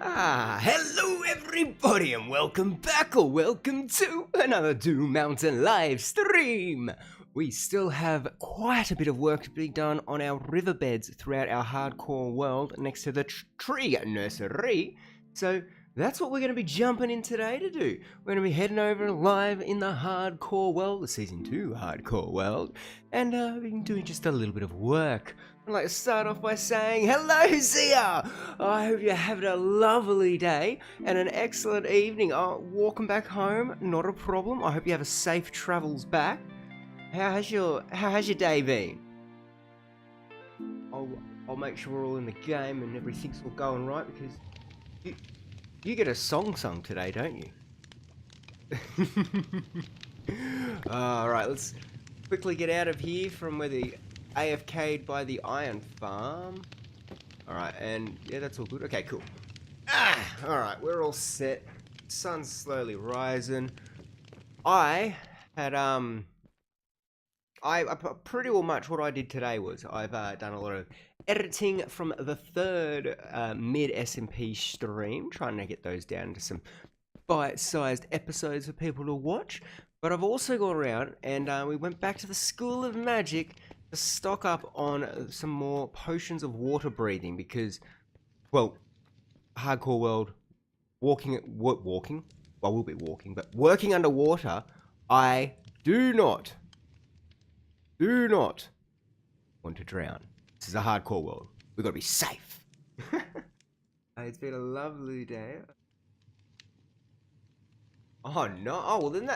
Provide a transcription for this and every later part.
Hello everybody and welcome back or welcome to another Doom Mountain live stream. We still have quite a bit of work to be done on our riverbeds throughout our hardcore world next to the tree nursery. So that's what we're going to be jumping in today to do. We're going to be heading over live in the hardcore world, the season 2 hardcore world, and we've been doing just a little bit of work. I'd like to start off by saying, hello Zia! I hope you're having a lovely day and an excellent evening. Walking back home, not a problem. I hope you have a safe travels back. How has your day been? I'll make sure we're all in the game and everything's all going right, because you get a song sung today, don't you? Alright, let's quickly get out of here from where the AFK'd by the iron farm. Alright, and yeah, that's all good. Okay, cool. Alright, we're all set. Sun's slowly rising. I had, pretty well much what I did today was I've done a lot of editing from the third mid SMP stream, trying to get those down into some bite-sized episodes for people to watch. But I've also gone around and we went back to the School of Magic to stock up on some more potions of water breathing because, well, hardcore world, well, we'll be walking, but working underwater, I do not want to drown. This is a hardcore world. We've got to be safe. It's been a lovely day. Oh no! Oh well, then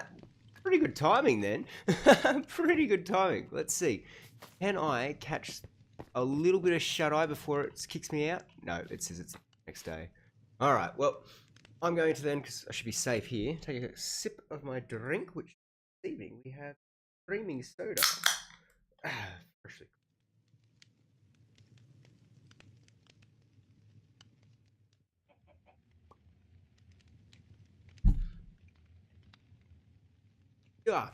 pretty good timing then. Pretty good timing. Let's see. Can I catch a little bit of shut-eye before it kicks me out? No, it says it's next day. All right. Well, I'm going to then, because I should be safe here, take a sip of my drink, which this evening we have creaming soda. Freshly. Yeah,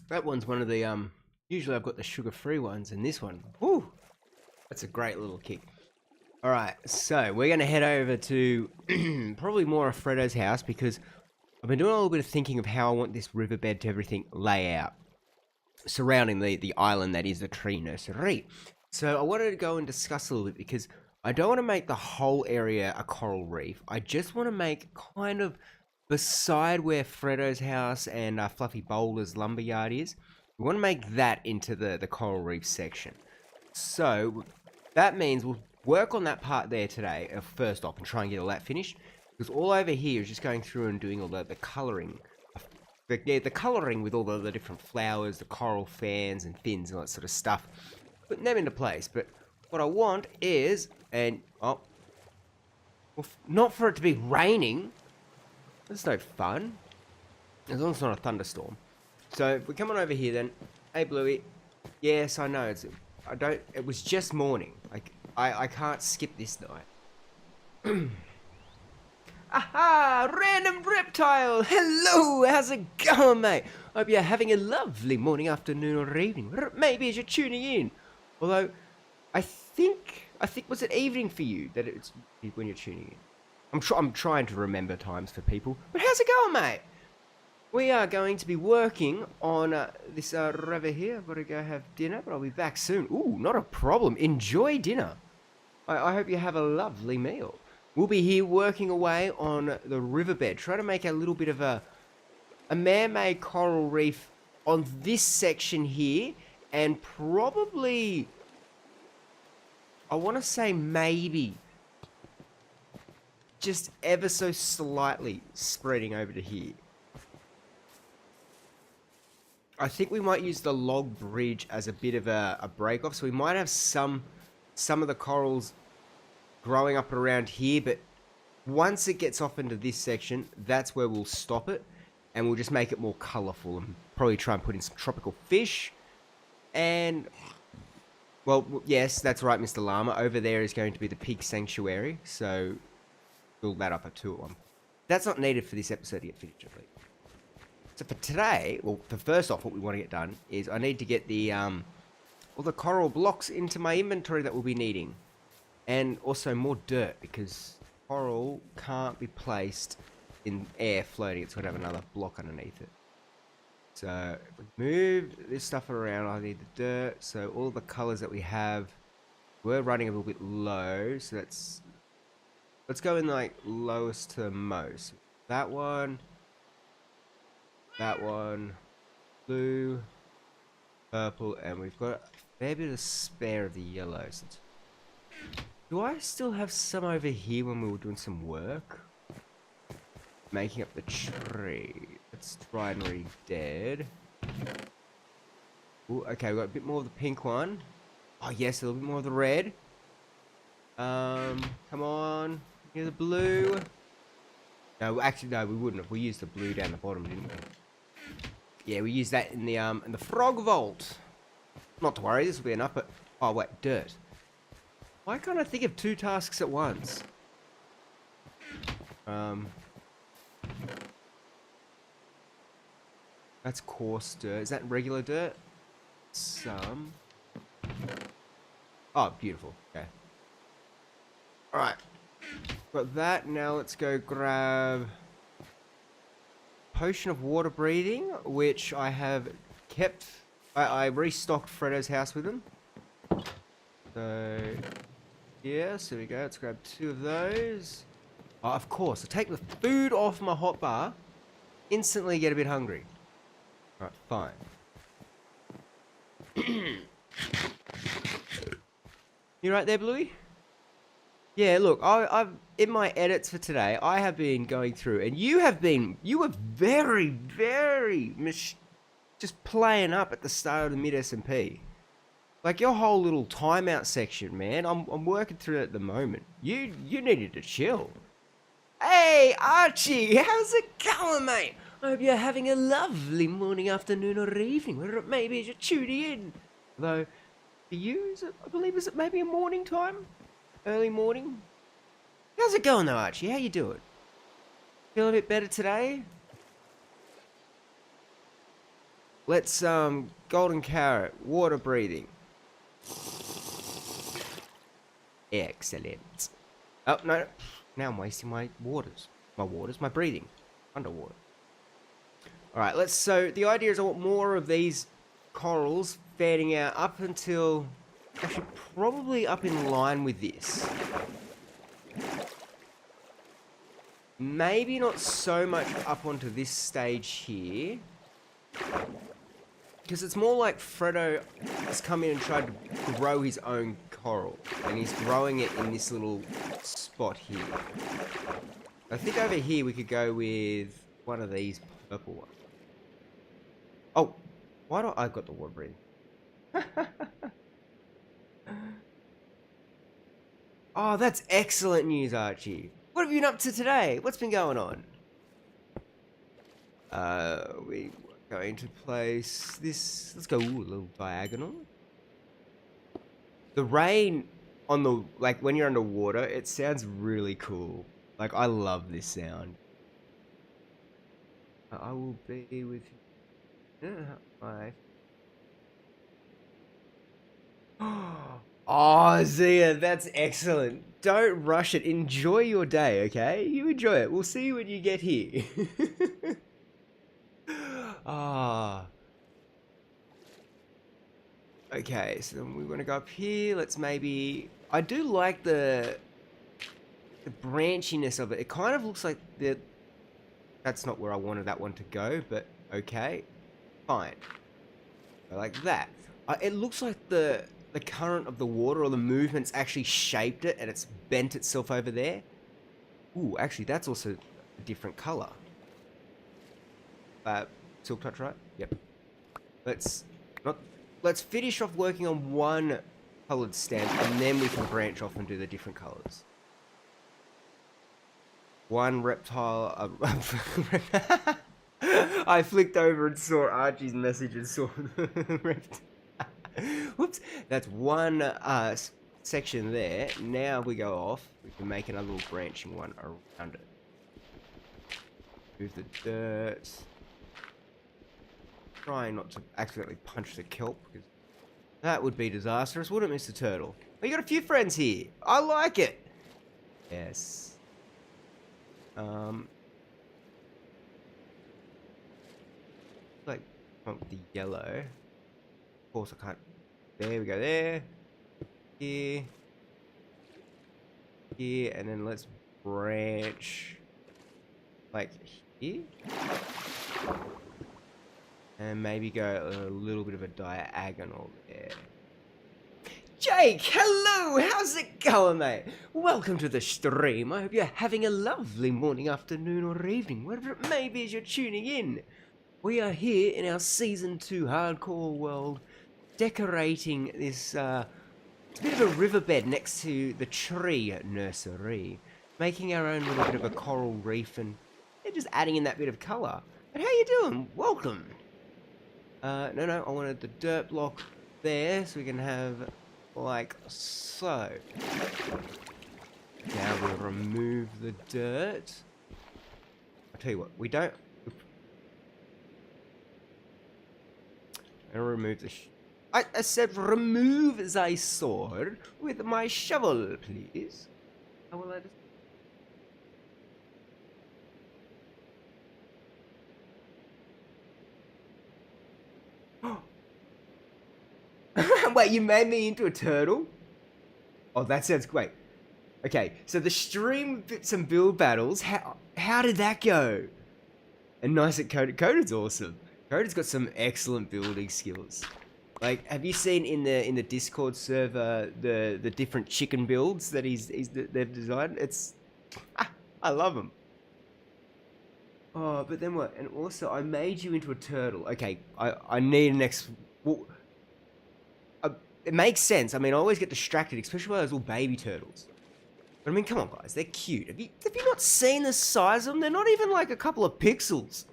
that one's one of the usually I've got the sugar-free ones, and this one, whoo, that's a great little kick. All right, so we're gonna head over to probably more of Fredo's house because I've been doing a little bit of thinking of how I want this riverbed to everything lay out surrounding the island that is the tree nursery. So I wanted to go and discuss a little bit because I don't want to make the whole area a coral reef. I just want to make kind of beside where Fredo's house and Fluffy Boulder's lumberyard is. We want to make that into the coral reef section. So that means we'll work on that part there today first off and try and get all that finished. Because all over here is just going through and doing all the colouring. The colouring with all the different flowers, the coral fans and fins and all that sort of stuff. Putting them into place. But what I want is, well, not for it to be raining. That's no fun. As long as it's not a thunderstorm. So if we come on over here then. Hey Bluey. Yes, I know. It was just morning. I can't skip this night. Aha! Random reptile! Hello! How's it going, mate? Hope you're having a lovely morning, afternoon, or evening. Maybe as you're tuning in. Although, I think was it evening for you that it's when you're tuning in? I'm trying to remember times for people. But how's it going, mate? We are going to be working on this river here. I've got to go have dinner, but I'll be back soon. Ooh, not a problem. Enjoy dinner. I hope you have a lovely meal. We'll be here working away on the riverbed, trying to make a little bit of a man-made coral reef on this section here, and probably, I want to say maybe just ever so slightly spreading over to here. I think we might use the log bridge as a bit of a break off, so we might have some of the corals growing up around here, but once it gets off into this section, that's where we'll stop it, and we'll just make it more colourful and probably try and put in some tropical fish. And, well, yes, that's right, Mr. Llama. Over there is going to be the pig sanctuary, so build that up at 2 at 1. That's not needed for this episode to get finished, I think. So for today, well, for first off, what we want to get done is I need to get the all the coral blocks into my inventory that we'll be needing. And also more dirt, because coral can't be placed in air floating. It's got to have another block underneath it. So if we move this stuff around, I need the dirt. So all the colors that we have, we're running a little bit low. So let's go in like lowest to most. That one, blue, purple, and we've got a fair bit of spare of the yellows. Do I still have some over here when we were doing some work? Making up the tree. Let's try and read dead. Ooh, okay, we've got a bit more of the pink one. Oh yes, a little bit more of the red. Come on. Here's the blue. No, actually no, we wouldn't have. We used the blue down the bottom, didn't we? Yeah, we used that in the frog vault. Not to worry, this will be enough, but oh wait, dirt. Why can't I think of 2 tasks at once? That's coarse dirt. Is that regular dirt? Some. Oh, beautiful. Okay. Alright. Got that. Now let's go grab potion of water breathing, which I have kept. I restocked Freddo's house with them. So, yeah, so we go. Let's grab 2 of those. Oh, of course. I take the food off my hotbar, instantly get a bit hungry. Alright, fine. You right there, Bluey? Yeah, look, I've in my edits for today, I have been going through, and you were very, very just playing up at the start of the mid SMP. Like your whole little timeout section, man. I'm working through it at the moment. You needed to chill. Hey, Archie, how's it going, mate? I hope you're having a lovely morning, afternoon, or evening, whatever it may be as you're tuning in. Though, for you, I believe, is it maybe a morning time? Early morning? How's it going though, Archie? How you doing? Feel a bit better today? Let's, golden carrot, water breathing. Excellent. Oh, no. Now I'm wasting my breathing. Underwater. Alright, so the idea is I want more of these corals fanning out up until, actually probably up in line with this. Maybe not so much up onto this stage here. Because it's more like Freddo has come in and tried to grow his own coral. And he's growing it in this little spot here. I think over here we could go with one of these purple ones. Oh, why don't I got the water breathing? Oh, that's excellent news, Archie. What have you been up to today? What's been going on? We going to place this. Let's go a little diagonal. The rain on the, like when you're underwater, it sounds really cool. Like I love this sound. I will be with you. Bye. Oh, Zia, that's excellent. Don't rush it. Enjoy your day, okay? You enjoy it. We'll see you when you get here. Ah. Okay, so then we want to go up here. Let's maybe... I do like the branchiness of it. It kind of looks like that's not where I wanted that one to go, but okay. Fine. I like that. It looks like the current of the water or the movement's actually shaped it and it's bent itself over there. Ooh, actually that's also a different color. Silk touch, right? Yep. Let's finish off working on one colored stamp and then we can branch off and do the different colors. One reptile. I flicked over and saw Archie's message and saw the reptile. Whoops. That's one section there. Now we go off. We can make another little branching one around it. Move the dirt. Try not to accidentally punch the kelp, because that would be disastrous, wouldn't it, Mr. Turtle? Well, you got a few friends here. I like it. Yes. Like, the yellow. Of course, I can't. There we go. There. Here. Here. And then let's branch. Like, here. And maybe go a little bit of a diagonal there. Jake, hello! How's it going, mate? Welcome to the stream. I hope you're having a lovely morning, afternoon, or evening, whatever it may be as you're tuning in. We are here in our Season 2 Hardcore World, decorating this, it's a bit of a riverbed next to the tree nursery, making our own little bit of a coral reef and just adding in that bit of colour. And how you doing? Welcome! No, I wanted the dirt block there, so we can have, like so. Now we'll remove the dirt. I'll tell you what, we don't... I'll remove the... I said remove thy sword with my shovel, please. How will I... Wait, you made me into a turtle? Oh, that sounds great. Okay, so the stream bits and build battles, how did that go? And nice at Coded. Coded's awesome. Coded's got some excellent building skills. Like, have you seen in the Discord server the different chicken builds that they've designed? It's I love them. Oh, but then what? And also, I made you into a turtle. Okay, I need an well, it makes sense. I mean, I always get distracted, especially by those little baby turtles. But I mean, come on, guys, they're cute. Have you not seen the size of them? They're not even like a couple of pixels.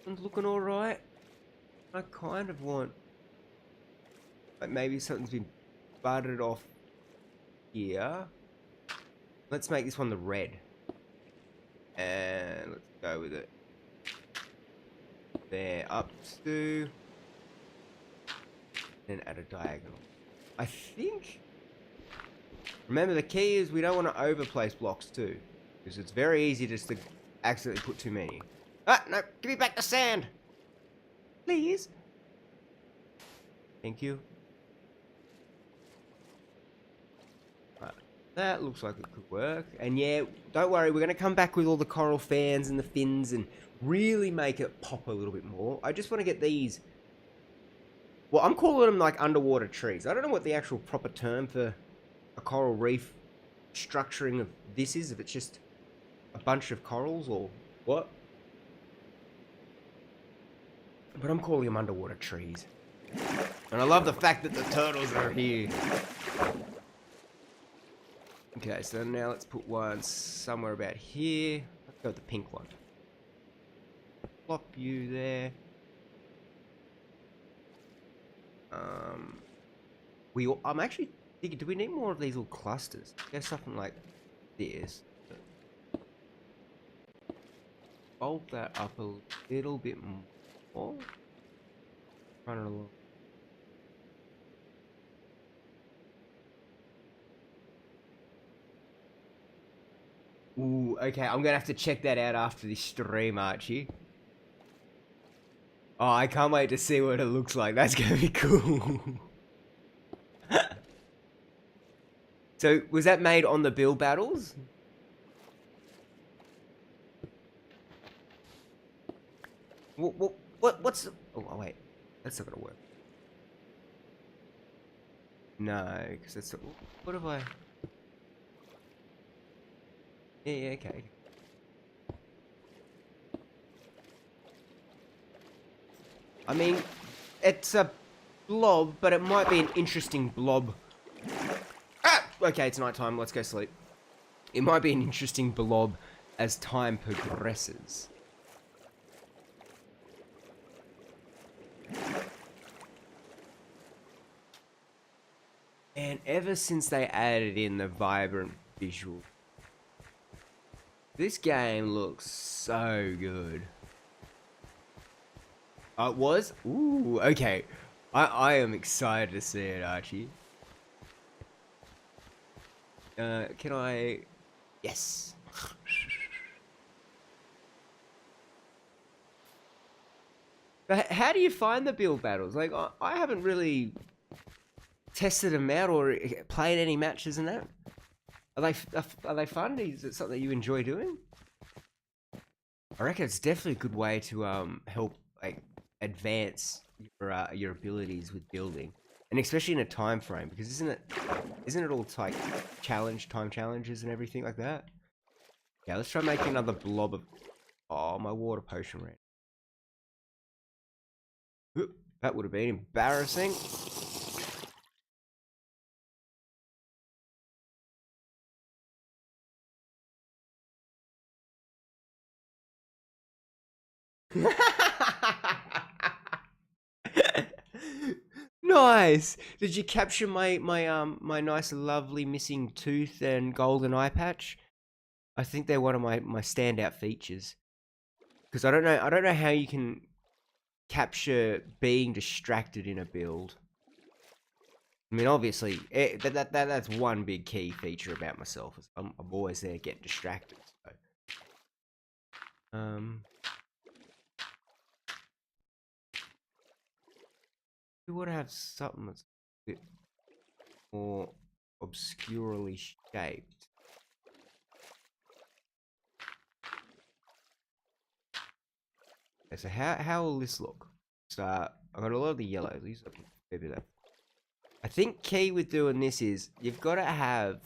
And looking all right. I kind of want, like, maybe something's been buttered off here. Let's make this one the red. And let's go with it. There, up to... Then add a diagonal. I think... Remember, the key is we don't want to overplace blocks too. Because it's very easy just to accidentally put too many. Ah, no, give me back the sand! Please? Thank you. Right, that looks like it could work. And yeah, don't worry, we're going to come back with all the coral fans and the fins and really make it pop a little bit more. I just want to get these... Well, I'm calling them like underwater trees. I don't know what the actual proper term for a coral reef structuring of this is, if it's just a bunch of corals or what. But I'm calling them underwater trees. And I love the fact that the turtles are here. Okay, so now let's put one somewhere about here. Let's go with the pink one. Plop you there. I'm actually thinking, do we need more of these little clusters? There's something like this. Bulk that up a little bit more. Run it along. Ooh, okay, I'm gonna have to check that out after this stream, Archie. Oh, I can't wait to see what it looks like. That's gonna be cool. So, was that made on the build battles? What's... Oh, wait. That's not gonna work. No, because that's... What have I... Yeah, okay. I mean, it's a blob, but it might be an interesting blob. Ah! Okay, it's night time. Let's go sleep. It might be an interesting blob as time progresses. And ever since they added in the vibrant visual, this game looks so good. Oh, it was? Ooh, okay. I am excited to see it, Archie. Can I? Yes. But how do you find the build battles? Like, I haven't really tested them out or played any matches in that. Are they fun? Is it something you enjoy doing? I reckon it's definitely a good way to help like advance your abilities with building, and especially in a time frame because isn't it all like time challenges and everything like that? Yeah, let's try making another blob of. Oh, my water potion ran. Oop, that would have been embarrassing. Nice. Did you capture my nice lovely missing tooth and golden eye patch? I think they're one of my standout features. Because I don't know how you can capture being distracted in a build. I mean, obviously, that's one big key feature about myself. Is I'm always there getting distracted. So. We want to have something that's a bit more obscurely shaped. Okay, so how will this look? So I've got a lot of the yellows. Use up a fair bit of that. I think key with doing this is you've got to have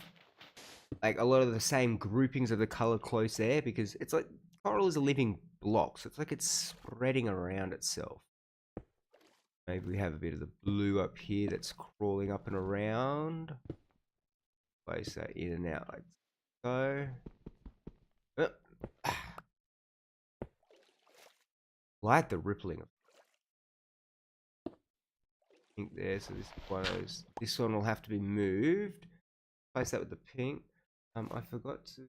like a lot of the same groupings of the color close there because it's like coral is a living block, so it's like it's spreading around itself. Maybe we have a bit of the blue up here that's crawling up and around. Place that in and out like so. Like the rippling of pink there, so this one of those. This one will have to be moved. Place that with the pink. I forgot to.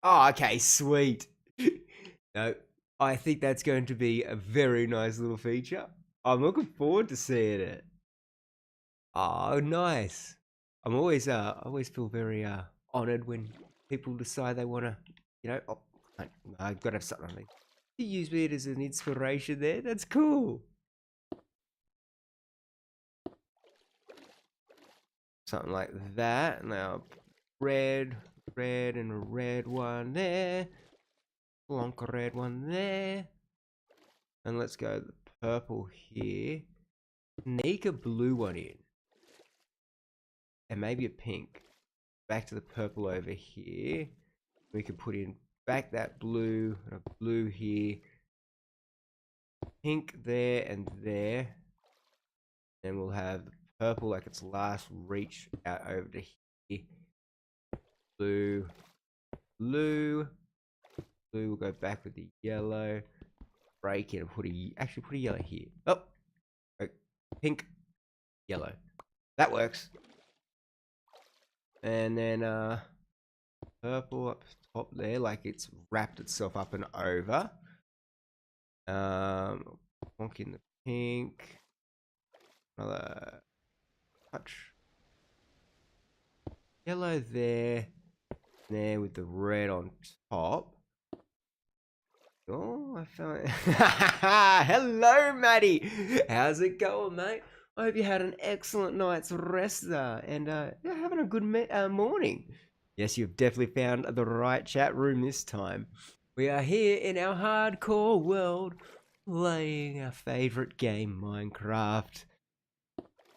Oh, okay, sweet. No, I think that's going to be a very nice little feature. I'm looking forward to seeing it. Oh, nice. I always feel very honored when people decide they want to, oh, I've got to have something on me. You use me as an inspiration there. That's cool. Something like that. Now, red, and a red one there. Blanca red one there. And let's go the purple here. Sneak a blue one in. And maybe a pink. Back to the purple over here. We could put in back that blue, and a blue here. Pink there and there. Then we'll have the purple like its last reach out over to here. Blue, blue. Blue will go back with the yellow. Break it and put a yellow here. Oh, pink, yellow. That works. And then purple up top there, like it's wrapped itself up and over. Plonk in the pink. Another touch. Yellow there. There with the red on top. Oh, I found it. Hello, Maddie. How's it going, mate? I hope you had an excellent night's rest there and you're having a good morning. Yes, you've definitely found the right chat room this time. We are here in our hardcore world playing our favorite game, Minecraft.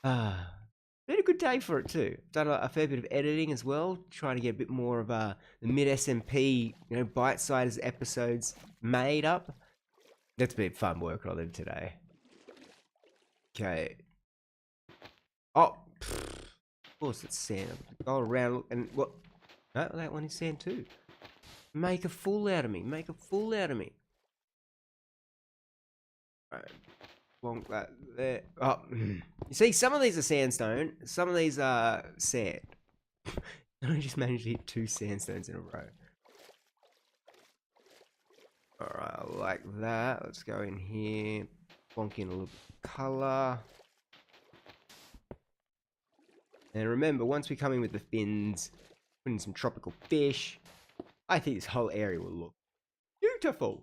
Been a good day for it too. Done a fair bit of editing as well, trying to get a bit more of the mid SMP, bite-sized episodes made up. That's been fun working on them today. Okay. Oh, of course it's sand. Go around and what? No, that one is sand too. Make a fool out of me. Make a fool out of me. All right. Plonk that there. Oh, you see, some of these are sandstone. Some of these are sand. I just managed to hit 2 sandstones in a row. Alright, I like that. Let's go in here. Plonk in a little color. And remember, once we come in with the fins, put in some tropical fish, I think this whole area will look beautiful.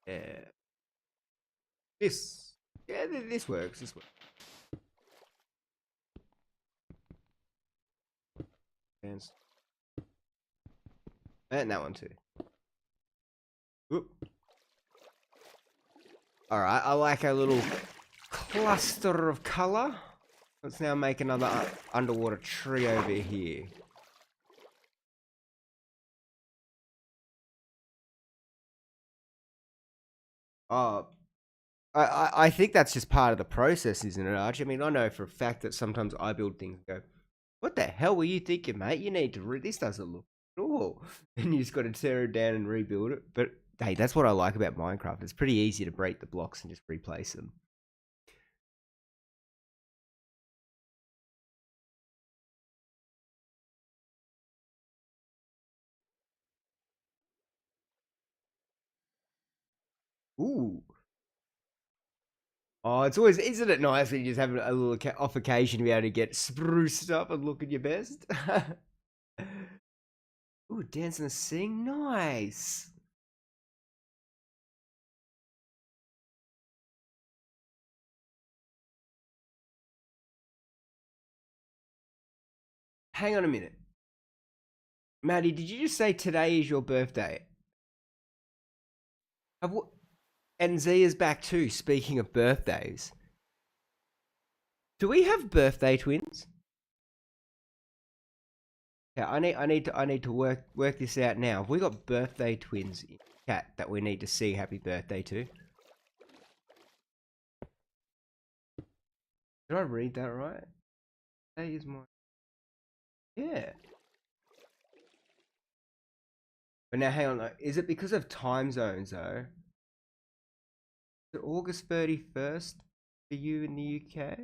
Yeah. This works. This works. And that one too. Whoop. All right, I like our little cluster of color. Let's now make another underwater tree over here. Oh, I think that's just part of the process, isn't it, Arch? I mean, I know for a fact that sometimes I build things and go, what the hell were you thinking, mate? You need to this doesn't look cool. And you just got to tear it down and rebuild it. But hey, that's what I like about Minecraft. It's pretty easy to break the blocks and just replace them. Ooh. Oh, it's always, isn't it nice when you just have a little off occasion to be able to get spruced up and looking your best? Ooh, dancing and sing, nice. Hang on a minute. Maddie, did you just say today is your birthday? And Zia's back too, speaking of birthdays. Do we have birthday twins? Yeah, I need to work this out now. Have we got birthday twins in chat that we need to see happy birthday to? Did I read that right? Today is my... Yeah. But now hang on, is it because of time zones though? Is it August 31st for you in the UK?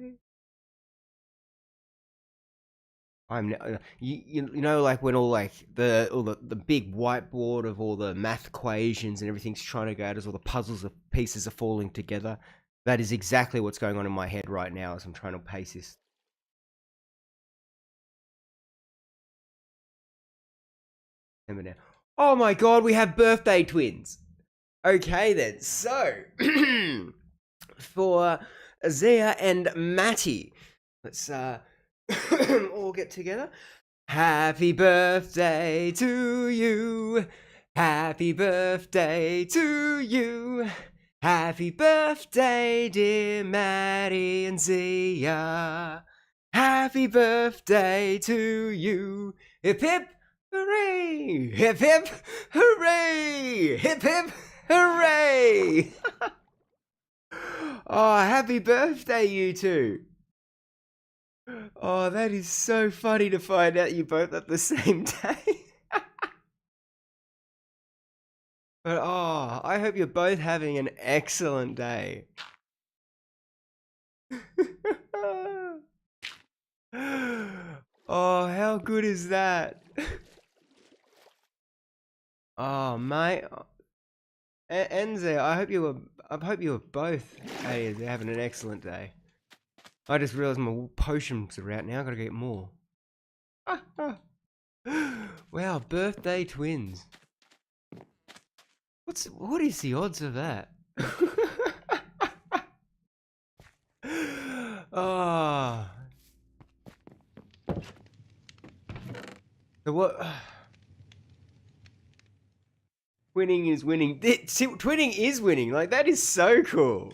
You know, like when all the big whiteboard of all the math equations and everything's trying to go out as all the puzzles of pieces are falling together. That is exactly what's going on in my head right now as I'm trying to pace this. Now. Oh my god, we have birthday twins. Okay then, so for Zia and Matty, let's all get together. Happy birthday to you. Happy birthday to you. Happy birthday, dear Maddie and Zia. Happy birthday to you. Hip hip hooray! Hip hip hooray! Hip hip hooray! Oh, happy birthday, you two. Oh, that is so funny to find out you both at the same day. But oh, I hope you're both having an excellent day. Oh, how good is that? Oh, mate. Enze, I hope you were both having an excellent day. I just realized my potions are out now. I gotta get more. Wow, birthday twins. What is the odds of that? Oh. So what? Winning is winning. Twinning is winning. Like, that is so cool.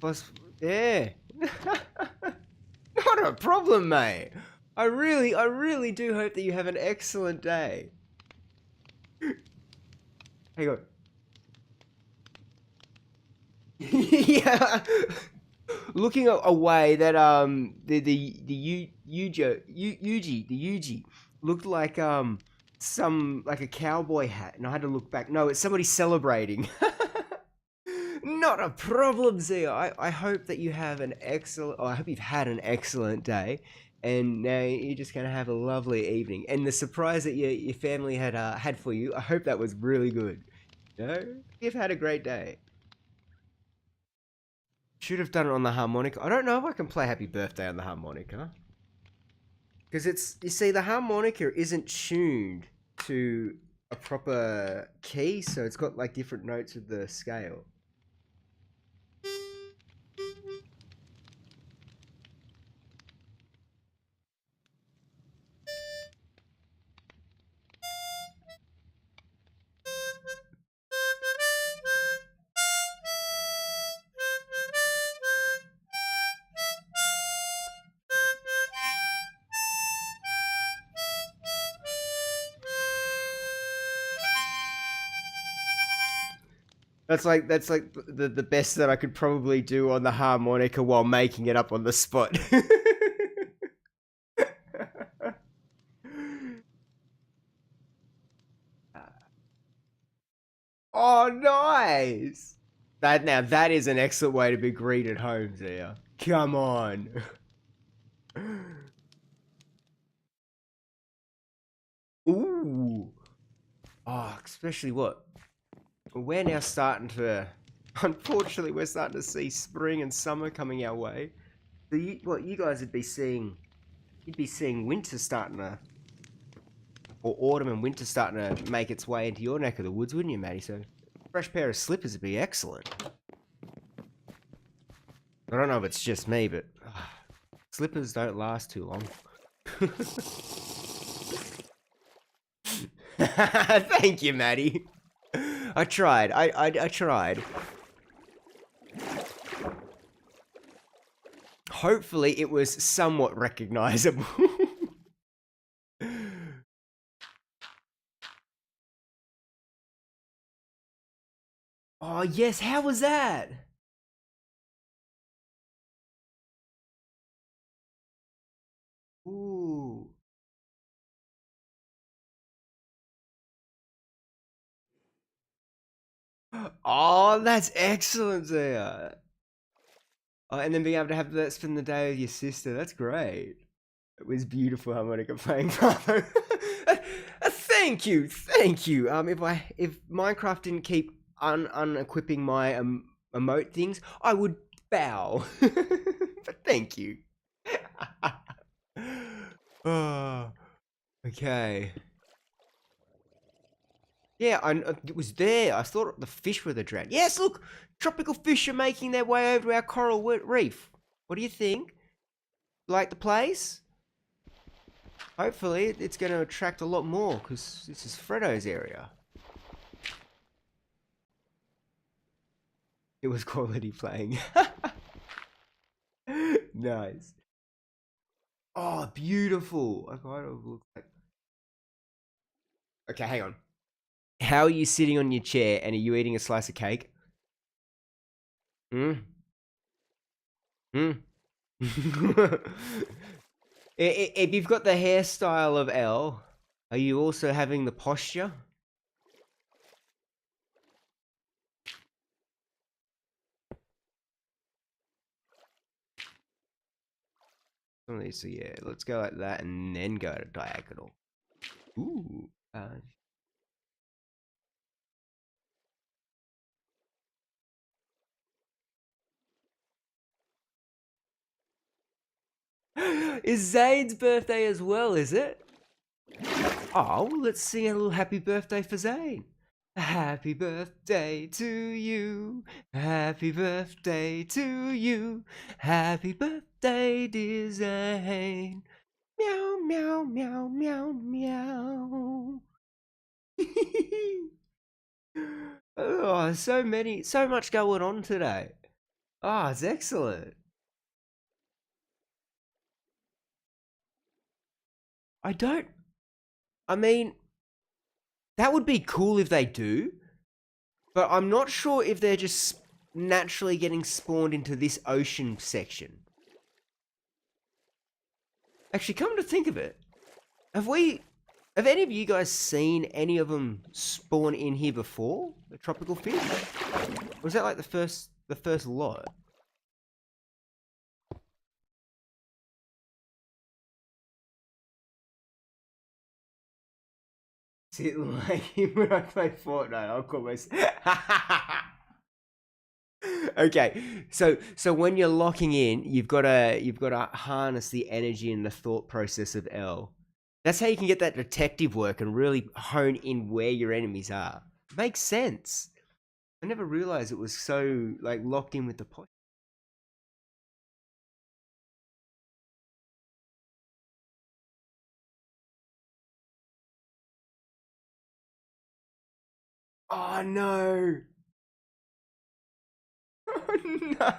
Plus, yeah. Not a problem, mate. I really do hope that you have an excellent day. Hang on. Yeah. Looking away, that the Yuji looked like like a cowboy hat, and I had to look back. No, it's somebody celebrating. Not a problem, Zia. I hope that you have an excellent. I hope you've had an excellent day, and now you're just gonna have a lovely evening. And the surprise that your family had for you, I hope that was really good. You know, you've had a great day. Should have done it on the harmonica. I don't know if I can play Happy Birthday on the harmonica. Because it's, you see, the harmonica isn't tuned to a proper key, so it's got like different notes of the scale. That's like the best that I could probably do on the harmonica while making it up on the spot. Oh, nice! That is an excellent way to be greeted home, Zia. Come on. Ooh. Oh, especially what? We're now starting to... Unfortunately, we're starting to see spring and summer coming our way. So you guys would be seeing... You'd be seeing winter starting to... Or autumn and winter starting to make its way into your neck of the woods, wouldn't you, Maddie? So, a fresh pair of slippers would be excellent. I don't know if it's just me, but... slippers don't last too long. Thank you, Maddie. I tried. I tried. Hopefully it was somewhat recognizable. Oh, yes. How was that? Ooh. Oh, that's excellent, Zia. Oh, and then being able to have that spend the day with your sister. That's great. It was beautiful harmonica playing, bravo. Thank you, thank you. If Minecraft didn't keep unequipping my emote things, I would bow. But thank you. Oh, okay. Yeah, it was there. I thought the fish were the drowned. Yes, look, tropical fish are making their way over to our coral reef. What do you think? Like the place? Hopefully, it's going to attract a lot more because this is Fredo's area. It was quality playing. Nice. Oh, beautiful. I kind of look like... Okay, hang on. How are you sitting on your chair and are you eating a slice of cake? Hmm? Hmm? If you've got the hairstyle of Elle, are you also having the posture? So yeah, let's go like that and then go to diagonal. Ooh. Is Zane's birthday as well, is it? Oh, well, let's sing a little happy birthday for Zane. Happy birthday to you. Happy birthday to you. Happy birthday, dear Zane. Meow, meow, meow, meow, meow. Oh, so much going on today. Oh, it's excellent. I don't, I mean, that would be cool if they do, but I'm not sure if they're just naturally getting spawned into this ocean section. Actually, come to think of it, have any of you guys seen any of them spawn in here before? The tropical fish? Or was that like the first lot? See it like when I play Fortnite, I'll call myself... Okay, so when you're locking in, you've got to harness the energy and the thought process of L. That's how you can get that detective work and really hone in where your enemies are. Makes sense. I never realized it was so like locked in with the pot. Oh no! Oh no!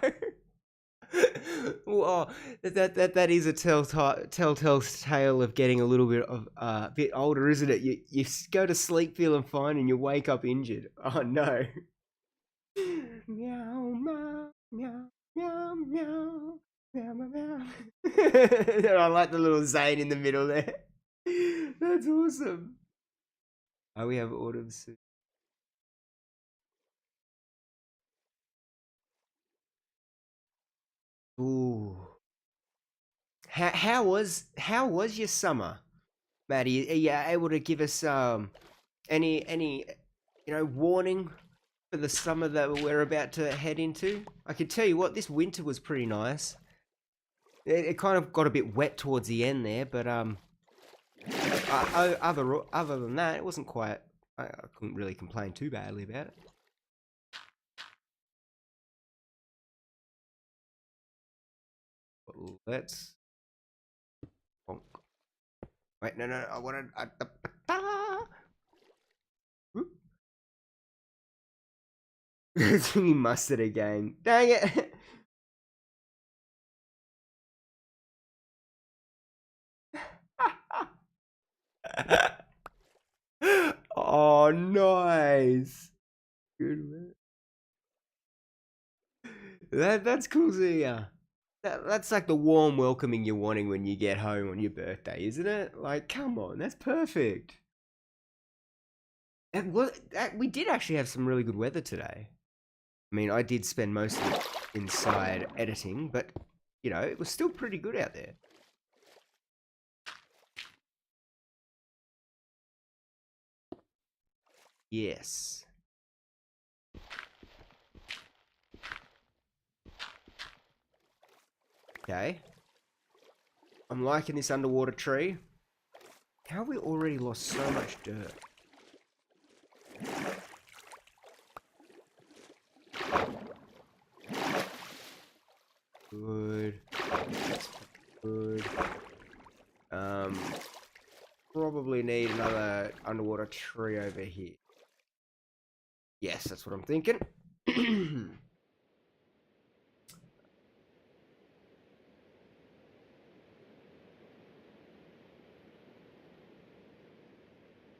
Well, that is a telltale tale of getting a little bit of bit older, isn't it? You go to sleep feeling fine and you wake up injured. Oh no! Meow meow meow meow meow meow meow meow. I like the little Zane in the middle there. That's awesome. Oh, we have autumn soon. Ooh. How was your summer, Maddie? Are you able to give us any warning for the summer that we're about to head into? I can tell you what, this winter was pretty nice. It kind of got a bit wet towards the end there, but other than that, it wasn't quite. I couldn't really complain too badly about it. But let's. Bonk. Wait, no, I wanted. He mustard again. Dang it! Oh, nice. Good man. That's cool, Zia. That's like the warm welcoming you're wanting when you get home on your birthday, isn't it? Like, come on, that's perfect. We did actually have some really good weather today. I mean, I did spend most of it inside editing, but it was still pretty good out there. Yes. Okay. I'm liking this underwater tree. How have we already lost so much dirt? Good. That's good. Probably need another underwater tree over here. Yes, that's what I'm thinking.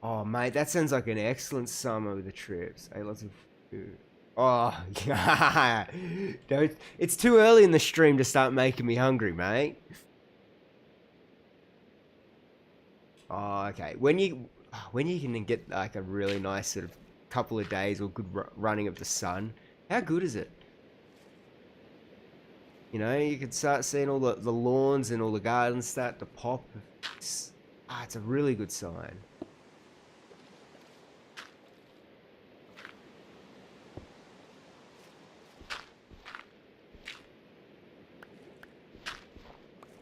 Oh, mate, that sounds like an excellent summer with the trips. Hey, lots of food. Oh, yeah. Don't. It's too early in the stream to start making me hungry, mate. Oh, okay. When you can get like a really nice sort of couple of days or good running of the sun, how good is it? You can start seeing all the lawns and all the gardens start to pop. It's a really good sign.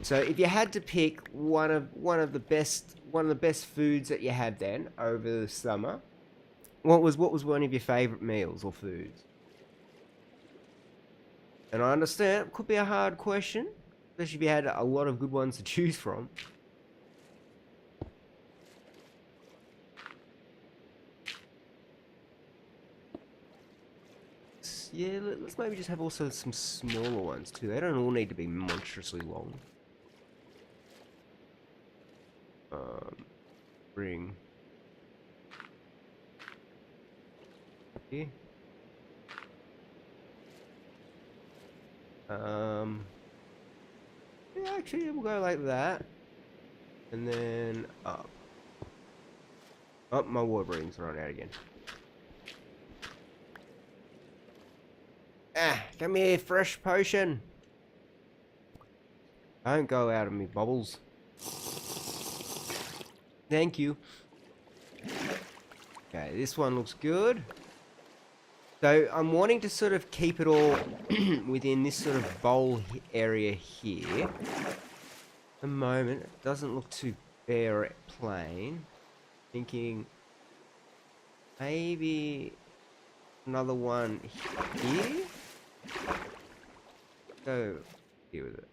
So if you had to pick one of the best foods that you had then over the summer, what was one of your favorite meals or foods? And I understand it could be a hard question, especially if you had a lot of good ones to choose from. Yeah, let's maybe just have also some smaller ones too. They don't all need to be monstrously long. Bring here. Yeah, actually, we'll go like that, and then up. Oh, my water breathing's run out again. Come here, fresh potion. Don't go out of me bubbles. Thank you. Okay, this one looks good. So I'm wanting to sort of keep it all within this sort of bowl area here. At the moment, it doesn't look too bare or plain. Thinking maybe another one here. Go here with it.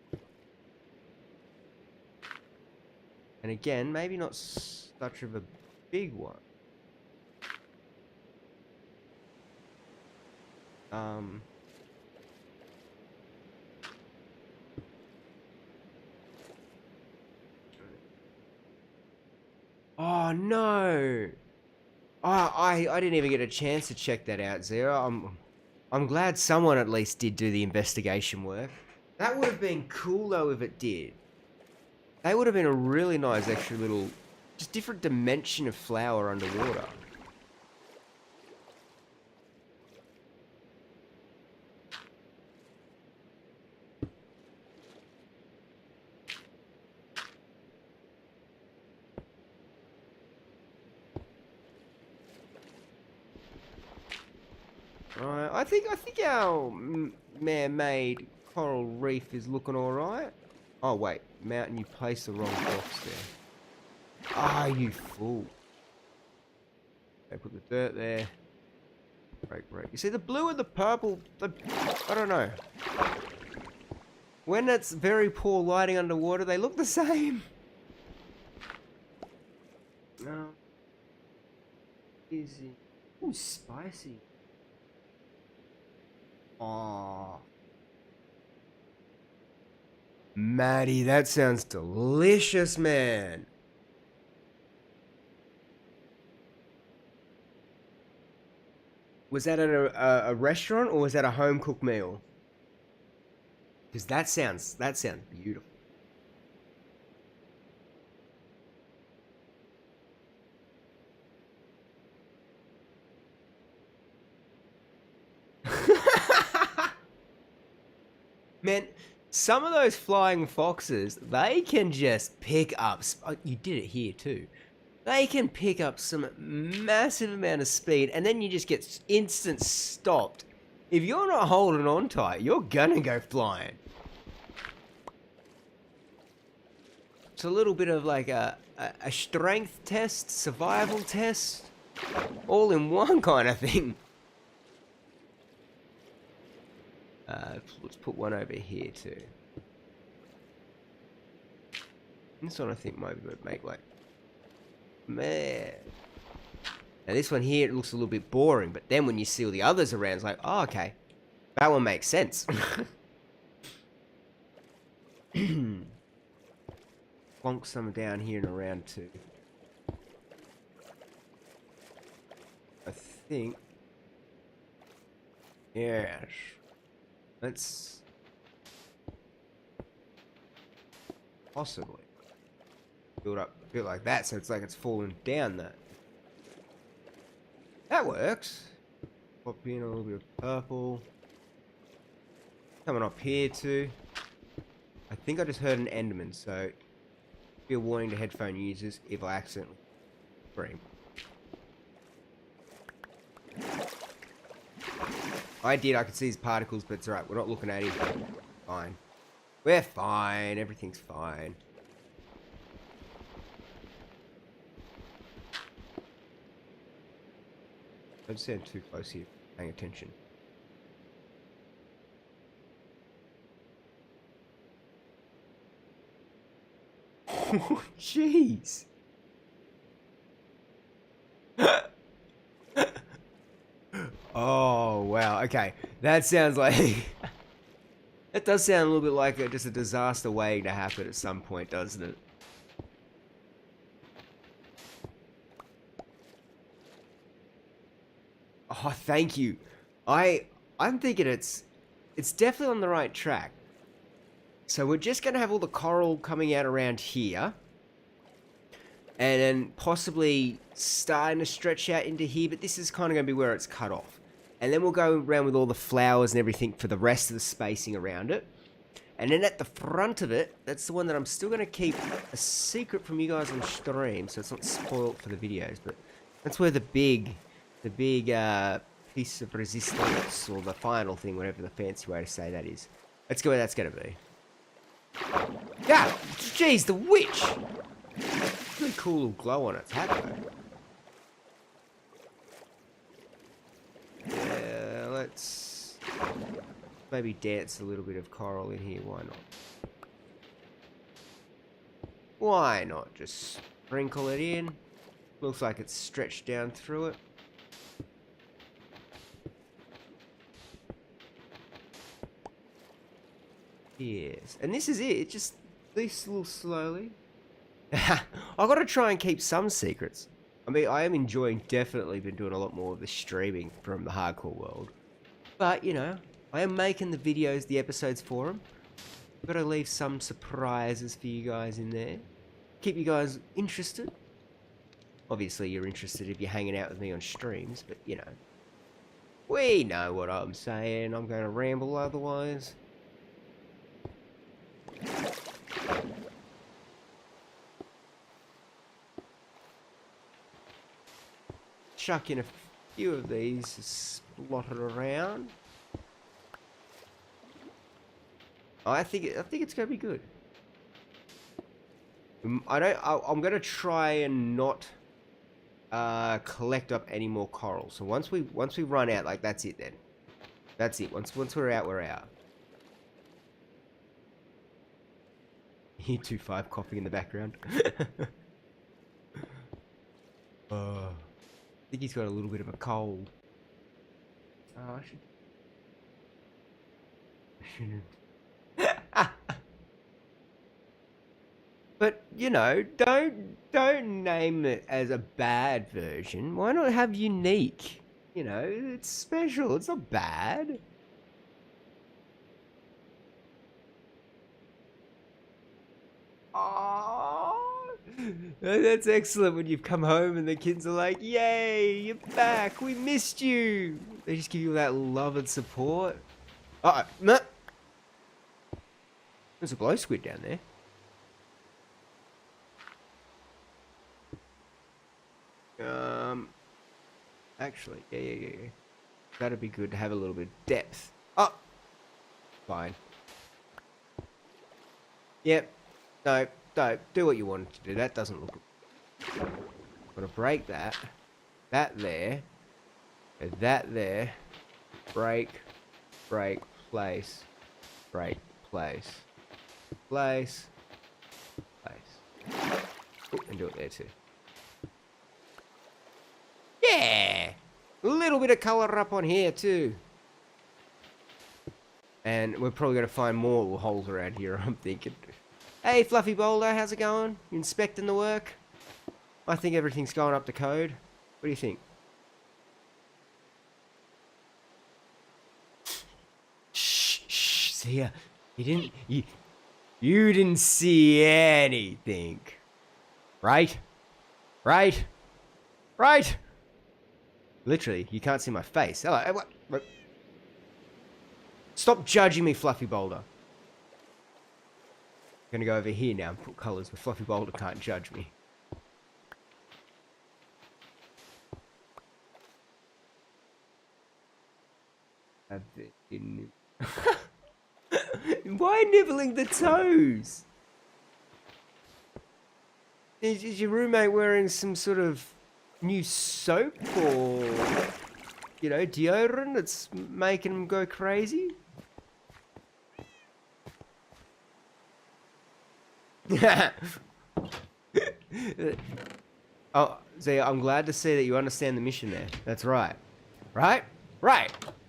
And again, maybe not such of a big one. Oh no! Oh, I didn't even get a chance to check that out, Zero. I'm glad someone at least did do the investigation work. That would have been cool though if it did. That would have been a really nice extra little, just different dimension of flower underwater. I think our man-made coral reef is looking all right. Oh wait, Mountain, you placed the wrong box there. Ah, you fool. Okay, put the dirt there. Break. You see the blue and the purple, I don't know. When it's very poor lighting underwater, they look the same. No. Easy. Ooh, spicy. Aww. Maddie, that sounds delicious, man. Was that at a restaurant or was that a home cooked meal? Because that sounds beautiful. Man, some of those flying foxes, they can just pick up... you did it here too. They can pick up some massive amount of speed and then you just get instant stopped. If you're not holding on tight, you're gonna go flying. It's a little bit of like a strength test, survival test, all in one kind of thing. Let's put one over here too. This one I think might make like... Man. Now this one here, it looks a little bit boring, but then when you see all the others around, it's like, oh, okay. That one makes sense. Plonk some down here and around too. I think... Yes. Let's... Possibly. Build up a bit like that, so it's like it's falling down that. That works. Pop in a little bit of purple. Coming up here too. I think I just heard an Enderman, so be a warning to headphone users if I accidentally scream. I could see his particles, but it's alright, we're not looking at him. Fine. We're fine, everything's fine. Don't stand too close here, paying attention. Jeez. Oh, wow. Okay. That sounds like... That does sound a little bit like just a disaster waiting to happen at some point, doesn't it? Oh, thank you. I'm thinking it's definitely on the right track. So we're just going to have all the coral coming out around here. And then possibly starting to stretch out into here, but this is kind of going to be where it's cut off. And then we'll go around with all the flowers and everything for the rest of the spacing around it. And then at the front of it, that's the one that I'm still going to keep a secret from you guys on stream, so it's not spoiled for the videos. But that's where the big piece of resistance, or the final thing, whatever the fancy way to say that is. Let's go where that's going to be. Yeah, jeez, the witch! Really cool little glow on its hat, though. Yeah, let's maybe dance a little bit of coral in here. Why not? Why not? Just sprinkle it in. Looks like it's stretched down through it. Yes, and this is it. It just this little slowly. I got to try and keep some secrets. I mean, I am enjoying. Definitely been doing a lot more of the streaming from the hardcore world, but you know, I am making the videos, the episodes for them. I've got to leave some surprises for you guys in there. Keep you guys interested. Obviously, you're interested if you're hanging out with me on streams, but you know, we know what I'm saying. I'm going to ramble otherwise. Chuck in a few of these splattered around. I think it's going to be good. I'm going to try and not collect up any more coral. So once we run out, like that's it then. That's it. Once we're out, we're out. You 2-5 coughing in the background. I think he's got a little bit of a cold. Oh, I shouldn't. But you know, don't name it as a bad version. Why not have unique? You know, it's special. It's not bad. Oh, that's excellent when you've come home and the kids are like, "Yay, you're back! We missed you." They just give you that love and support. No. There's a glow squid down there. Actually, yeah. That'd be good to have a little bit of depth. Oh, fine. Yep. No, do what you wanted to do. That doesn't look good. Gotta break that. That there. That there. Break. Place. Break. Place. Place. Ooh, and do it there too. Yeah! A little bit of colour up on here too. And we're probably going to find more little holes around here, I'm thinking. Hey, Fluffy Boulder, how's it going? You inspecting the work? I think everything's going up to code. What do you think? Shh, see ya. You didn't see anything. Right? Literally, you can't see my face. Hello, what? Stop judging me, Fluffy Boulder. I'm gonna go over here now and put colours where Fluffy Boulder can't judge me. Why nibbling the toes? Is your roommate wearing some sort of new soap or, you know, deodorant that's making him go crazy? Oh, see, I'm glad to see that you understand the mission there. That's right. Right?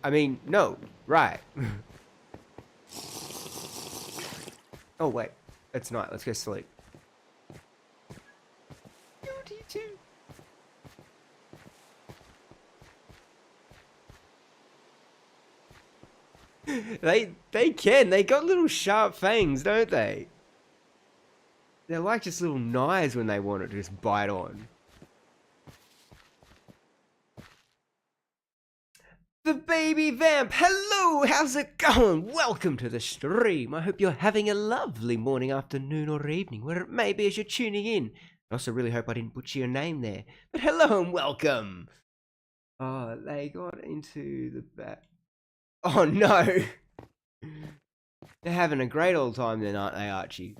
I mean, no, right. Oh, wait. It's night. Let's go sleep. They can. They got little sharp fangs, don't they? They're like just little knives when they want it to just bite on. The baby vamp, hello, how's it going? Welcome to the stream. I hope you're having a lovely morning, afternoon, or evening, where it may be as you're tuning in. I also really hope I didn't butcher your name there. But hello and welcome. Oh, they got into the back. Oh no! They're having a great old time then, aren't they, Archie?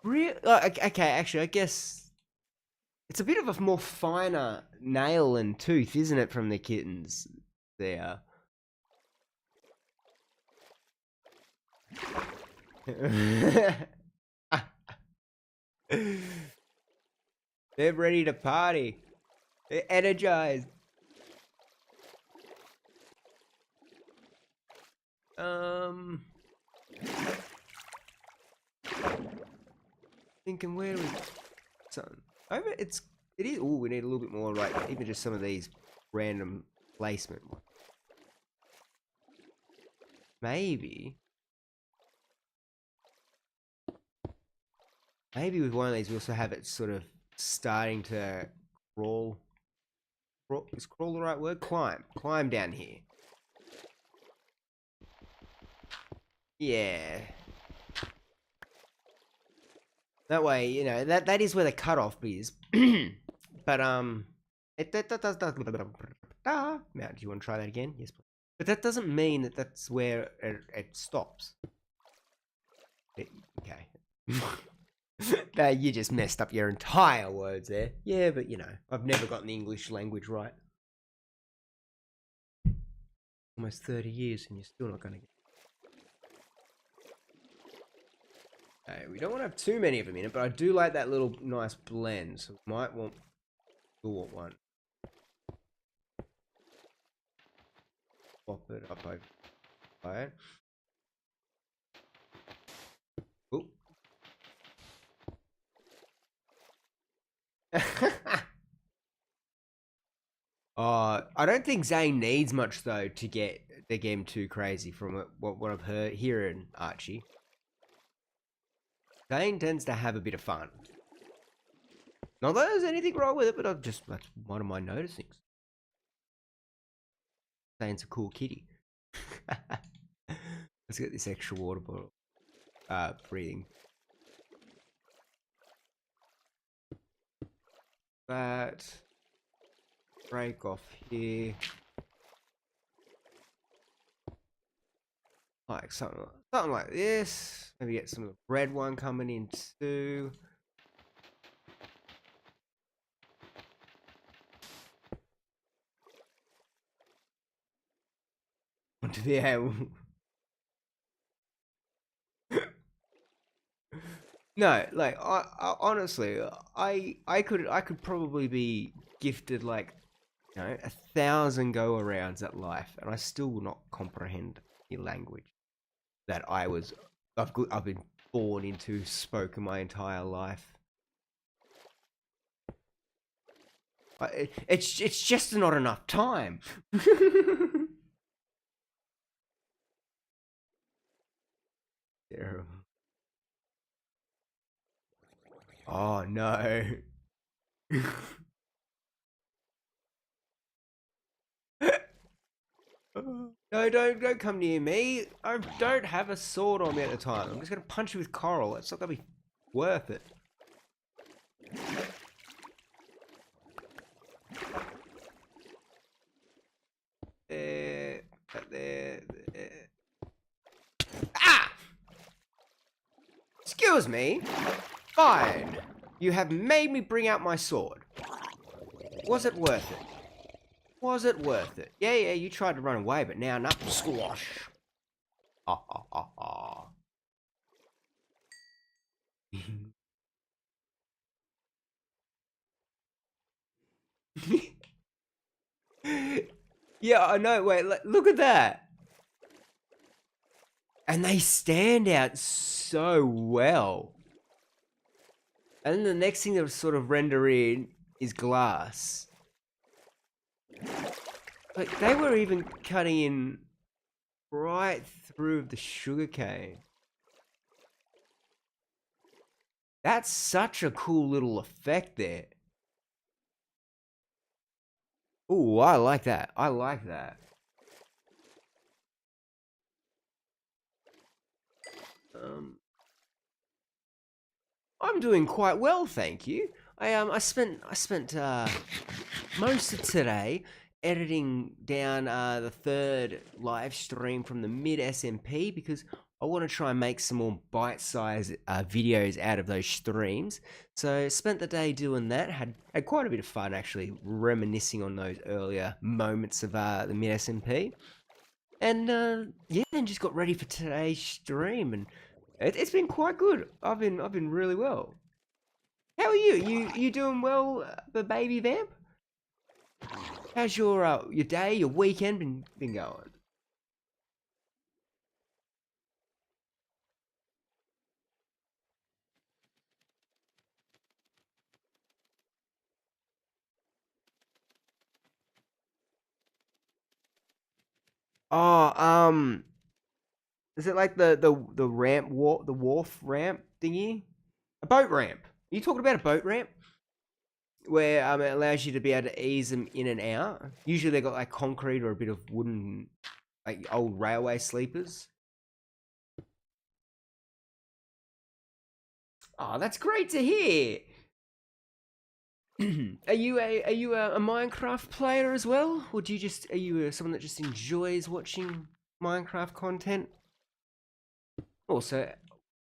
Okay, actually, I guess it's a bit of a more finer nail and tooth, isn't it, from the kittens there? They're ready to party. They're energized. Thinking where do we... Over, it is... Oh, we need a little bit more, like, even just some of these random placement. Maybe with one of these we also have it sort of starting to crawl. Is crawl the right word? Climb down here. Yeah. That way, you know, that is where the cutoff is. But that does. Now, do you want to try that again? Yes, please. But that doesn't mean that that's where it stops. Okay. No, you just messed up your entire words there. Yeah, but you know, I've never gotten the English language right. Almost 30 years and you're still not going to get... Okay, we don't want to have too many of them in it, but I do like that little nice blend, so we might want... You'll want one. Pop it up over... Right. Oop. I don't think Zane needs much though to get the game too crazy from what I've heard hearing Archie. Zane tends to have a bit of fun. Not that there's anything wrong with it, but that's one of my noticings. Zane's a cool kitty. Let's get this extra water bottle. Breathing. That. Break off here. Like something like this. Maybe get some of the red one coming in too. Onto the air. No, like I honestly, I could probably be gifted like, you know, 1,000 go arounds at life, and I still will not comprehend the language that I've been born into, spoken my entire life. It's just not enough time. Terrible. Oh no. No, don't come near me. I don't have a sword on me at the time. I'm just gonna punch you with coral. It's not gonna be worth it. There. Ah! Excuse me. Fine. You have made me bring out my sword. Was it worth it? Was it worth it? Yeah, you tried to run away, but now nothing. Squash. Ha ha ha ha. Yeah, I know. Wait, look at that. And they stand out so well. And then the next thing that sort of render in is glass. Like, they were even cutting in right through the sugarcane. That's such a cool little effect there. Ooh, I like that. I like that. I'm doing quite well, thank you. I spent most of today editing down the third live stream from the mid SMP because I want to try and make some more bite-sized videos out of those streams. So spent the day doing that. Had quite a bit of fun actually, reminiscing on those earlier moments of the mid SMP. And yeah, then just got ready for today's stream, and it's been quite good. I've been really well. How are you? You doing well, the baby vamp? How's your day, your weekend been going? Oh, is it like the ramp the wharf ramp thingy? A boat ramp. Are you talking about a boat ramp? Where it allows you to be able to ease them in and out. Usually they got like concrete or a bit of wooden, like old railway sleepers. Oh, that's great to hear. Are you a Minecraft player as well, or are you someone that just enjoys watching Minecraft content? Also,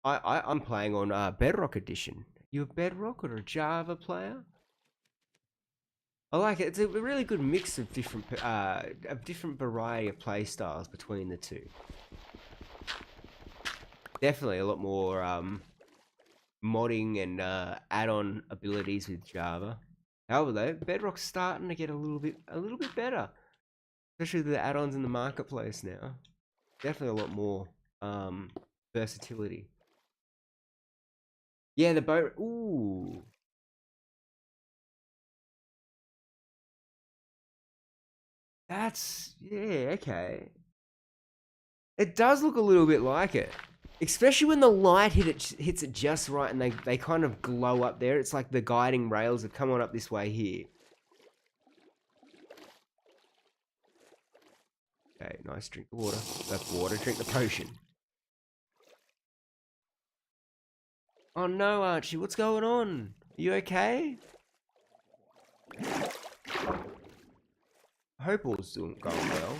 I'm playing on Bedrock Edition. You a Bedrock or a Java player? I like it. It's a really good mix of different variety of play styles between the two. Definitely a lot more modding and add-on abilities with Java. However, though, Bedrock's starting to get a little bit better, especially the add-ons in the marketplace now. Definitely a lot more versatility. Yeah, the boat. Ooh, yeah, okay. It does look a little bit like it. Especially when the light hits it just right and they kind of glow up there. It's like the guiding rails have come on up this way here. Okay, nice. Drink the water. That's water. Drink the potion. Oh no, Archie, what's going on? Are you okay? I hope all's going well.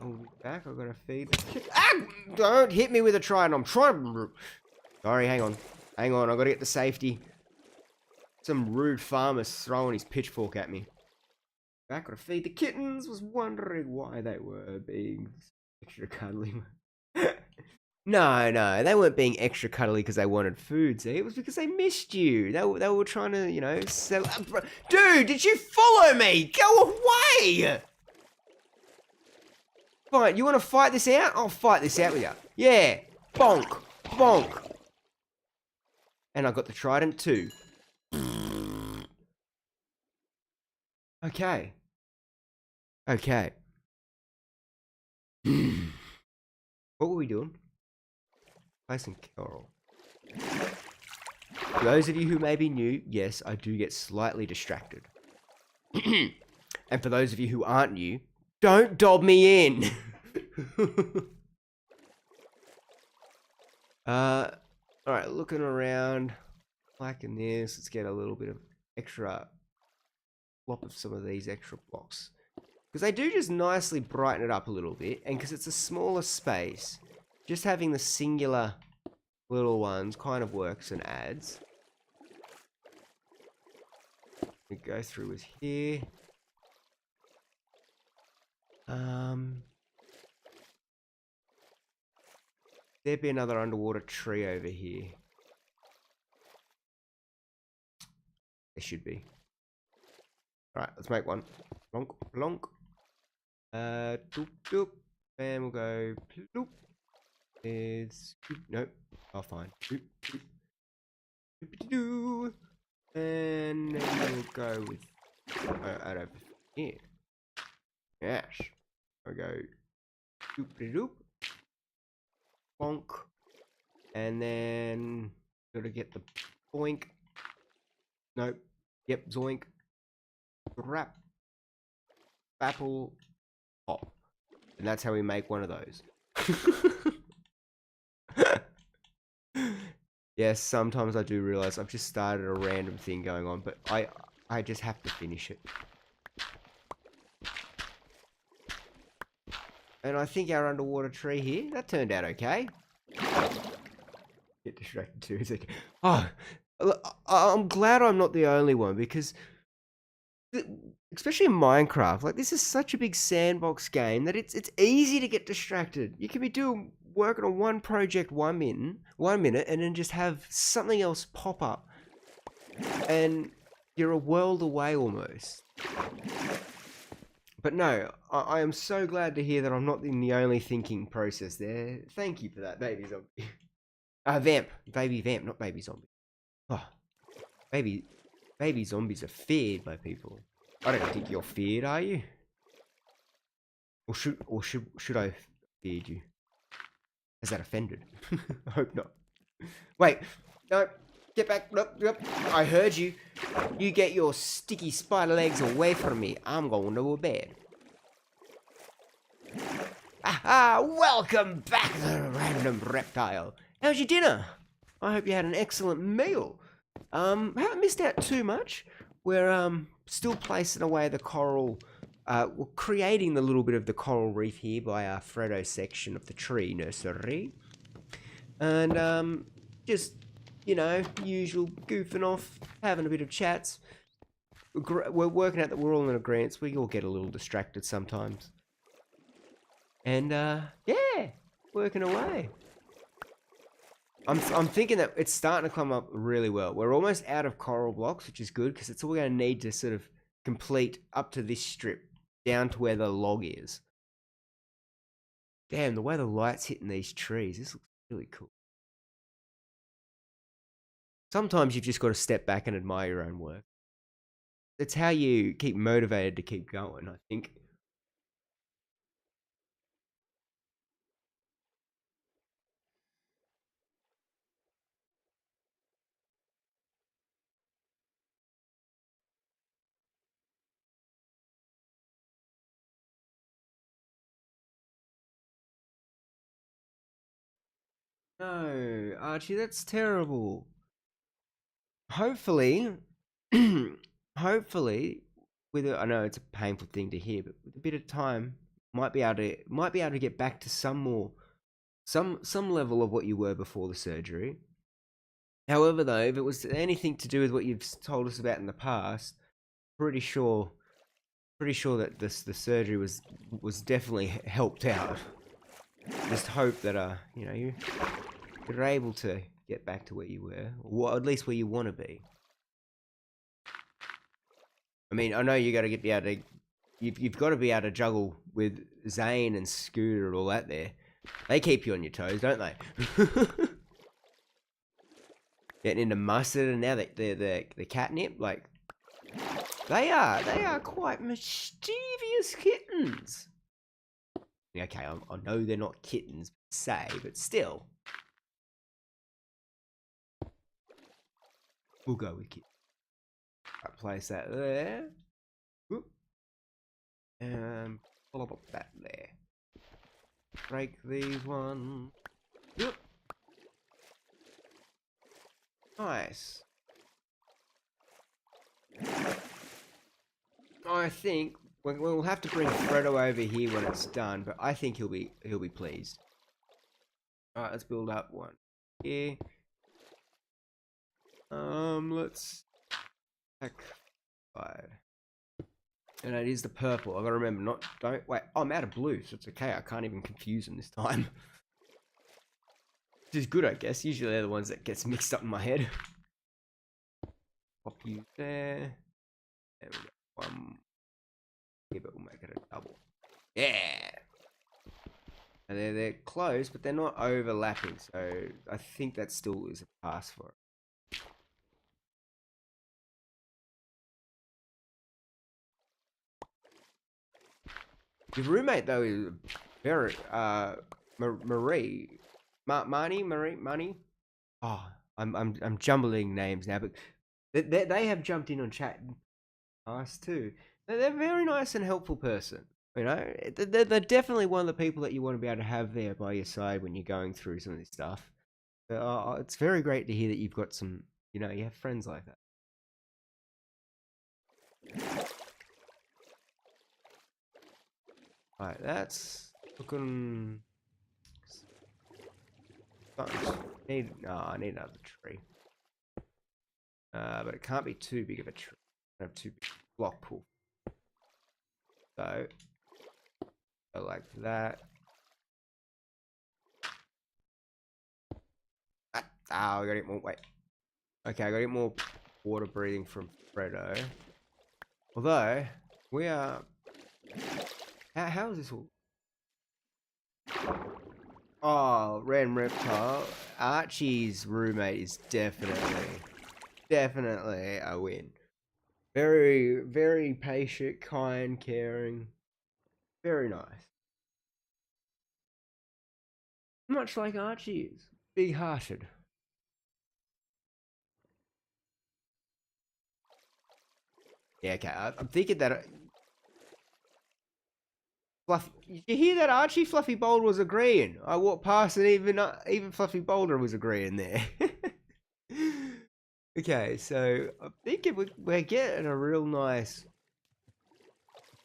I'll be back. I've got to feed. Ah! Don't hit me with a trident. I'm trying. Sorry, hang on. Hang on. I got to get to safety. Some rude farmer's throwing his pitchfork at me. Back, got to feed the kittens. Was wondering why they were being extra cuddly. No, they weren't being extra cuddly because they wanted food, see? It was because they missed you. They were trying to, sell... Dude, did you follow me? Go away! Fine, you want to fight this out? I'll fight this out with you. Yeah, bonk, bonk. And I got the trident too. Okay. Okay. What were we doing? Placing Carol. For those of you who may be new, yes, I do get slightly distracted. And for those of you who aren't new, don't dob me in. Alright, looking around, liking this. Let's get a little bit of extra flop of some of these extra blocks. Because they do just nicely brighten it up a little bit, and because it's a smaller space, just having the singular little ones kind of works and adds. We go through with here. There'd be another underwater tree over here. There should be. Alright, let's make one. Plonk, plonk. Doop, doop. And we'll go ploop. Is nope. Oh, fine. Doop, doop. Doop-a-doo. And then we'll go with out over here. Yes. I'll go doop-a-doop. Bonk. And then gotta get the boink. Nope. Yep, zoink. Rap. Apple. Pop. And that's how we make one of those. Yes, sometimes I do realize I've just started a random thing going on, but I just have to finish it. And I think our underwater tree here, that turned out okay. Get distracted too. It's like, oh, I'm glad I'm not the only one, because especially in Minecraft, like, this is such a big sandbox game that it's easy to get distracted. You can be working on one project 1 minute, and then just have something else pop up, and you're a world away almost. But no, I am so glad to hear that I'm not in the only thinking process there. Thank you for that, baby zombie. Vamp, baby vamp, not baby zombie. Oh, baby zombies are feared by people. I don't think you're feared, are you? Or should I feared you? Has that offended? I hope not. Wait, no, get back. Nope. I heard you. You get your sticky spider legs away from me. I'm going to bed. Aha! Welcome back, the random reptile. How's your dinner? I hope you had an excellent meal. Haven't missed out too much. We're still placing away the coral. We're creating the little bit of the coral reef here by our Freddo section of the tree nursery. And just, usual goofing off, having a bit of chats. We're working out that we're all in agreement. We all get a little distracted sometimes. And yeah, working away. I'm thinking that it's starting to come up really well. We're almost out of coral blocks, which is good, because it's all we're going to need to sort of complete up to this strip, down to where the log is. Damn, the way the light's hitting these trees, this looks really cool. Sometimes you've just got to step back and admire your own work. It's how you keep motivated to keep going, I think. No, Archie, that's terrible. Hopefully, hopefully, I know it's a painful thing to hear, but with a bit of time, might be able to get back to some level of what you were before the surgery. However, though, if it was anything to do with what you've told us about in the past, pretty sure that the surgery was definitely helped out. Just hope that you're able to get back to where you were, or at least where you want to be. I mean, I know you got to be able to. You've got to be able to juggle with Zane and Scooter and all that. There, they keep you on your toes, don't they? Getting into mustard, and now the catnip, like, they are quite mischievous kittens. Okay, I know they're not kittens per se, but still, we'll go with kittens. I'll place that there. Whoop. And pull up that there. Break these ones. Yep. Nice. I think we'll have to bring Freddo over here when it's done, but I think he'll be pleased. All right, let's build up one here. Let's pack 5. And it is the purple. I gotta remember, don't wait. Oh, I'm out of blue, so it's okay. I can't even confuse them this time. Which is good, I guess. Usually they're the ones that gets mixed up in my head. Pop you there. And we got one here, but we'll make it a double. Yeah. And they're close, but they're not overlapping, so I think that still is a pass for it. Your roommate though is very Marie. Oh, I'm jumbling names now, but they have jumped in on chat us too. They're a very nice and helpful person. You know, they're definitely one of the people that you want to be able to have there by your side when you're going through some of this stuff. It's very great to hear that you've got some, you have friends like that. Right, that's looking. I need another tree. But it can't be too big of a tree. I have too big block pool. So, go like that. I gotta get more. Wait. Okay, I gotta get more water breathing from Fredo. Although, we are. How is this all? Oh, Ren Reptile. Archie's roommate is definitely a win. Very, very patient, kind, caring. Very nice. Much like Archie is. Big hearted. Yeah, okay. I'm thinking that. Fluffy, did you hear that Archie Fluffy Boulder was agreeing? I walked past and even Fluffy Boulder was agreeing there. Okay, so I'm thinking we're getting a real nice.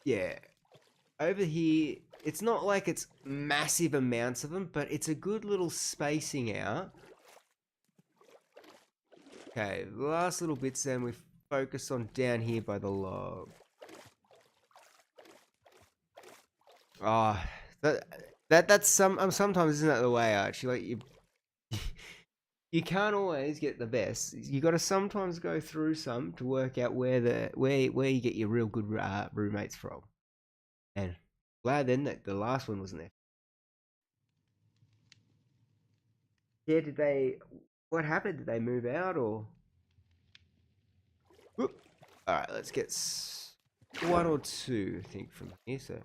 Yeah, over here, it's not like it's massive amounts of them, but it's a good little spacing out. Okay, the last little bits then we focus on down here by the log. Ah, that's sometimes isn't that the way, actually? Like you can't always get the best. You got to sometimes go through some to work out where you get your real good roommates from. And glad then that the last one wasn't there. Yeah, did they? What happened? Did they move out or? Whoop. All right, let's get one or two, I think, from here. So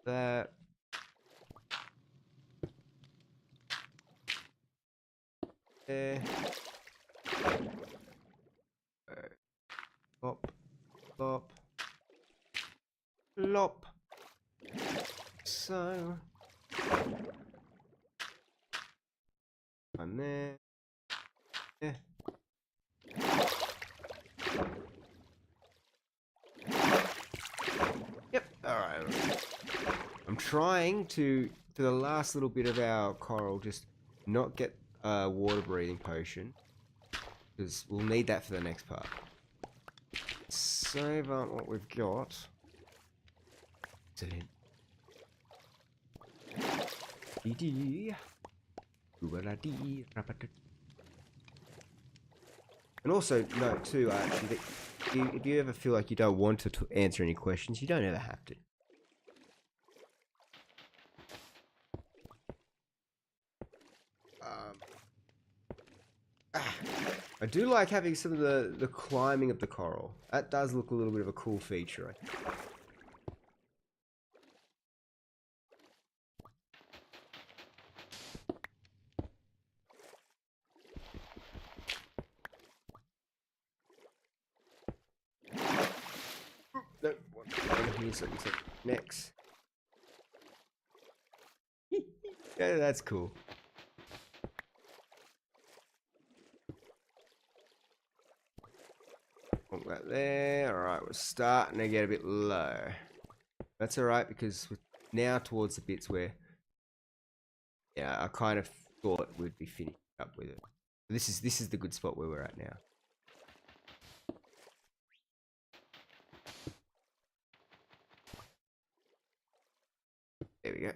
that. There. Lop. Lop. Lop. So. One there. Yeah. Yep. All right. I'm trying to, for the last little bit of our coral, just not get a water breathing potion, because we'll need that for the next part. Save up what we've got. And also note too, actually, that if you ever feel like you don't want to answer any questions, you don't ever have to. I do like having some of the climbing of the coral. That does look a little bit of a cool feature. Nope, one here, so next. Yeah, that's cool. Put that there. Alright, we're starting to get a bit low. That's alright because we're now towards the bits where, yeah, I kind of thought we'd be finished up with it. This is the good spot where we're at now. There we go.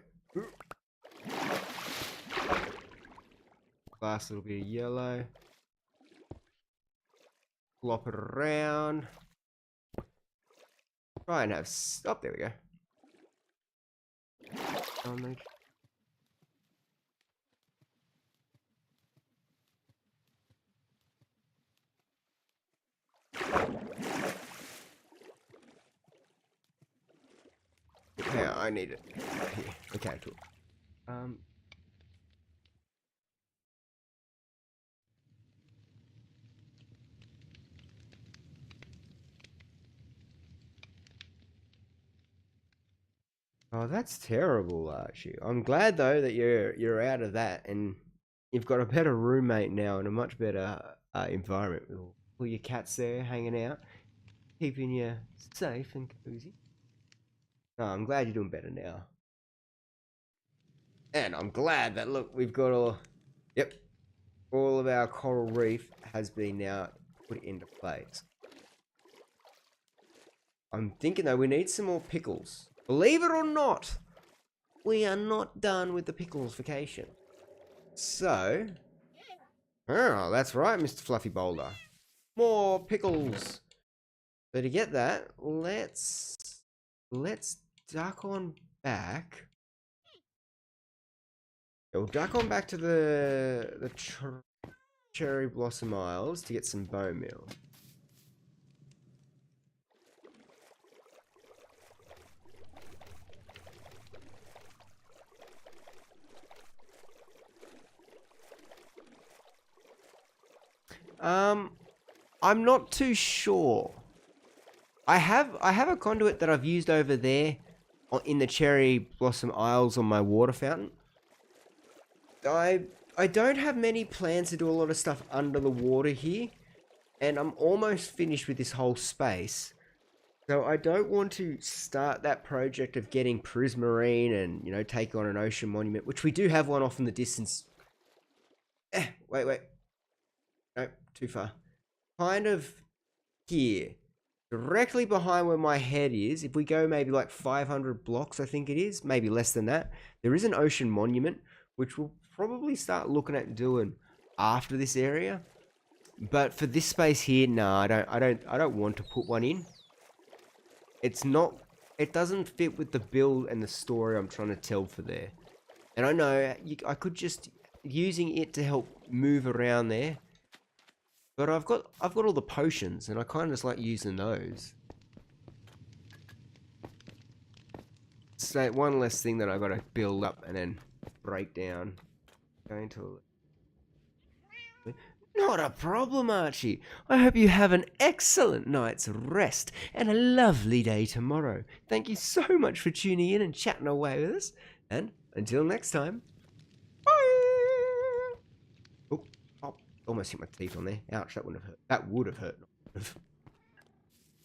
Last little bit of yellow. Flop it around. Try and have stop. There we go. Yeah, I need it. Here. Okay, cool. Oh, that's terrible, Archie. I'm glad though that you're out of that, and you've got a better roommate now and a much better environment with all your cats there hanging out, keeping you safe and cozy. No, I'm glad you're doing better now. And I'm glad that, look, we've got yep, all of our coral reef has been now put into place. I'm thinking though, we need some more pickles. Believe it or not, we are not done with the pickles vacation. So, oh, that's right, Mr. Fluffy Boulder. More pickles. So to get that, let's duck on back. We'll duck on back to the Cherry Blossom Isles to get some bone meal. I'm not too sure. I have a conduit that I've used over there in the Cherry Blossom Isles on my water fountain. I don't have many plans to do a lot of stuff under the water here, and I'm almost finished with this whole space. So I don't want to start that project of getting Prismarine and, you know, take on an ocean monument, which we do have one off in the distance. Wait. Nope, too far. Kind of here, directly behind where my head is. If we go maybe like 500 blocks, I think it is, maybe less than that, there is an ocean monument, which we'll probably start looking at doing after this area. But for this space here, no, I don't want to put one in. It's not, it doesn't fit with the build and the story I'm trying to tell for there. And I know I could just using it to help move around there. But I've got all the potions, and I kind of just like using those. So one less thing that I got to build up and then break down. Going to. Not a problem, Archie. I hope you have an excellent night's rest and a lovely day tomorrow. Thank you so much for tuning in and chatting away with us. And until next time, bye. Oh, almost hit my teeth on there. Ouch, that wouldn't have hurt. That would have hurt.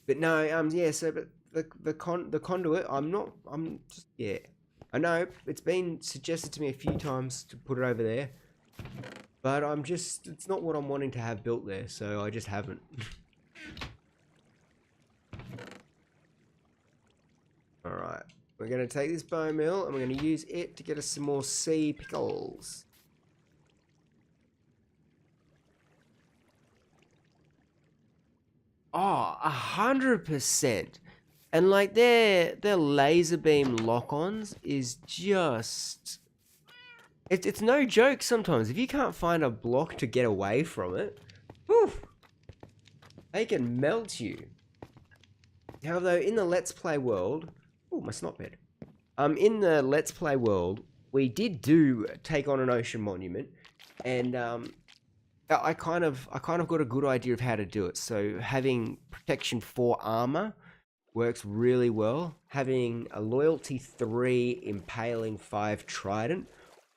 But no, yeah. So, but the conduit, I'm just, yeah. I know it's been suggested to me a few times to put it over there. But it's not what I'm wanting to have built there, so I just haven't. Alright, we're going to take this bone meal and we're going to use it to get us some more sea pickles. Oh, 100%. And like their laser beam lock-ons is just... It's no joke sometimes. If you can't find a block to get away from it, whew, they can melt you. However, in the Let's Play world... Oh, my snot bed. In the Let's Play world, we did take on an ocean monument, and I kind of got a good idea of how to do it. So having protection 4 armor works really well. Having a loyalty 3 impaling 5 trident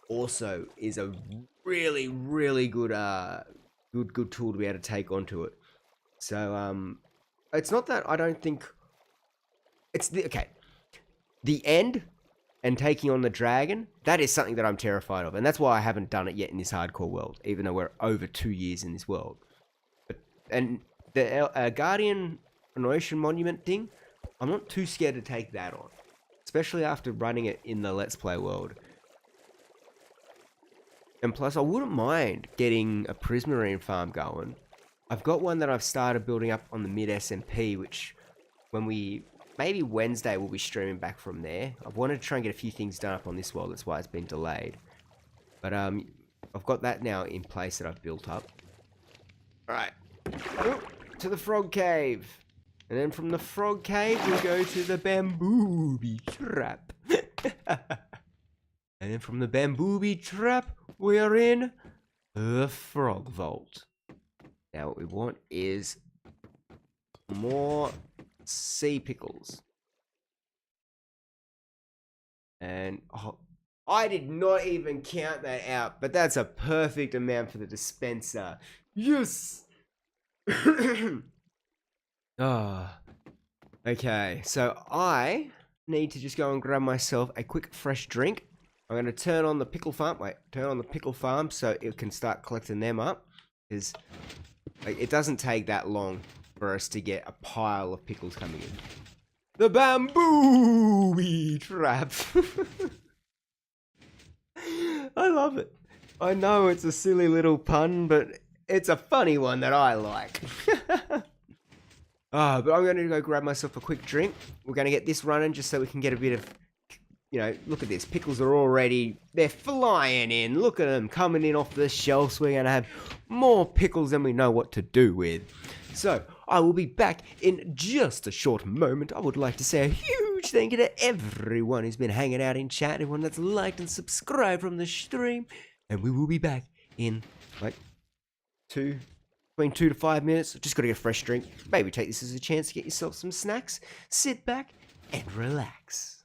also is a really good good tool to be able to take onto it. So it's not that I don't think it's the end and taking on the dragon, that is something that I'm terrified of, and that's why I haven't done it yet in this hardcore world, even though we're over 2 years in this world. And the Guardian and Ocean Monument thing, I'm not too scared to take that on, especially after running it in the Let's Play world. And plus, I wouldn't mind getting a Prismarine farm going. I've got one that I've started building up on the mid SMP, which maybe Wednesday we'll be streaming back from there. I've wanted to try and get a few things done up on this world, that's why it's been delayed. But I've got that now in place that I've built up. Alright, to the frog cave. And then from the frog cave we go to the bamboo trap. And then from the bamboo trap, we are in the frog vault. Now what we want is more sea pickles. And I did not even count that out, but that's a perfect amount for the dispenser. Yes! Ah, okay, so I need to just go and grab myself a quick fresh drink. I'm going to turn on the pickle farm. Wait, turn on the pickle farm so it can start collecting them up. Because it doesn't take that long for us to get a pile of pickles coming in. The bamboo trap. I love it. I know it's a silly little pun, but it's a funny one that I like. But I'm going to go grab myself a quick drink. We're going to get this running just so we can get a bit of, look at this. Pickles are already, they're flying in. Look at them coming in off the shelves. We're going to have more pickles than we know what to do with. So, I will be back in just a short moment. I would like to say a huge thank you to everyone who's been hanging out in chat, everyone that's liked and subscribed from the stream. And we will be back in, between 2 to 5 minutes. Just got to get a fresh drink. Maybe take this as a chance to get yourself some snacks. Sit back and relax.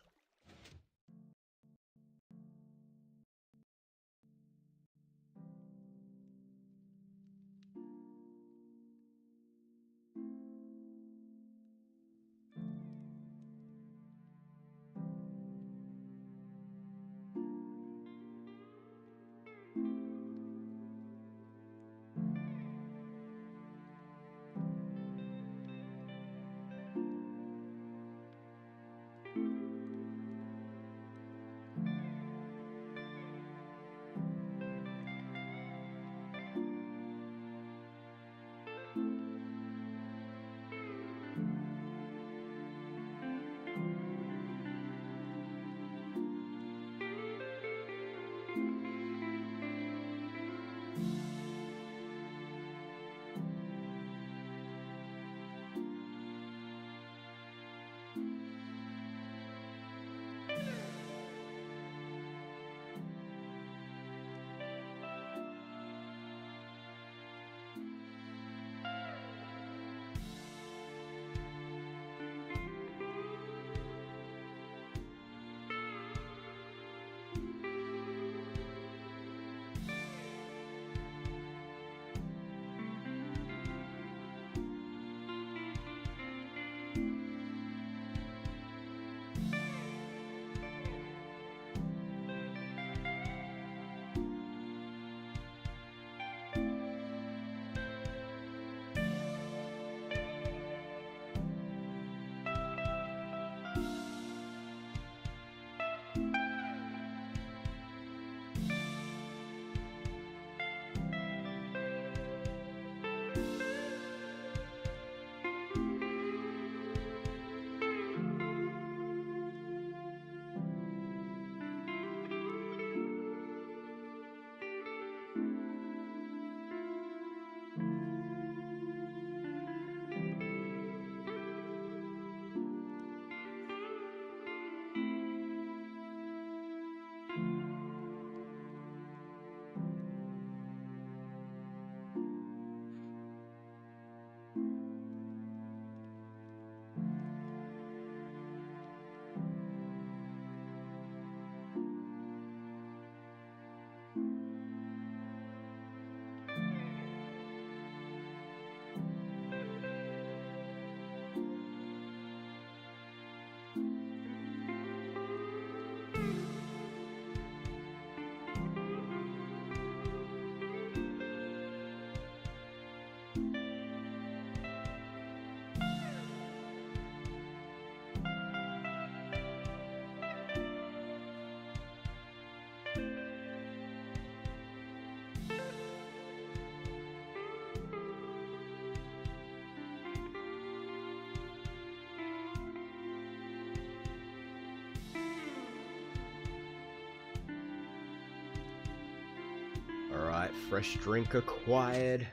Alright, fresh drink acquired.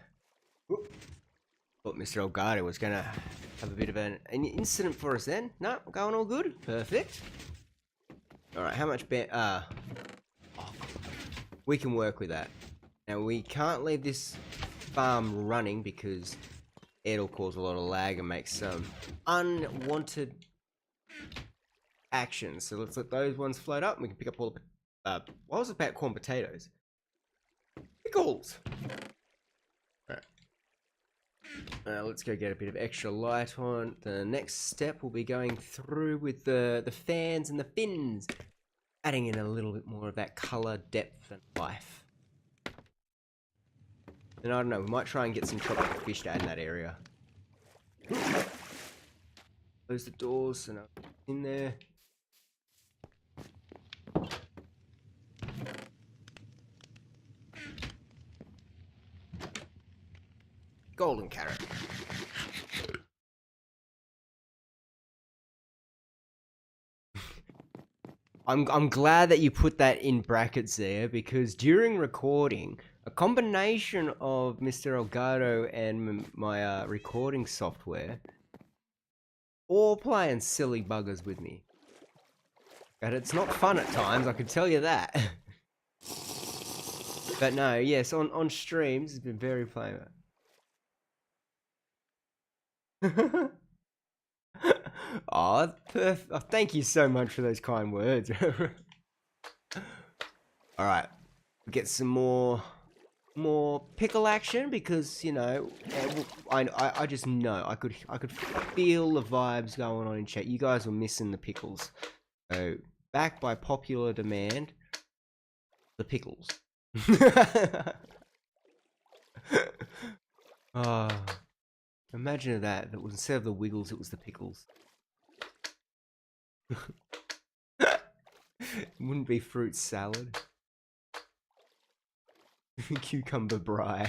Oop. Thought Mr. Elgato was gonna have a bit of an incident for us then. No, going all good. Perfect. Alright, how much we can work with that. Now, we can't leave this farm running because it'll cause a lot of lag and make some unwanted actions. So let's let those ones float up and we can pick up all the What was it about corn potatoes? Pickles! Alright. Let's go get a bit of extra light on. The next step will be going through with the fans and the fins, adding in a little bit more of that colour, depth, and life. And I don't know, we might try and get some tropical fish to add in that area. Close the doors and in there. Golden carrot. I'm glad that you put that in brackets there, because during recording, a combination of Mr. Elgato and my recording software all playing silly buggers with me. And it's not fun at times, I can tell you that. But no, yes, on streams, it's been very flamer. Oh, thank you so much for those kind words. Alright, get some more pickle action, because, you know, I just know, I could feel the vibes going on in chat. You guys were missing the pickles. So, back by popular demand, the pickles. Oh, imagine that. If it was, instead of the Wiggles, it was the pickles. It wouldn't be fruit salad. Cucumber brie.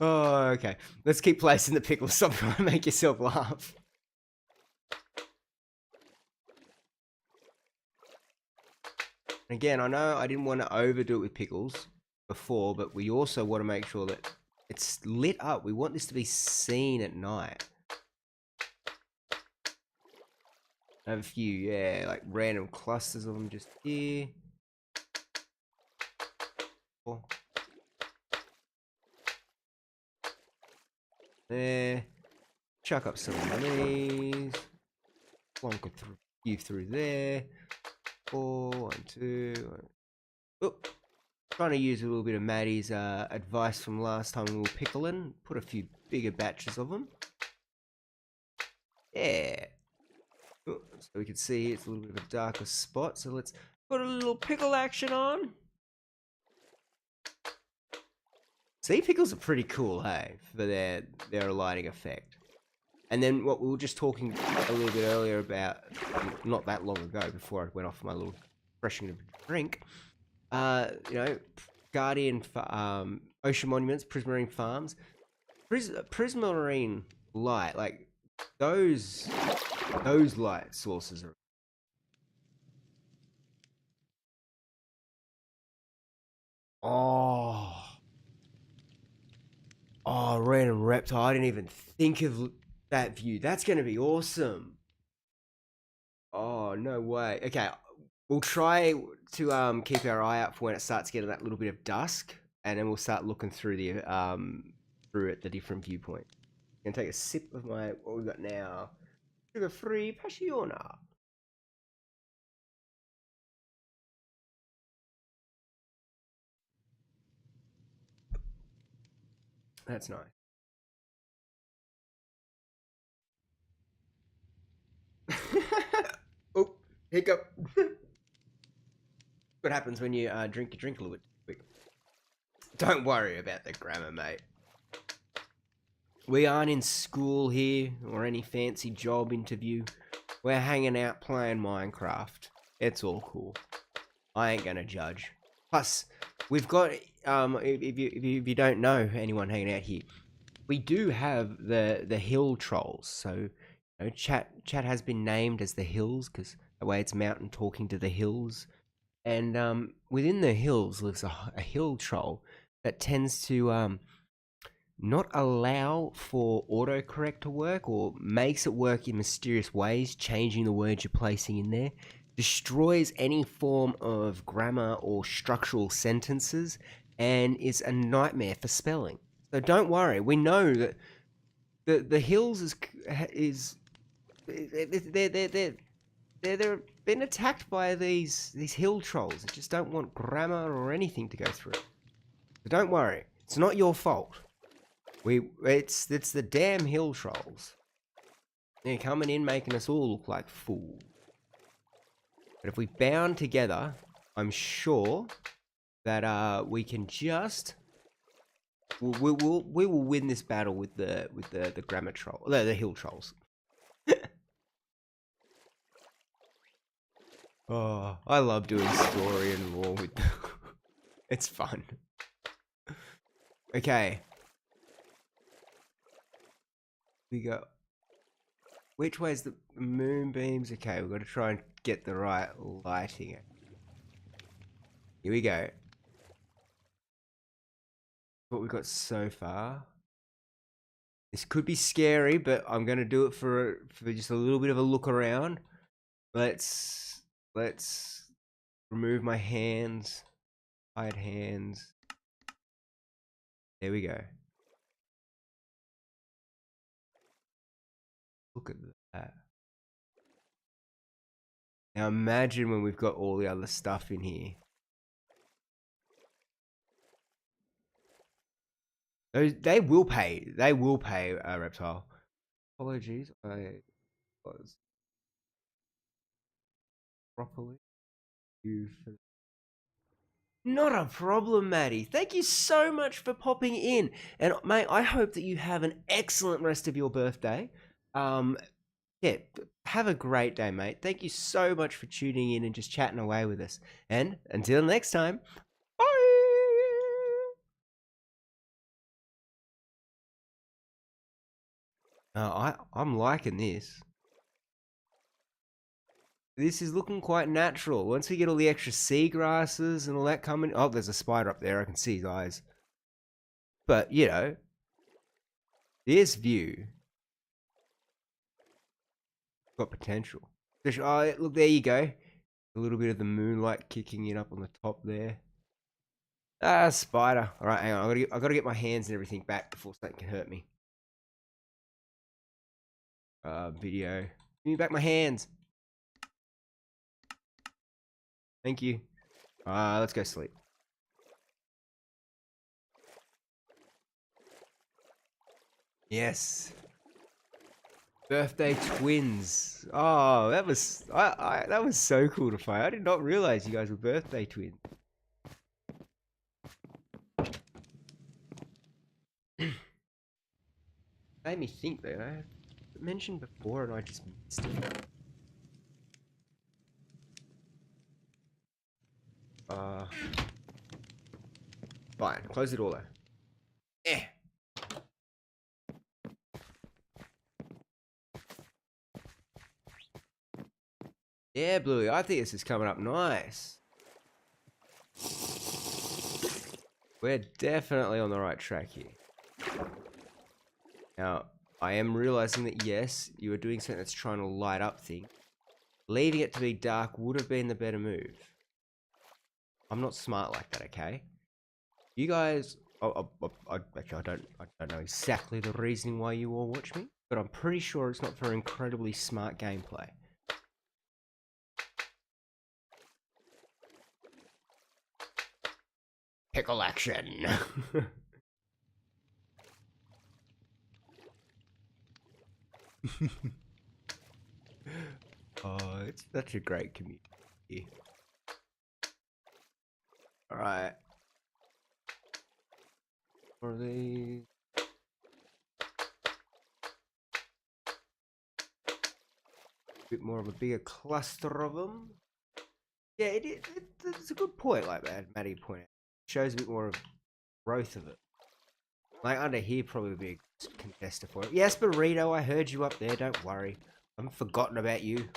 Oh, okay. Let's keep placing the pickles. Stop trying to make yourself laugh. Again, I know I didn't want to overdo it with pickles before, but we also want to make sure that it's lit up. We want this to be seen at night. I have a few, yeah, like random clusters of them just here. There. Chuck up some of these. Plonk a few through there. 4, 1, 2. Oh, trying to use a little bit of Maddie's advice from last time we were pickling. Put a few bigger batches of them. Yeah. Oh, so we can see it's a little bit of a darker spot. So let's put a little pickle action on. See, pickles are pretty cool, hey, for their lighting effect. And then what we were just talking a little bit earlier about, not that long ago, before I went off my little refreshing drink, you know, Guardian, Ocean Monuments, Prismarine Farms, Prismarine light, like those light sources are. Oh, random reptile. I didn't even think of that view. That's going to be awesome. Oh, no way. Okay, we'll try to keep our eye out for when it starts getting that little bit of dusk, and then we'll start looking through the different viewpoints. I'm going to take a sip of my, what we've got now, sugar-free Passiona. That's nice. Oh, hiccup. What happens when you drink a little bit quick? Don't worry about the grammar, mate. We aren't in school here or any fancy job interview. We're hanging out playing Minecraft. It's all cool. I ain't gonna judge. Plus, we've got if you don't know anyone hanging out here, we do have the hill trolls. So, you know, chat has been named as the hills because the way it's mountain talking to the hills. And within the hills lives a hill troll that tends to not allow for autocorrect to work, or makes it work in mysterious ways, changing the words you're placing in there, destroys any form of grammar or structural sentences, and is a nightmare for spelling. So don't worry, we know that the hills is they're been attacked by these hill trolls that just don't want grammar or anything to go through. So don't worry, it's not your fault. It's the damn hill trolls. They're coming in making us all look like fools. But if we band together, I'm sure that we can just we will win this battle with the grammar troll, the hill trolls. Oh, I love doing story and lore with them. It's fun. Okay. We go. Which way's the moonbeams? Okay, we've got to try and get the right lighting. Here we go. What we've got so far. This could be scary, but I'm going to do it for just a little bit of a look around. Let's remove my hands. Hide hands. There we go. Look at that. Now imagine when we've got all the other stuff in here. They will pay. They will pay, Reptile. Apologies, I was properly. Not a problem, Maddie. Thank you so much for popping in. And mate, I hope that you have an excellent rest of your birthday. Yeah, have a great day, mate. Thank you so much for tuning in and just chatting away with us. And until next time, bye. I'm liking this. This is looking quite natural. Once we get all the extra seagrasses and all that coming... Oh, there's a spider up there. I can see his eyes. But, you know, this view got potential. Oh, look, there you go. A little bit of the moonlight kicking in up on the top there. Ah, spider. All right, hang on. I gotta get my hands and everything back before something can hurt me. Video. Give me back my hands. Thank you. Let's go sleep. Yes. Birthday twins. Oh, that was that was so cool to find. I did not realize you guys were birthday twins. Made me think that I mentioned before and I just missed it. Fine. Close the door though. Eh. Yeah, Bluey, I think this is coming up nice. We're definitely on the right track here. Now, I am realizing that yes, you are doing something that's trying to light up things. Leaving it to be dark would have been the better move. I'm not smart like that, okay? You guys, actually, I don't know exactly the reasoning why you all watch me, but I'm pretty sure it's not for incredibly smart gameplay. Pickle action. Oh, it's such a great community. All right. What are these? A bit more of a bigger cluster of them. Yeah, it's a good point, like Maddie pointed out. Shows a bit more of growth of it. Like under here probably would be a contester for it. Yes, Burrito, I heard you up there, don't worry. I haven't forgotten about you.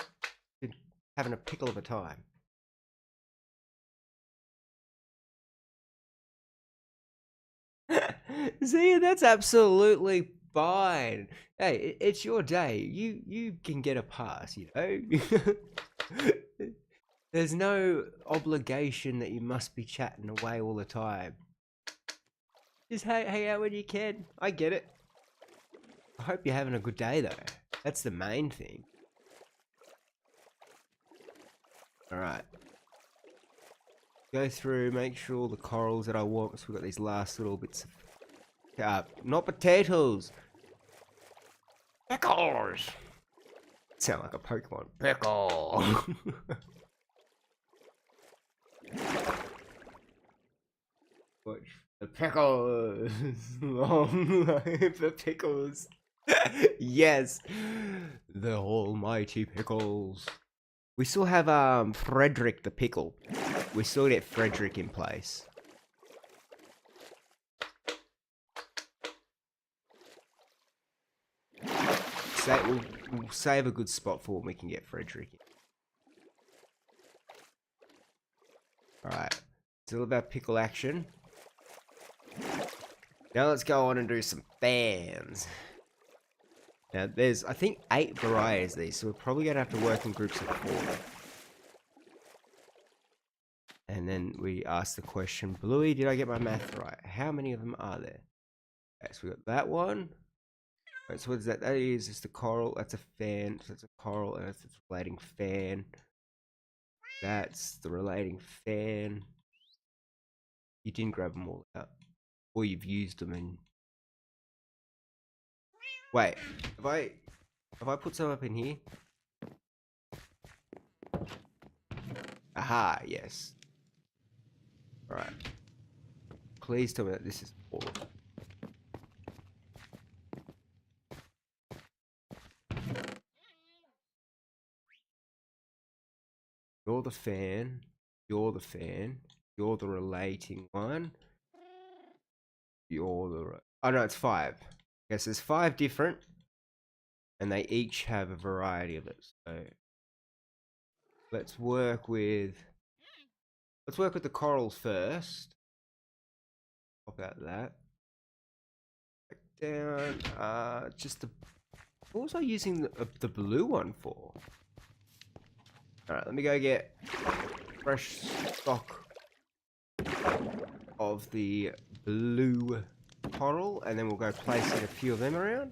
Been having a pickle of a time. See, that's absolutely fine. Hey, it's your day. You can get a pass, you know? There's no obligation that you must be chatting away all the time. Just hang out when you can. I get it. I hope you're having a good day, though. That's the main thing. Alright. Go through, make sure all the corals that I want. So we've got these last little bits of... not potatoes! Pickles! Sound like a Pokemon. Pickle! Watch the pickles! Long live the pickles! Yes! The almighty pickles! We still have Frederick the Pickle. We still get Frederick in place. We'll save a good spot for when we can get Frederick in. Alright. Still about pickle action. Now let's go on and do some fans. Now there's, I think, 8 varieties of these, so we're probably going to have to work in groups of 4. And then we ask the question, Bluey, did I get my math right? How many of them are there? Okay, so we got that one. Right, so what is that? That is just a coral. That's a fan. So that's a coral, and that's a relating fan. That's the relating fan. You didn't grab them all out, or you've used them and. Wait, have I put some up in here? Aha, yes. All right. Please tell me that this is all. You're the fan. You're the fan. You're the relating one. You're the... Oh, no, it's 5. Yes, there's 5 different. And they each have a variety of it. So let's work with the corals first. Pop out that. Back down. Just the... What was I using the blue one for? Alright, let me go get fresh stock of the blue coral, and then we'll go placing a few of them around.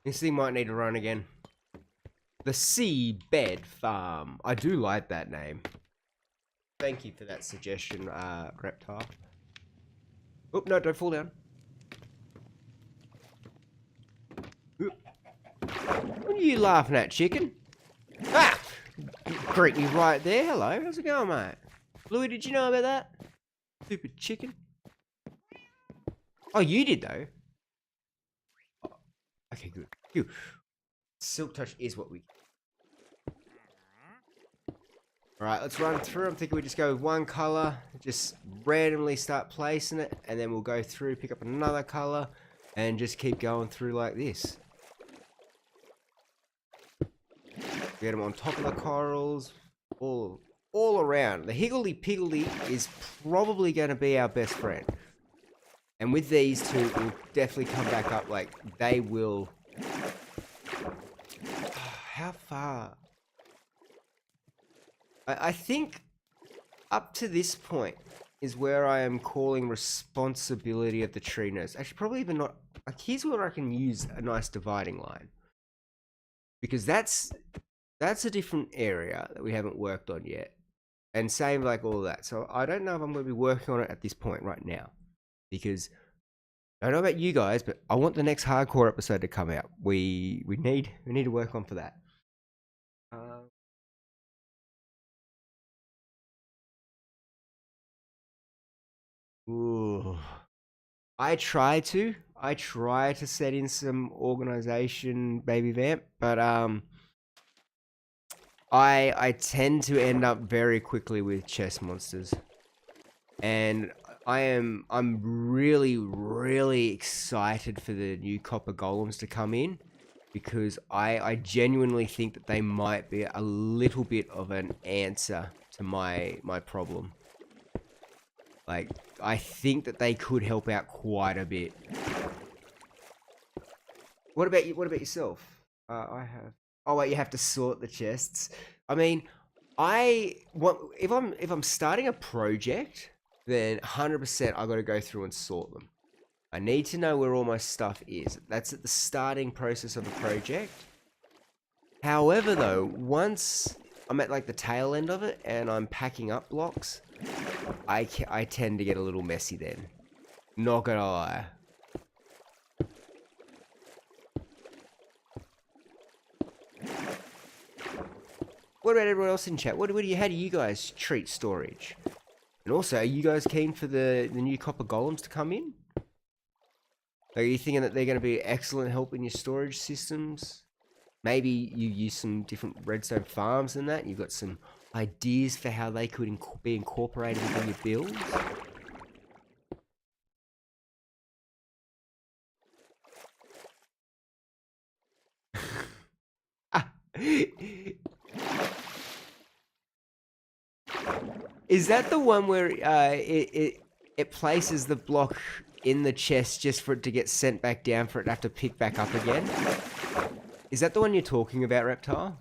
This thing might need to run again. The Seabed Farm. I do like that name. Thank you for that suggestion, Reptile. Oh, no, don't fall down. Oop. What are you laughing at, chicken? Ah! Greet me right there. Hello, how's it going, mate? Louis, did you know about that? Stupid chicken. Oh, you did, though. Oh, okay, good. Phew. Silk touch is what we... Alright, let's run through. I'm thinking we just go with one colour, just randomly start placing it, and then we'll go through, pick up another colour, and just keep going through like this. Get them on top of the corals, all around. The higgledy-piggledy is probably going to be our best friend. And with these two, we'll definitely come back up, like, they will... How far... I think up to this point is where I am calling responsibility of the tree nurse. Actually, probably even not. Like, here's where I can use a nice dividing line, because that's a different area that we haven't worked on yet, and same like all that. So I don't know if I'm going to be working on it at this point right now, because I don't know about you guys, but I want the next hardcore episode to come out. We need to work on for that. Ooh. I try to set in some organization, baby vamp, but I tend to end up very quickly with chess monsters, and I'm really excited for the new copper golems to come in, because I genuinely think that they might be a little bit of an answer to my problem. Like, I think that they could help out quite a bit. What about you? What about yourself? I have... Oh, wait, you have to sort the chests. I mean, if I'm starting a project, then 100% I got to go through and sort them. I need to know where all my stuff is. That's at the starting process of a project. However, though, once I'm at like the tail end of it and I'm packing up blocks, I tend to get a little messy then. Not gonna lie. What about everyone else in chat? How do you guys treat storage? And also, are you guys keen for the new copper golems to come in? Are you thinking that they're going to be excellent help in your storage systems? Maybe you use some different redstone farms and that. You've got some ideas for how they could be incorporated within your builds. Is that the one where it places the block in the chest just for it to get sent back down for it to have to pick back up again? Is that the one you're talking about, Reptile?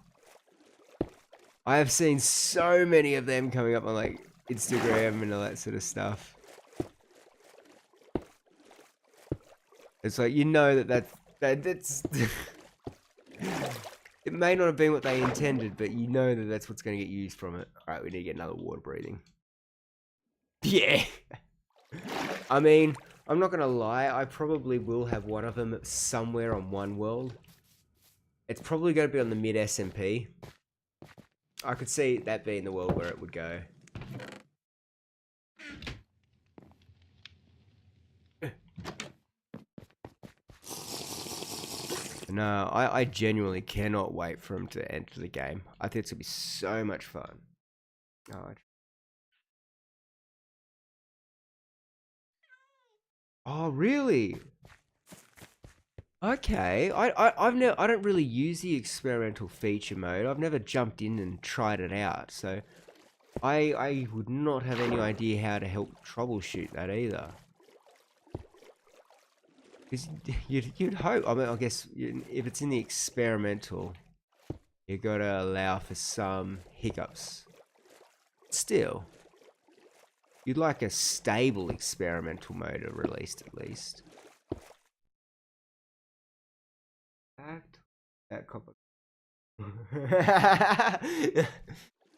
I have seen so many of them coming up on like Instagram and all that sort of stuff. It's like, you know that's it may not have been what they intended, but you know that that's what's going to get used from it. All right, we need to get another water breathing. Yeah. I mean, I'm not going to lie. I probably will have one of them somewhere on one world. It's probably going to be on the mid SMP. I could see that being the world where it would go. No, I genuinely cannot wait for him to enter the game. I think it's going to be so much fun. Oh, really? Okay. I don't really use the experimental feature mode. I've never jumped in and tried it out, so I would not have any idea how to help troubleshoot that either. Because you'd hope. I mean, I guess if it's in the experimental, you gotta allow for some hiccups. Still, you'd like a stable experimental motor released at least. That copper.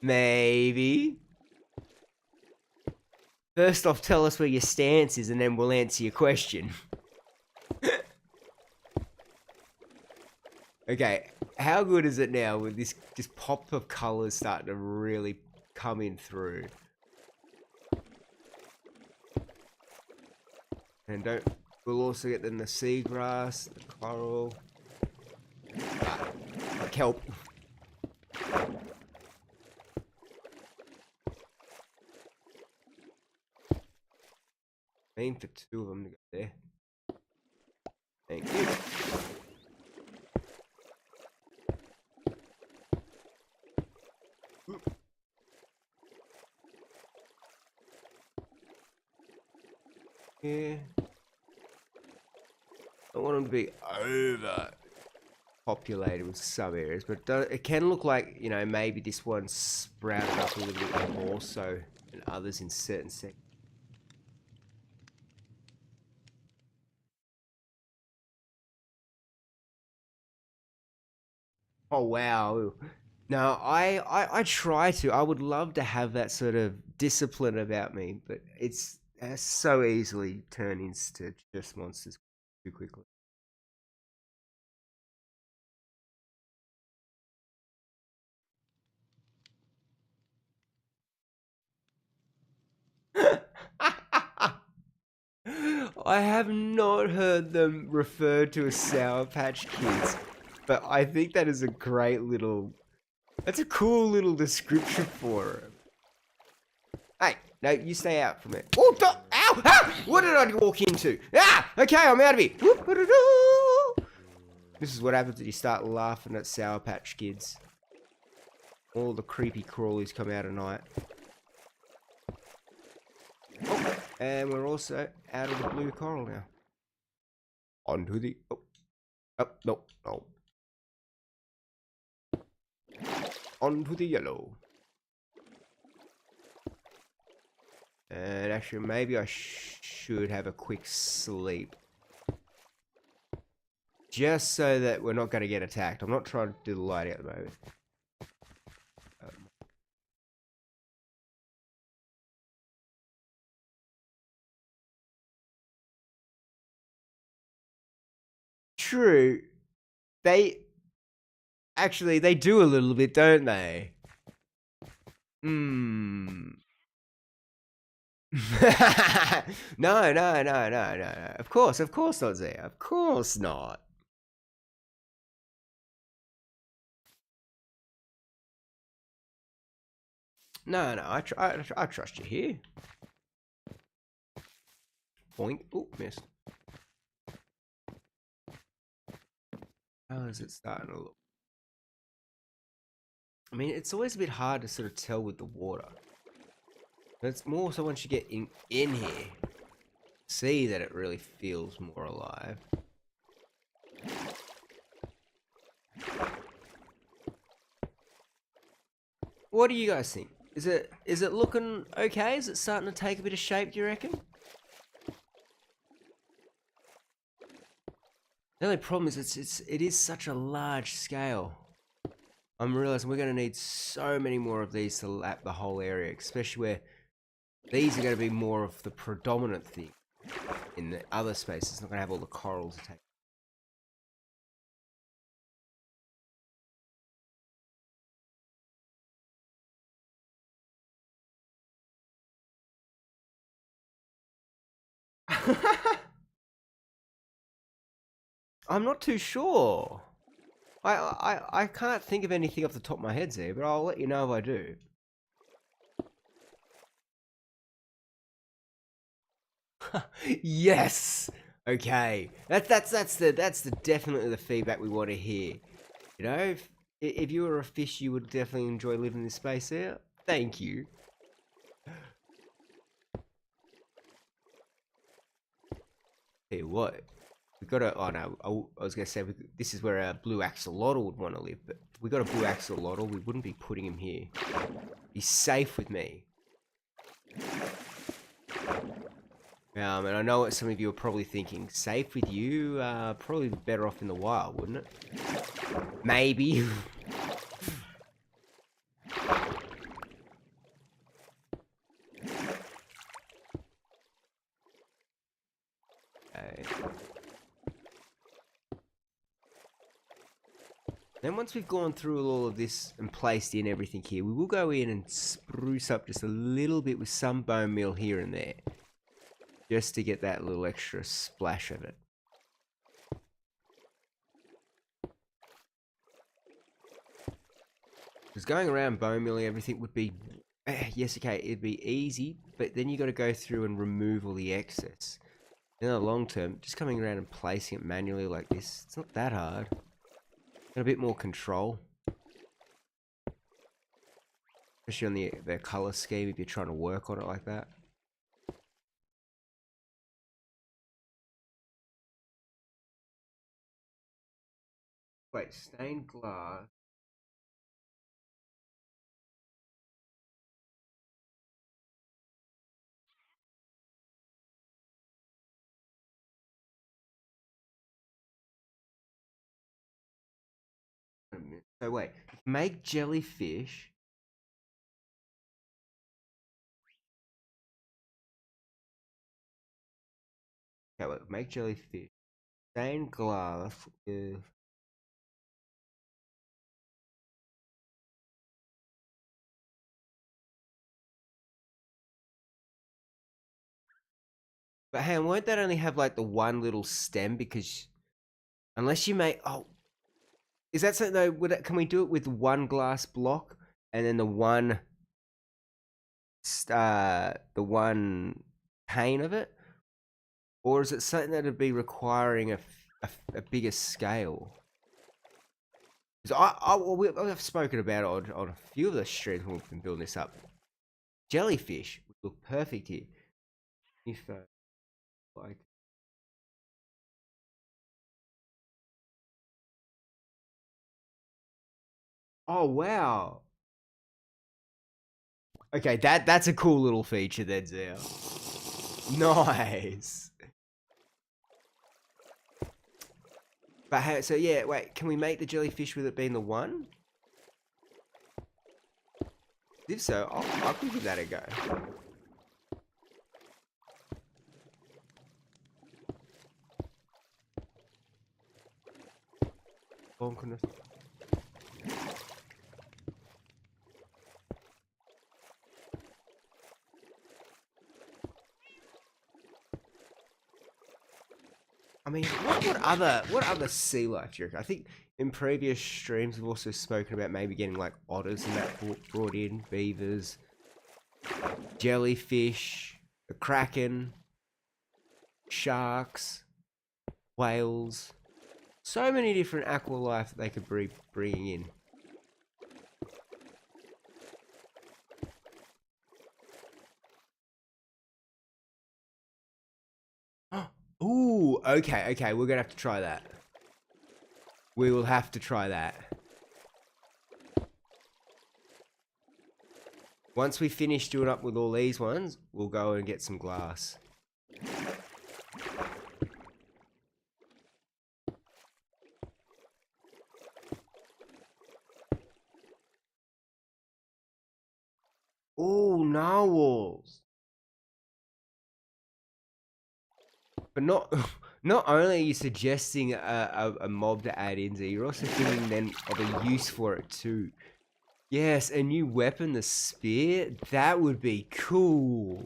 Maybe. First off, tell us where your stance is, and then we'll answer your question. Okay, how good is it now with this pop of colours starting to really come in through? And we'll also get then the seagrass, the coral, kelp. Aim for 2 of them to go there. Thank you. Yeah. I want them to be over populated with some areas, but it can look like, you know, maybe this one's sprouted up a little bit more so than others in certain sectors. Oh wow. No, I try to. I would love to have that sort of discipline about me, but it's so easily turn into just monsters too quickly. I have not heard them referred to as Sour Patch Kids, but I think that is a great little... That's a cool little description for it. Hey, no, you stay out from it. Oh, ow! Ah! What did I walk into? Ah! Okay, I'm out of here. This is what happens when you start laughing at Sour Patch Kids. All the creepy crawlies come out at night. Oh, and we're also out of the blue coral now. Onto the... Oh, no, no. Onto the yellow. And actually, maybe I should have a quick sleep just so that we're not going to get attacked. I'm not trying to do the lighting at the moment. True. They actually they do a little bit, don't they? Hmm. No, no, no, no, no, no. Of course not, Zia. Of course not. No, no, I trust you here. Boink. Oh, missed. How is it starting to look? I mean, it's always a bit hard to sort of tell with the water. But it's more so once you get in here, see that it really feels more alive. What do you guys think? Is it looking okay? Is it starting to take a bit of shape, do you reckon? The only problem is it is such a large scale. I'm realizing we're going to need so many more of these to lap the whole area, especially where these are going to be more of the predominant thing. In the other spaces, it's not going to have all the corals to take. I'm not too sure. I can't think of anything off the top of my head, there, but I'll let you know if I do. Yes. Okay. That's the definitely the feedback we want to hear. You know, if you were a fish, you would definitely enjoy living in this space here. Thank you. Hey, what? We got a. Oh no, I was gonna say this is where a blue axolotl would want to live, but if we got a blue axolotl, we wouldn't be putting him here. He's safe with me. And I know what some of you are probably thinking. Safe with you? Probably better off in the wild, wouldn't it? Maybe. Okay. Then once we've gone through all of this and placed in everything here, we will go in and spruce up just a little bit with some bone meal here and there. Just to get that little extra splash of it. Because going around bone milling everything would be, yes, okay, it'd be easy, but then you got to go through and remove all the excess. In the long term, just coming around and placing it manually like this, it's not that hard. Got a bit more control. Especially on the color scheme if you're trying to work on it like that. Wait, stained glass. So wait, make jellyfish. Okay, wait, make jellyfish. Stained glass with. But hang on, won't that only have like the one little stem? Because unless you make, oh, is that something though? Can we do it with one glass block and then the one pane of it, or is it something that'd be requiring a bigger scale? Because I've spoken about it on a few of the streams when we've been building this up. Jellyfish would look perfect here. If like. Oh wow. Okay, that's a cool little feature then, Zia. Nice. But how, so yeah, wait, can we make the jellyfish with it being the one? If so, I'll give that a go. Bonkiness. I mean, what other sea life do you reckon? I think in previous streams we've also spoken about maybe getting like otters and that brought in, beavers, jellyfish, the kraken, sharks, whales. So many different aqua life that they could be bringing in. Ooh, okay, we're gonna have to try that. We will have to try that. Once we finish doing up with all these ones, we'll go and get some glass. Ooh, narwhals. But not not only are you suggesting a mob to add in, you're also thinking then of a use for it too. Yes, a new weapon, the spear. That would be cool.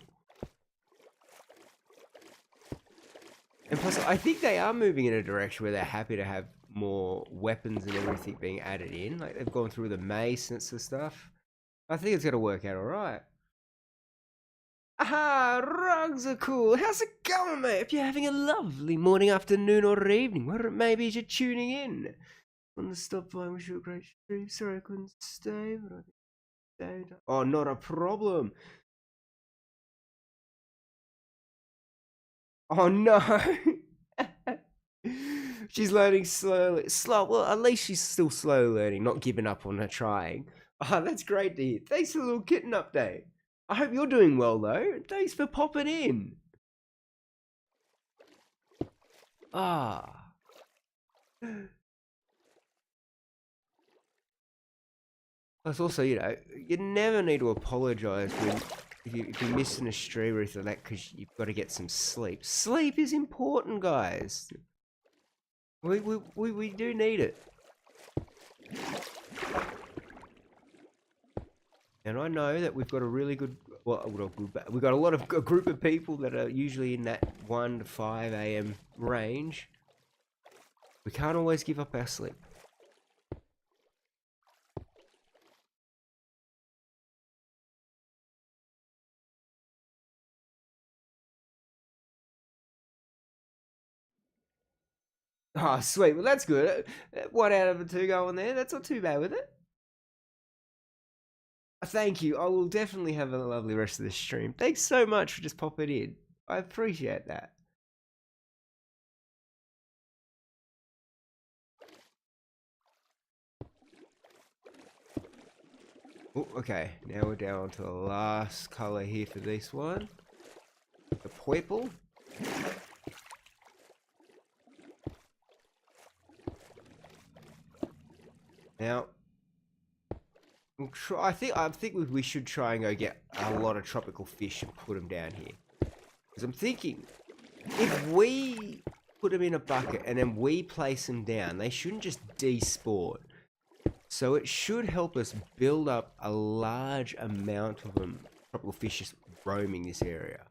And plus, I think they are moving in a direction where they're happy to have more weapons and everything being added in. Like they've gone through the mace and stuff. I think it's gonna work out alright. Aha, rugs are cool. How's it going, mate? If you're having a lovely morning, afternoon, or evening, whatever it may be, as you're tuning in. On the stop by, wish you a great stream. Sorry I couldn't stay, but I stayed. Oh, not a problem. Oh no. She's learning slowly. Slow. Well, at least she's still slow learning, not giving up on her trying. Oh, that's great to hear. Thanks for the little kitten update. I hope you're doing well though. Thanks for popping in. Ah. Plus, also, you know, you never need to apologise when if you're missing a stream or anything like that because you've got to get some sleep. Sleep is important, guys. We do need it. And I know that we've got a really good, well, we've got a group of people that are usually in that 1 to 5 a.m. range. We can't always give up our sleep. Oh, sweet. Well, that's good. 1 out of the 2 going there. That's not too bad with it. Thank you. I will definitely have a lovely rest of the stream. Thanks so much for just popping in. I appreciate that. Oh, okay, now we're down to the last colour here for this one. The purple. Now, I think we should try and go get a lot of tropical fish and put them down here. Because I'm thinking, if we put them in a bucket and then we place them down, they shouldn't just despawn. So it should help us build up a large amount of them, tropical fish just roaming this area.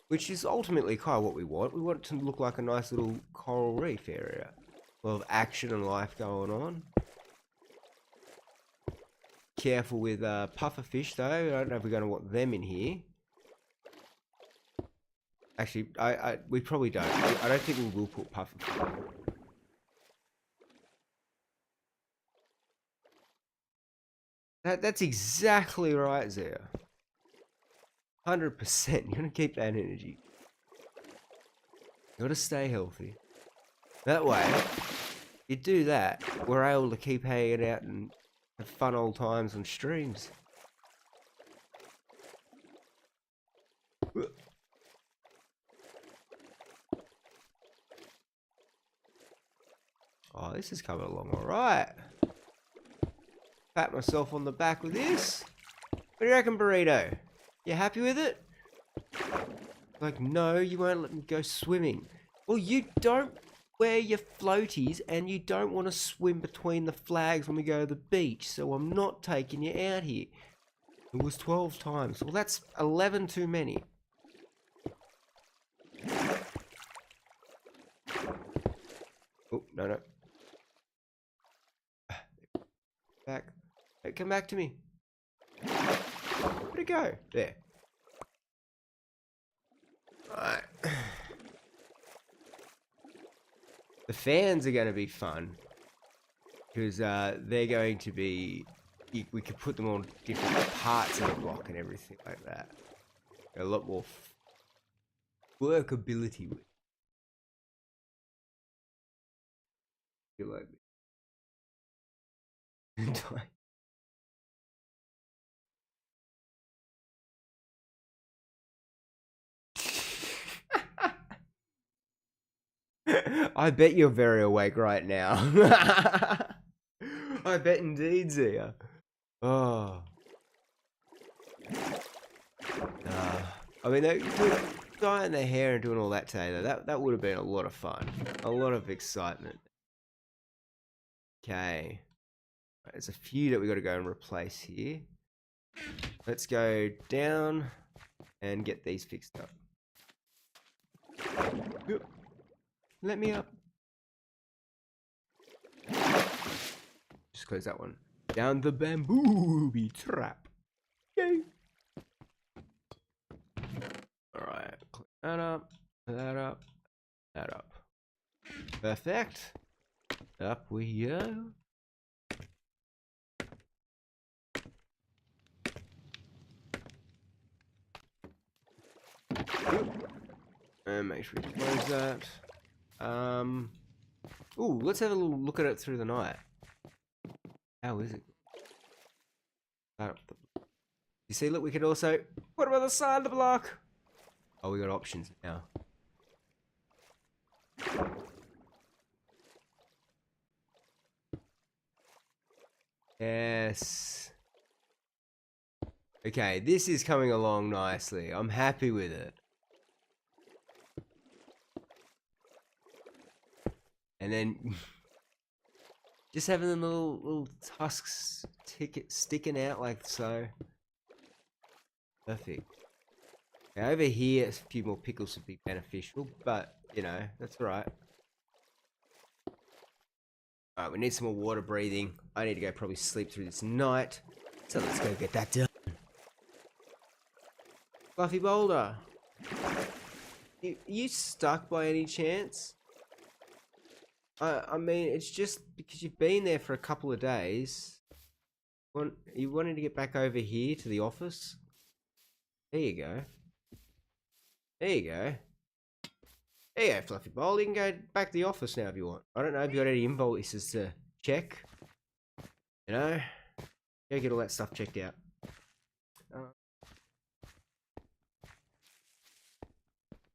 Which is ultimately kind of what we want. We want it to look like a nice little coral reef area. A lot of action and life going on. Careful with pufferfish though. I don't know if we're going to want them in here. Actually, we probably don't. I don't think we will put pufferfish. That's exactly right, Zia. 100%. You're gonna keep that energy. You gotta stay healthy. That way, you do that, we're able to keep hanging out and have fun old times on streams. Oh, this is coming along all right. Pat myself on the back with this. What do you reckon, Burrito? You happy with it? Like, no, you won't let me go swimming. Well, you don't wear your floaties and you don't want to swim between the flags when we go to the beach, so I'm not taking you out here. It was 12 times. Well, that's 11 too many. Oh, no. Back. Hey, come back to me. Where'd it go? There. Alright. The fans are going to be fun. Because they're going to be... We could put them on different parts of the block and everything like that. A lot more workability with it. You like me? I bet you're very awake right now. I bet indeed, Zia. Oh. I mean, dyeing their hair and doing all that today, though, that would have been a lot of fun. A lot of excitement. Okay. There's a few that we got to go and replace here. Let's go down and get these fixed up. Yep. Let me up. Just close that one. Down the bamboo trap. Yay. Alright. Clean that up. That up. That up. Perfect. Up we go. And make sure we close that. Ooh, let's have a little look at it through the night. How is it? You see, look, we can also put them on the side of the block. Oh, we got options now. Yes. Okay, this is coming along nicely. I'm happy with it. And then just having the little tusks sticking out like so. Perfect. Now over here, a few more pickles would be beneficial, but you know, that's right. Alright, we need some more water breathing. I need to go probably sleep through this night. So let's go get that done. Fluffy Boulder. You stuck by any chance? I mean, it's just because you've been there for a couple of days. You wanted to get back over here to the office? There you go. There you go. There you go, Fluffy Bowl. You can go back to the office now if you want. I don't know if you got any invoices to check. You know? Go get all that stuff checked out.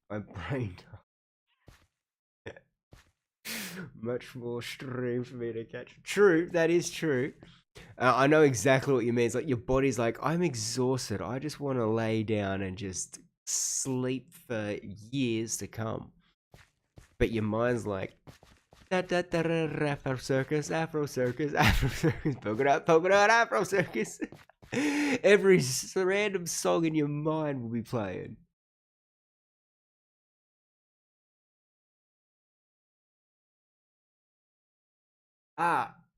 My brain. Much more stream for me to catch. True, that is true. I know exactly what you mean. It's like your body's like, I'm exhausted. I just want to lay down and just sleep for years to come. But your mind's like, Afro circus, Afro circus, Afro circus, polka dot, Afro circus. Every random song in your mind will be playing.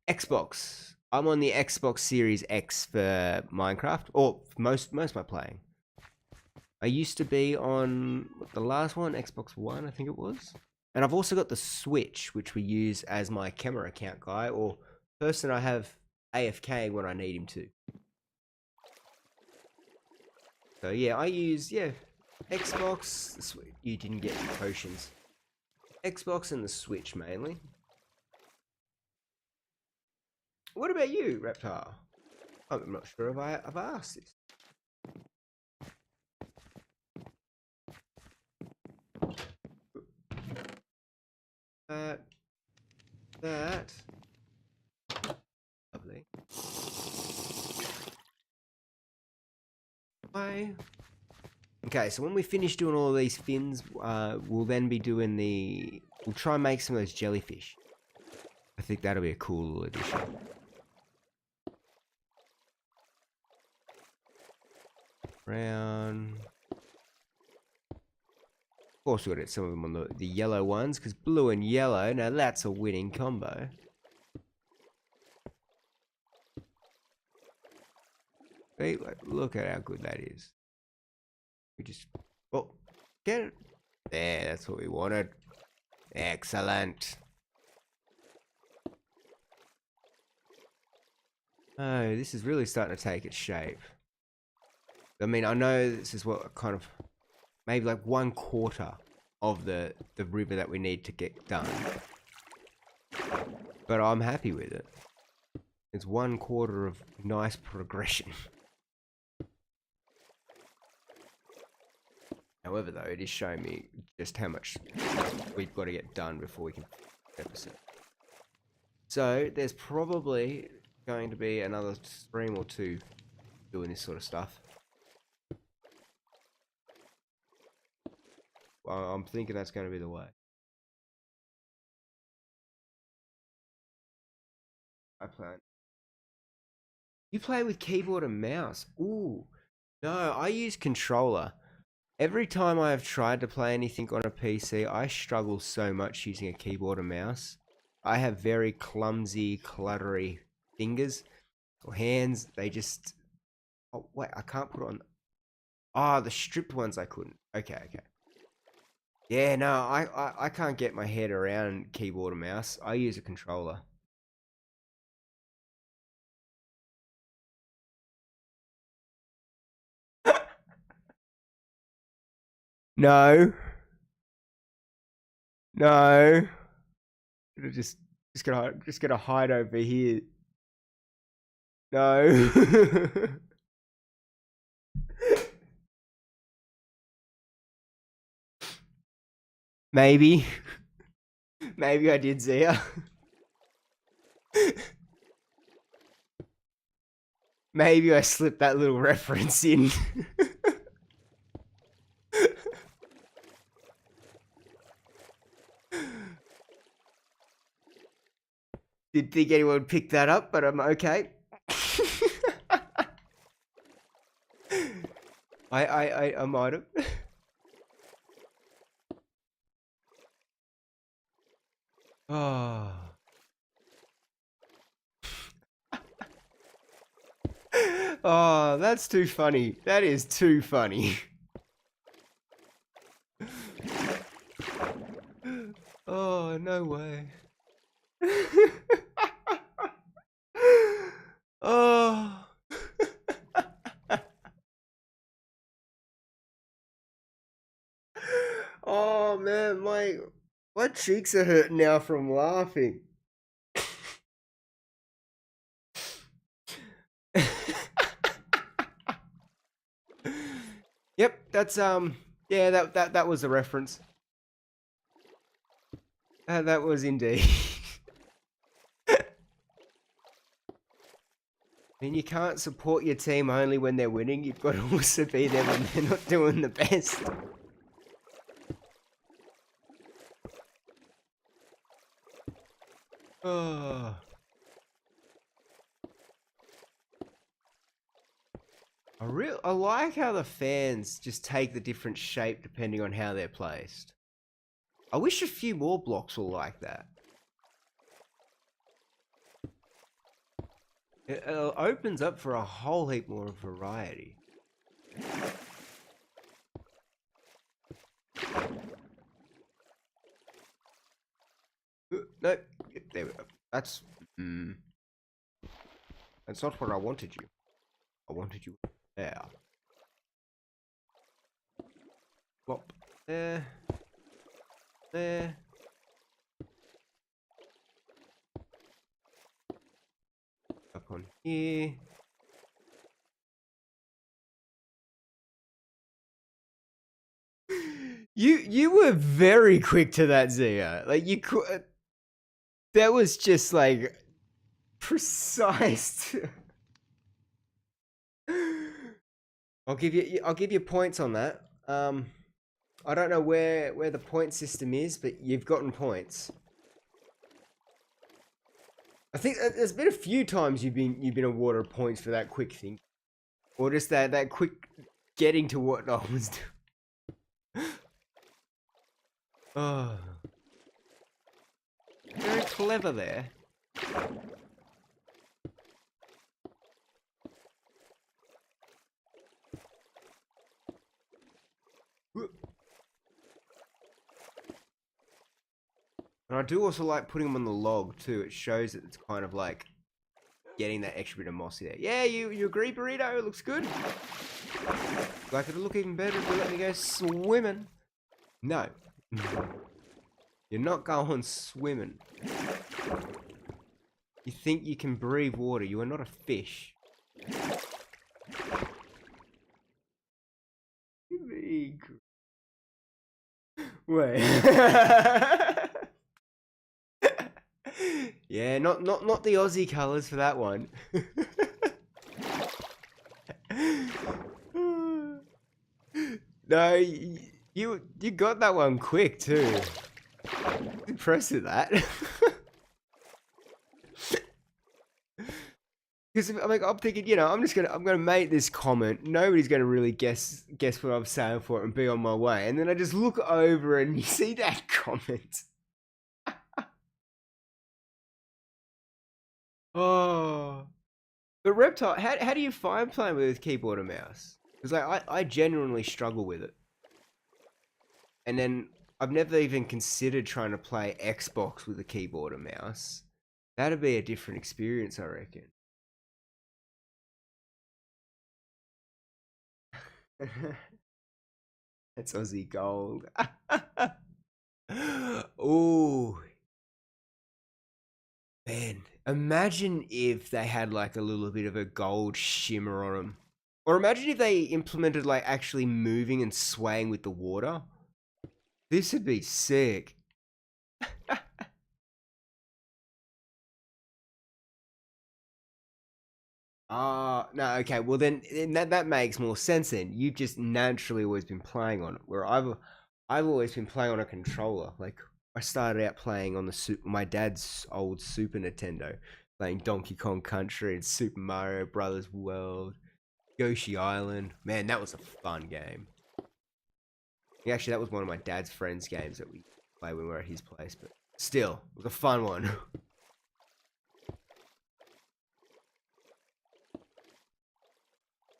Xbox. I'm on the Xbox Series X for Minecraft, or most of my playing. I used to be on the last one, Xbox One, I think it was. And I've also got the Switch, which we use as my camera account guy, or person I have AFK when I need him to. So yeah, I use, Xbox, you didn't get the potions. Xbox and the Switch mainly. What about you, Reptile? I'm not sure if I've asked this. that. Lovely. Bye. Okay, so when we finish doing all of these fins, we'll then be doing we'll try and make some of those jellyfish. I think that'll be a cool little addition. Brown. Of course, we've got some of them on the yellow ones, because blue and yellow, now that's a winning combo. See, look at how good that is. We just, oh, get it. There, that's what we wanted. Excellent. Oh, this is really starting to take its shape. I mean, I know this is what kind of, maybe like 1/4 of the river that we need to get done. But I'm happy with it. It's 1/4 of nice progression. However, though, it is showing me just how much we've got to get done before we can episode. So there's probably going to be another stream or two doing this sort of stuff. Well, I'm thinking that's going to be the way. I plan. You play with keyboard and mouse? Ooh. No, I use controller. Every time I have tried to play anything on a PC, I struggle so much using a keyboard and mouse. I have very clumsy, cluttery fingers or hands. They just... Oh, wait, I can't put it on... Ah, the stripped ones I couldn't. Okay, okay. Yeah, no, I can't get my head around keyboard and mouse. I use a controller. No. No. Just gonna hide over here. No. Maybe. Maybe I did, Zia. Maybe I slipped that little reference in. Didn't think anyone would pick that up, but I'm okay. I might have. Oh. Oh, that's too funny. That is too funny. Oh, no way. Oh. Oh man, my cheeks are hurting now from laughing. Yep, that's yeah, that was the reference. That was indeed. I mean, you can't support your team only when they're winning. You've got to also be there when they're not doing the best. Oh. I like how the fans just take the different shape depending on how they're placed. I wish a few more blocks were like that. It opens up for a whole heap more variety. No, there we go. That's not what I wanted you. I wanted you there. Plop. There. There. Up on here. You were very quick to that, Zia. Like you could. That was just like precise. I'll give you points on that. I don't know where the point system is, but you've gotten points. I think there's been a few times you've been awarded points for that quick thing, or just that quick getting to what I was doing. Oh, very clever there. And I do also like putting them on the log too. It shows that it's kind of like getting that extra bit of mossy there. Yeah, you agree, burrito? It looks good. Like it'll look even better if you let me go swimming. No. You're not going swimming. You think you can breathe water. You are not a fish. Wait. Yeah, not the Aussie colours for that one. No, you got that one quick too. Impressive that. Because I'm thinking, you know, I'm gonna make this comment. Nobody's gonna really guess what I'm saying for it and be on my way. And then I just look over and you see that comment. Oh, but Reptile, how do you find playing with keyboard and mouse? Because I genuinely struggle with it. And then I've never even considered trying to play Xbox with a keyboard and mouse. That'd be a different experience, I reckon. That's Aussie gold. Oh, man. Imagine if they had like a little bit of a gold shimmer on them. Or imagine if they implemented like actually moving and swaying with the water. This would be sick. Ah, no, okay. Well, then that makes more sense. Then you've just naturally always been playing on it, where I've always been playing on a controller. Like I started out playing on my dad's old Super Nintendo, playing Donkey Kong Country and Super Mario Brothers World, Yoshi Island. Man, that was a fun game. Yeah, actually, that was one of my dad's friends' games that we played when we were at his place. But still, it was a fun one.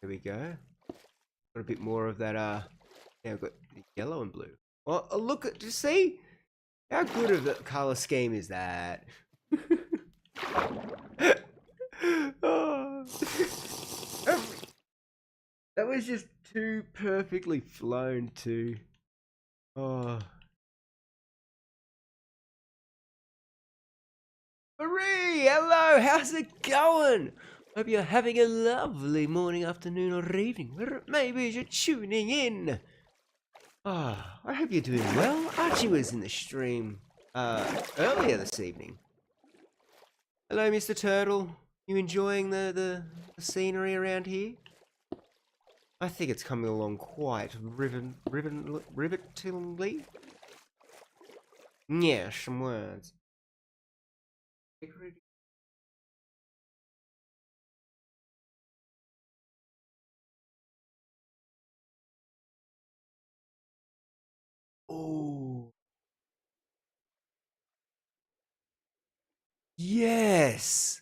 Here we go. Got a bit more of that, yeah, we've got yellow and blue. Well, look at, just see? How good of a color scheme is that? Oh. That was just too perfectly flown too. Oh. Marie, hello, how's it going? Hope you're having a lovely morning, afternoon, or evening, where it may be you're tuning in. Ah, I hope you're doing well. Archie was in the stream earlier this evening. Hello, Mr. Turtle. You enjoying the scenery around here? I think it's coming along quite rivetingly. Yeah, some words. Oh, yes.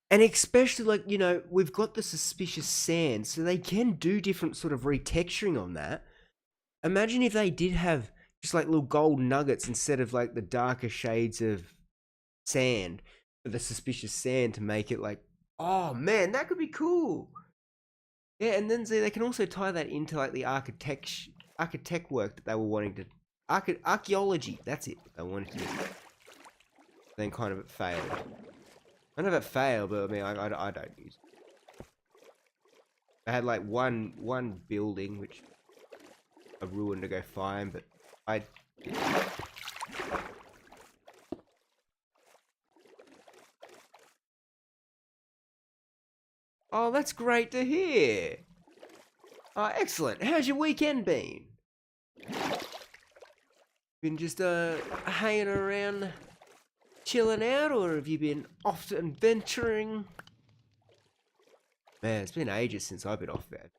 And especially, like, you know, we've got the suspicious sand, so they can do different sort of retexturing on that. Imagine if they did have just like little gold nuggets instead of like the darker shades of sand for the suspicious sand to make it like, oh man, that could be cool. Yeah, and then see, they can also tie that into like the architect work that they were wanting to archaeology. That's it. They wanted to do. Then kind of it failed. I know it failed, but I mean, I don't use it. I had like one building which I ruined to go fine, but I. Oh, that's great to hear. Oh, excellent. How's your weekend been? Been just hanging around, chilling out, or have you been off to adventuring? Man, it's been ages since I've been off there.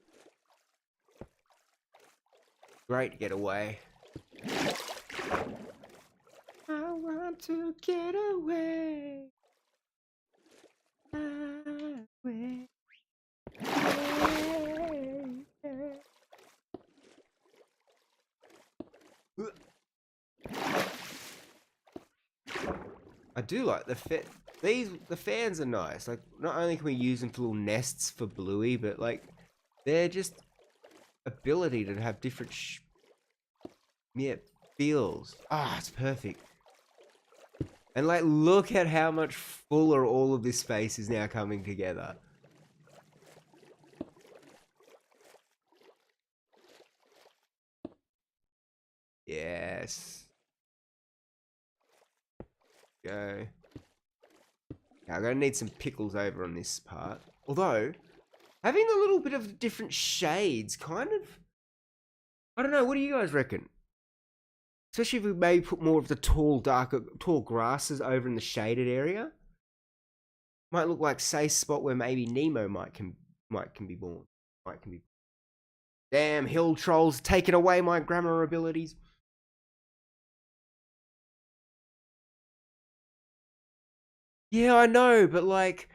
Great to get away. I want to get away. Away. I do like the fans are nice. Like, not only can we use them for little nests for Bluey, but like they're just ability to have different feels. Ah, it's perfect. And like, look at how much fuller all of this space is now coming together. Yes. Go. Now, I'm gonna need some pickles over on this part. Although, having a little bit of different shades kind of... I don't know, what do you guys reckon? Especially if we maybe put more of the tall grasses over in the shaded area. Might look like safe spot where maybe Nemo can be born. Damn, hill trolls taking away my grammar abilities. Yeah, I know, but like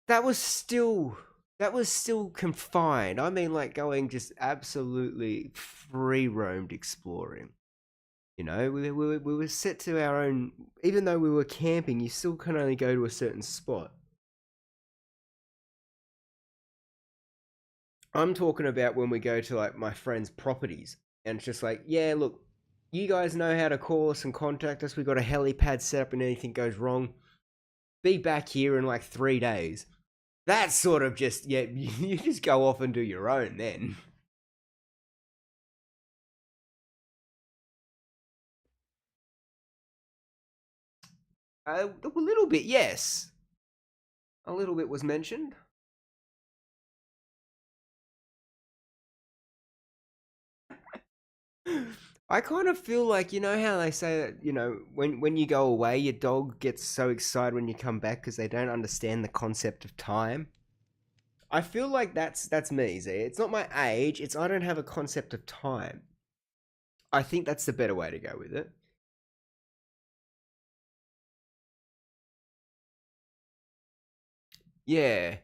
that was still confined. I mean, like, going just absolutely free roamed exploring. You know, we were set to our own. Even though we were camping, you still can only go to a certain spot. I'm talking about when we go to like my friends' properties, and it's just like, yeah, look, you guys know how to call us and contact us. We got a helipad set up, and anything goes wrong, be back here in like 3 days. That's sort of just, yeah, you just go off and do your own then. A little bit, yes. A little bit was mentioned. I kind of feel like, you know how they say that, you know, when you go away, your dog gets so excited when you come back because they don't understand the concept of time. I feel like that's me, Z. It's not my age, it's I don't have a concept of time. I think that's the better way to go with it. Yeah.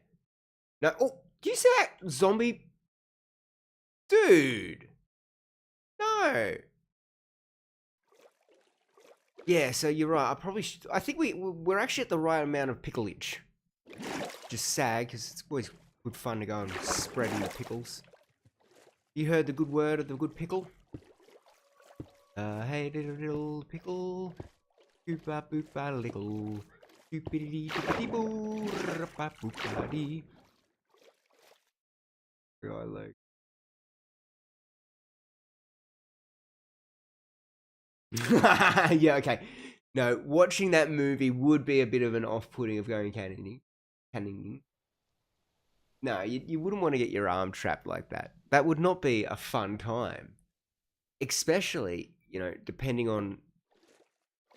No, oh, do you see that zombie? Dude. No. Yeah, so you're right. I think we're actually at the right amount of picklage. Just sad, because it's always good fun to go and spread in the pickles. You heard the good word of the good pickle? Hey, little pickle. Boopa boopa little. Doopity doopity boo. Rapa boopa dee. I like. Yeah, okay. No, watching that movie would be a bit of an off-putting of going canyoning. No, you wouldn't want to get your arm trapped like that. That would not be a fun time. Especially, you know, depending on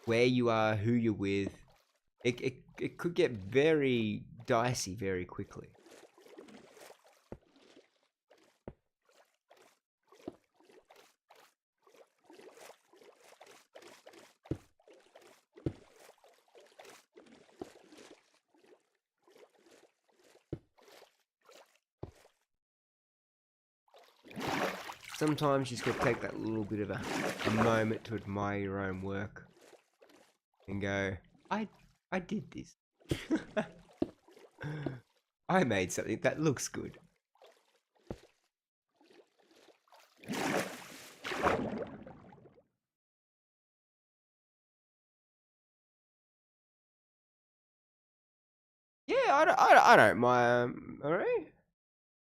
where you are, who you're with. It could get very dicey very quickly. Sometimes you just got to take that little bit of a moment to admire your own work and go, I did this. I made something that looks good. Yeah, I don't mind. All right,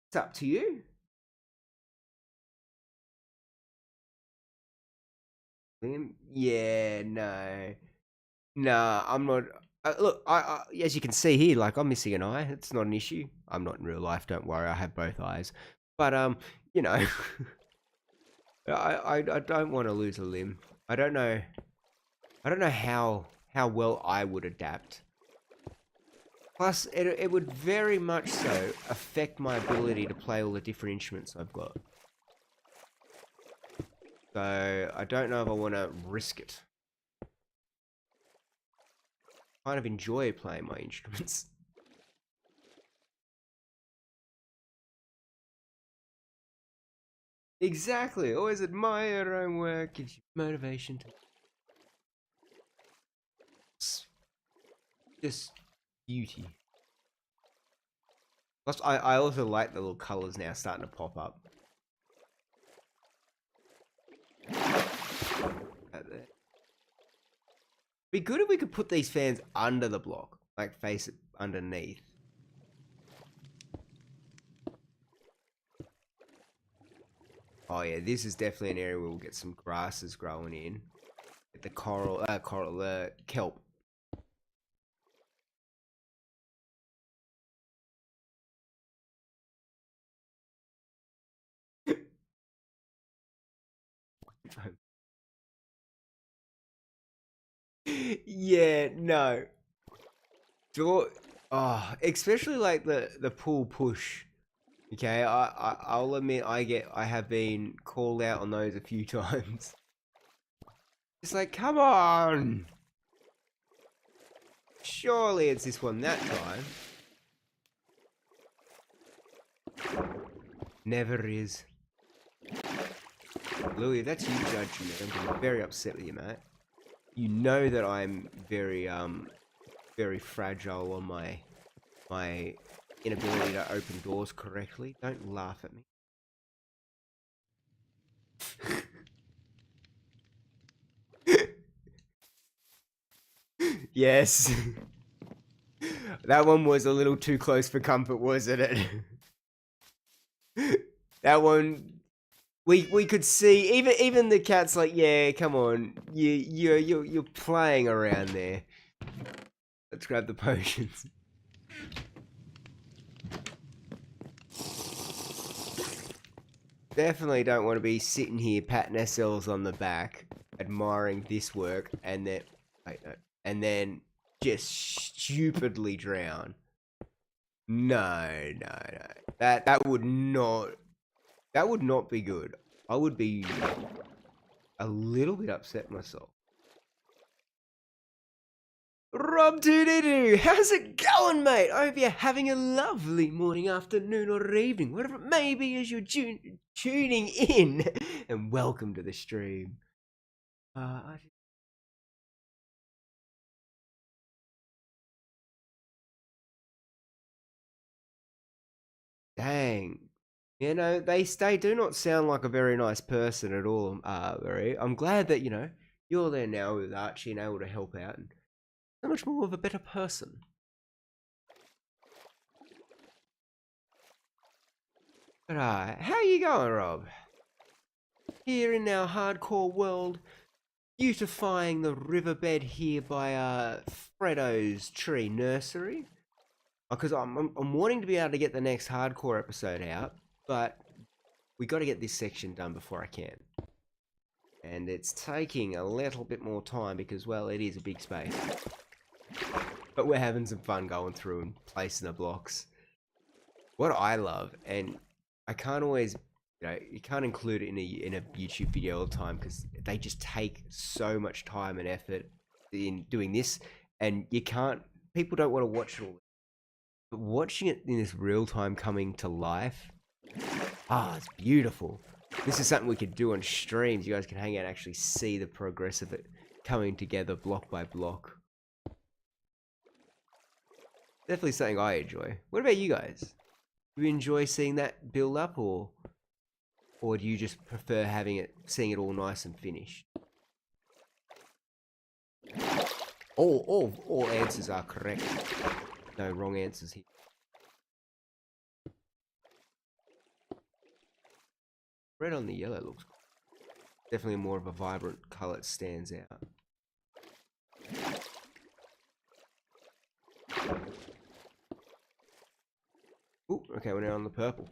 it's up to you. Yeah, no, nah, I'm not. Look, as you can see here, like I'm missing an eye. It's not an issue. I'm not in real life. Don't worry. I have both eyes. But you know, I don't want to lose a limb. I don't know. I don't know how well I would adapt. Plus, it would very much so affect my ability to play all the different instruments I've got. So I don't know if I want to risk it. I kind of enjoy playing my instruments. Exactly. Always admire your own work. Gives you motivation to just beauty. Plus, I also like the little colors now starting to pop up. Be good if we could put these fans under the block, like face it underneath. Oh yeah, this is definitely an area where we'll get some grasses growing in. Get the kelp. Yeah, no. Oh, especially like the pull push. Okay, I'll admit I have been called out on those a few times. It's like, come on. Surely it's this one that time. Never is. Louis, if that's you judging me, I'm getting very upset with you, mate. You know that I'm very fragile on my inability to open doors correctly. Don't laugh at me. Yes. That one was a little too close for comfort, wasn't it? That one, we could see even the cat's like, yeah, come on, you're playing around there. Let's grab the potions. Definitely don't want to be sitting here patting ourselves on the back, admiring this work, and then wait, no, and then just stupidly drown. No, no, no. That would not be good. I would be a little bit upset myself. Rob2D2, how's it going, mate? I hope you're having a lovely morning, afternoon, or evening, whatever it may be as you're tuning in. And welcome to the stream. Dang. You know, they do not sound like a very nice person at all, very. I'm glad that, you're there now with Archie and able to help out and so much more of a better person. But how you going, Rob? Here in our hardcore world, beautifying the riverbed here by Freddo's Tree Nursery. Because I'm wanting to be able to get the next hardcore episode out, but we got to get this section done before I can. And it's taking a little bit more time because, well, it is a big space. But we're having some fun going through and placing the blocks. What I love, and I can't always, you can't include it in a YouTube video all the time because they just take so much time and effort in doing this, and people don't want to watch it all. But watching it in this real time coming to life, it's beautiful. This is something we could do on streams. You guys can hang out and actually see the progress of it coming together block by block. Definitely something I enjoy. What about you guys? Do you enjoy seeing that build up, or do you just prefer seeing it all nice and finished? All answers are correct. No wrong answers here. Red on the yellow looks cool. Definitely more of a vibrant color. It stands out. Ooh, okay, we're now on the purple.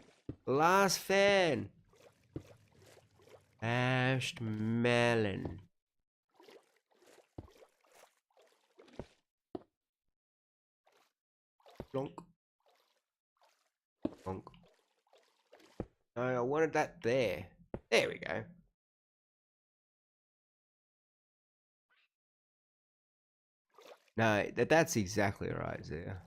Last fan. Ashed melon. Plonk. Plonk. No, I wanted that there. There we go. No, that's exactly right there.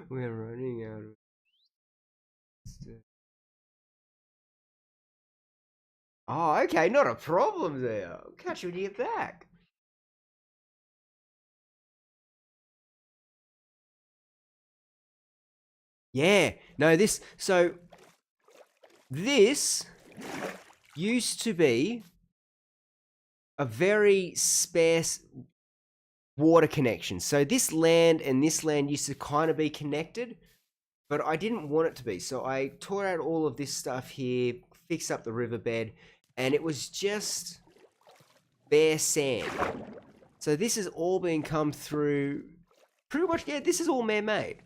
We're running out of stuff. Oh, okay, not a problem there. I'll catch you when you get back. Yeah, no, this used to be a very sparse water connection. So this land and this land used to kind of be connected, but I didn't want it to be. So I tore out all of this stuff here, fixed up the riverbed, and it was just bare sand. So this has all been come through pretty much, yeah, this is all man-made.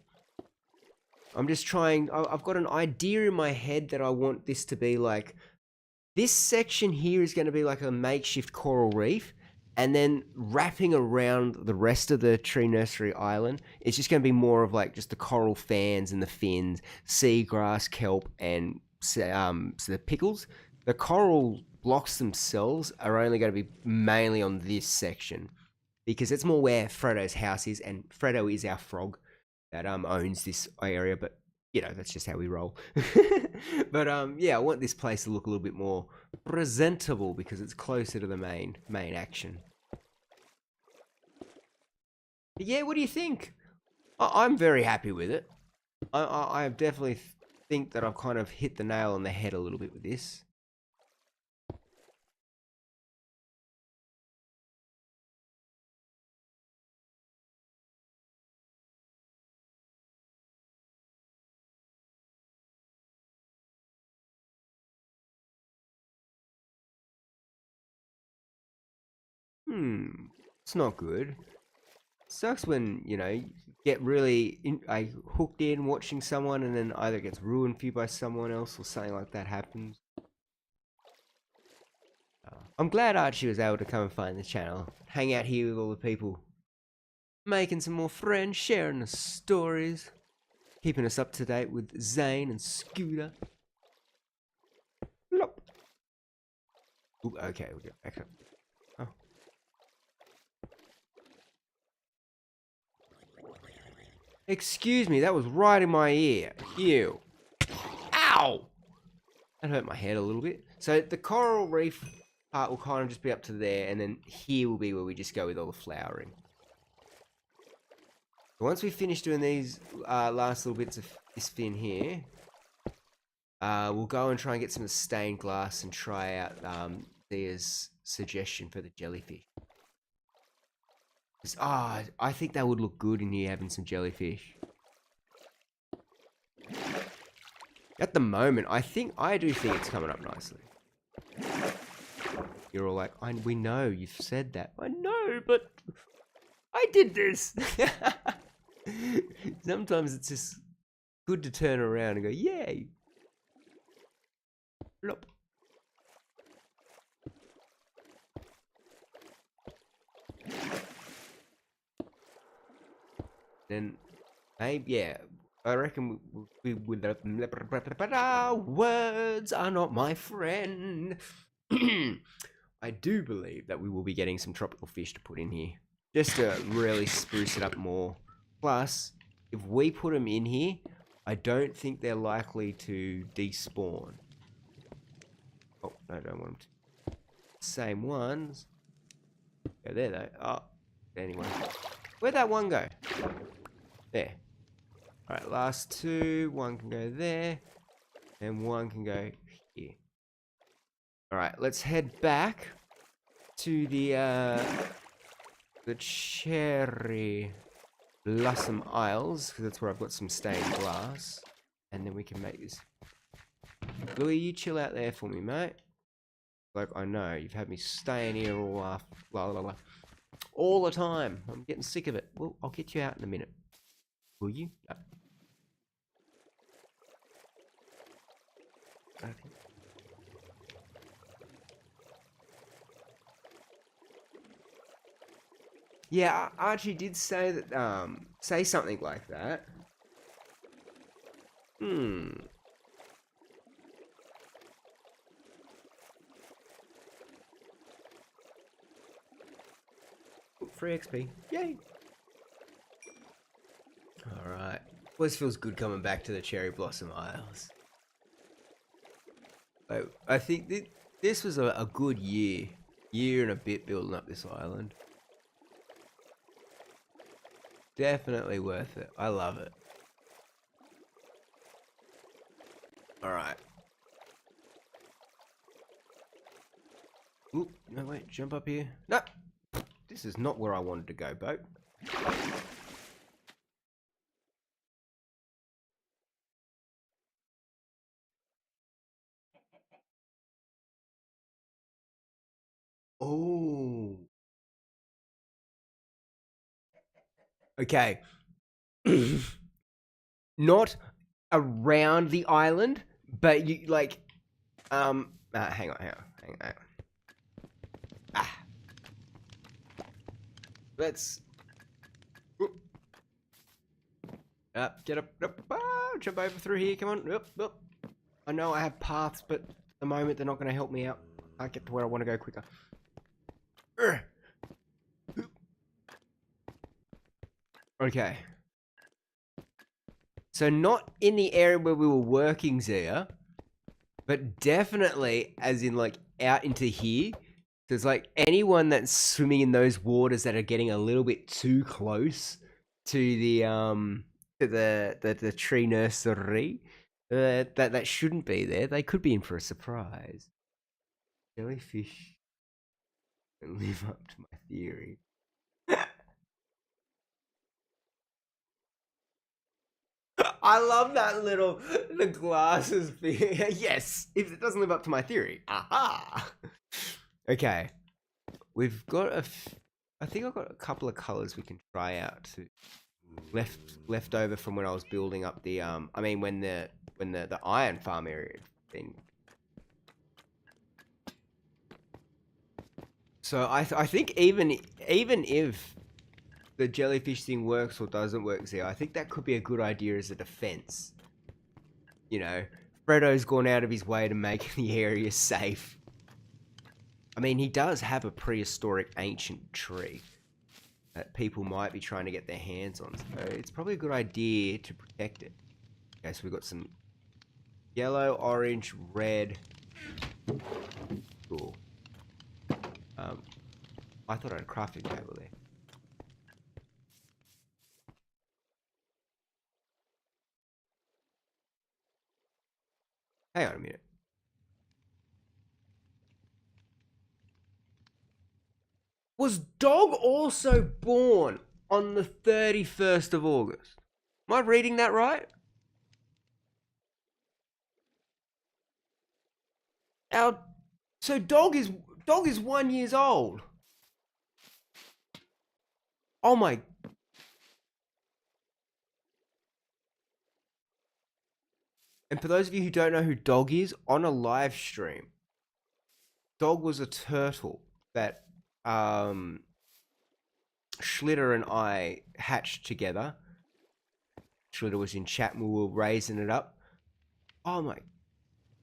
I'm just trying, I've got an idea in my head that I want this to be like, this section here is going to be like a makeshift coral reef, and then wrapping around the rest of the tree nursery island, it's just going to be more of like just the coral fans and the fins, seagrass, kelp, and so the pickles. The coral blocks themselves are only going to be mainly on this section, because it's more where Frodo's house is, and Frodo is our frog that owns this area, but you know, that's just how we roll. But yeah, I want this place to look a little bit more presentable because it's closer to the main action. But yeah, what do you think? I'm very happy with it. I definitely think that I've kind of hit the nail on the head a little bit with this. It's not good. Sucks when, you know, you get really hooked in watching someone and then either it gets ruined for you by someone else or something like that happens. I'm glad Archie was able to come and find the channel, hang out here with all the people, making some more friends, sharing the stories, keeping us up to date with Zane and Scooter. Lop. Ooh, okay, we'll get back up. Oh. Excuse me, that was right in my ear. Ew. Ow! That hurt my head a little bit. So the coral reef part will kind of just be up to there, and then here will be where we just go with all the flowering. Once we finish doing these last little bits of this fin here, we'll go and try and get some of the stained glass and try out Thea's suggestion for the jellyfish. I think that would look good in here having some jellyfish. At the moment, I do think it's coming up nicely. You're all like, we know you've said that. I know, but I did this. Sometimes it's just good to turn around and go, yay. Plop. Then, maybe, yeah, I reckon we would. Words are not my friend. I do believe that we will be getting some tropical fish to put in here, just to really spruce it up more. Plus, if we put them in here, I don't think they're likely to despawn. Oh, no, I don't want them to. Same ones. Go there, though. Oh, anyway. Where'd that one go? There. Alright, last two. One can go there. And one can go here. Alright, let's head back to the Cherry Blossom Isles, because that's where I've got some stained glass. And then we can make this. Louis, you chill out there for me, mate. Like, I know, you've had me staying here all the time. I'm getting sick of it. Well, I'll get you out in a minute. Will you? No. Okay. Yeah, Archie did say that, say something like that. Free XP. Yay! Alright. Always feels good coming back to the Cherry Blossom Isles. I think this was a good year and a bit building up this island. Definitely worth it. I love it. Alright. Oop, no wait, jump up here. No! This is not where I wanted to go, boat. Oh. Okay. Not around the island, but you like hang on. Ah. Let's get up, jump over through here, come on. Up. I know I have paths, but at the moment they're not going to help me out. I get to where I want to go quicker. Okay. So not in the area where we were working, Zia, but definitely as in like out into here. There's like anyone that's swimming in those waters that are getting a little bit too close to the tree nursery that shouldn't be there. They could be in for a surprise. Jellyfish can live up to my theory. I love that the glasses thing. Yes, if it doesn't live up to my theory. Aha. Okay, we've got I think I've got a couple of colors we can try out to left over from when I was building up the I mean when the iron farm area thing. So I think even if the jellyfish thing works or doesn't work, Zia, I think that could be a good idea as a defense. You know, Freddo's gone out of his way to make the area safe. I mean, he does have a prehistoric ancient tree that people might be trying to get their hands on, so it's probably a good idea to protect it. Okay, so we've got some yellow, orange, red. Cool. I thought I had a crafting table there. Hang on a minute. Was Dog also born on the 31st of August? Am I reading that right? So Dog is 1 year old. Oh my. And for those of you who don't know who Dog is, on a live stream, Dog was a turtle that Schlitter and I hatched together. Schlitter was in chat and we were raising it up. Oh my.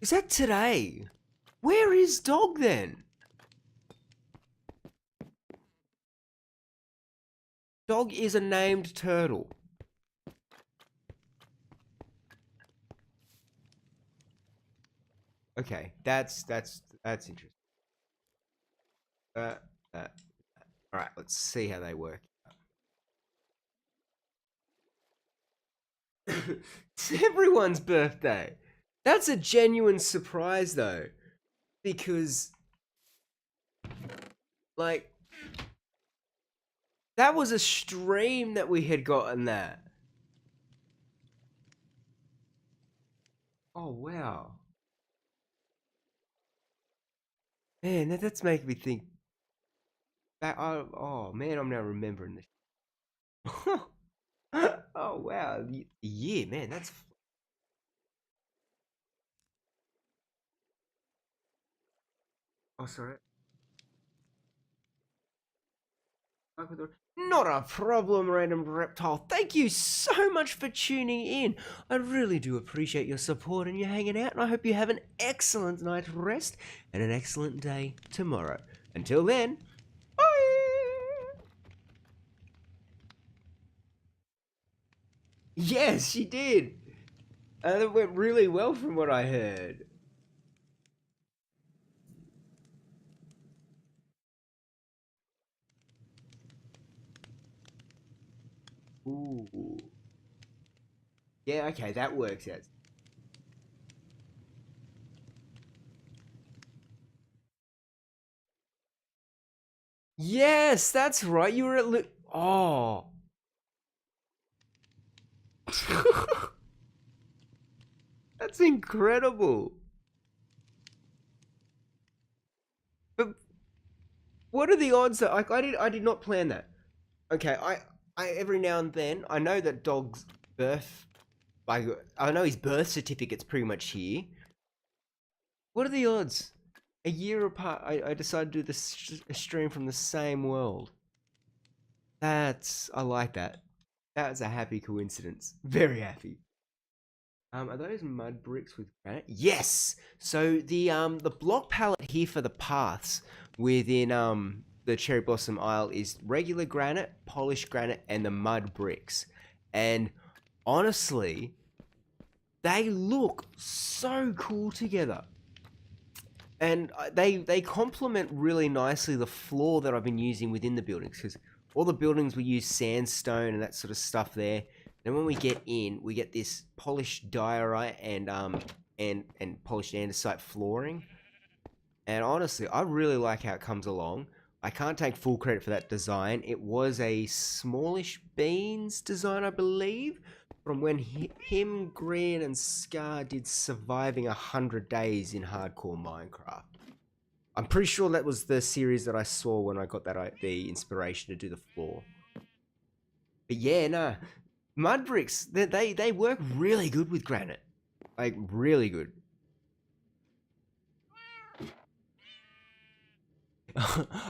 Is that today? Where is Dog then? Dog is a named turtle. Okay, that's interesting. All right, let's see how they work. It's everyone's birthday. That's a genuine surprise though, because like that was a stream that we had gotten that. Oh, wow. Man, that's making me think back. Oh, man, I'm now remembering this. Oh, wow. Yeah, man, that's... Oh, sorry. Not a problem, random reptile. Thank you so much for tuning in. I really do appreciate your support and you hanging out, and I hope you have an excellent night's rest and an excellent day tomorrow. Until then, bye! Yes, she did. That went really well from what I heard. Ooh. Yeah, okay, that works out. Yes, that's right. You were at Oh. That's incredible. But what are the odds that like I did not plan that. Okay, I every now and then I know that dog's birth like I know his birth certificate's pretty much here. What are the odds? A year apart, I decided to do this stream from the same world. I like that. That's a happy coincidence. Very happy. Are those mud bricks with granite? Yes. So the block palette here for the paths within the Cherry Blossom Isle is regular granite, polished granite, and the mud bricks. And honestly, they look so cool together. And they complement really nicely the floor that I've been using within the buildings, because all the buildings we use sandstone and that sort of stuff there. Then when we get in, we get this polished diorite and polished andesite flooring. And honestly, I really like how it comes along. I can't take full credit for that design. It was a Smallish Beans design, I believe, from when him, Green, and Scar did Surviving 100 Days in Hardcore Minecraft. I'm pretty sure that was the series that I saw when I got the inspiration to do the floor. But yeah, no, mud bricks, they work really good with granite, like really good.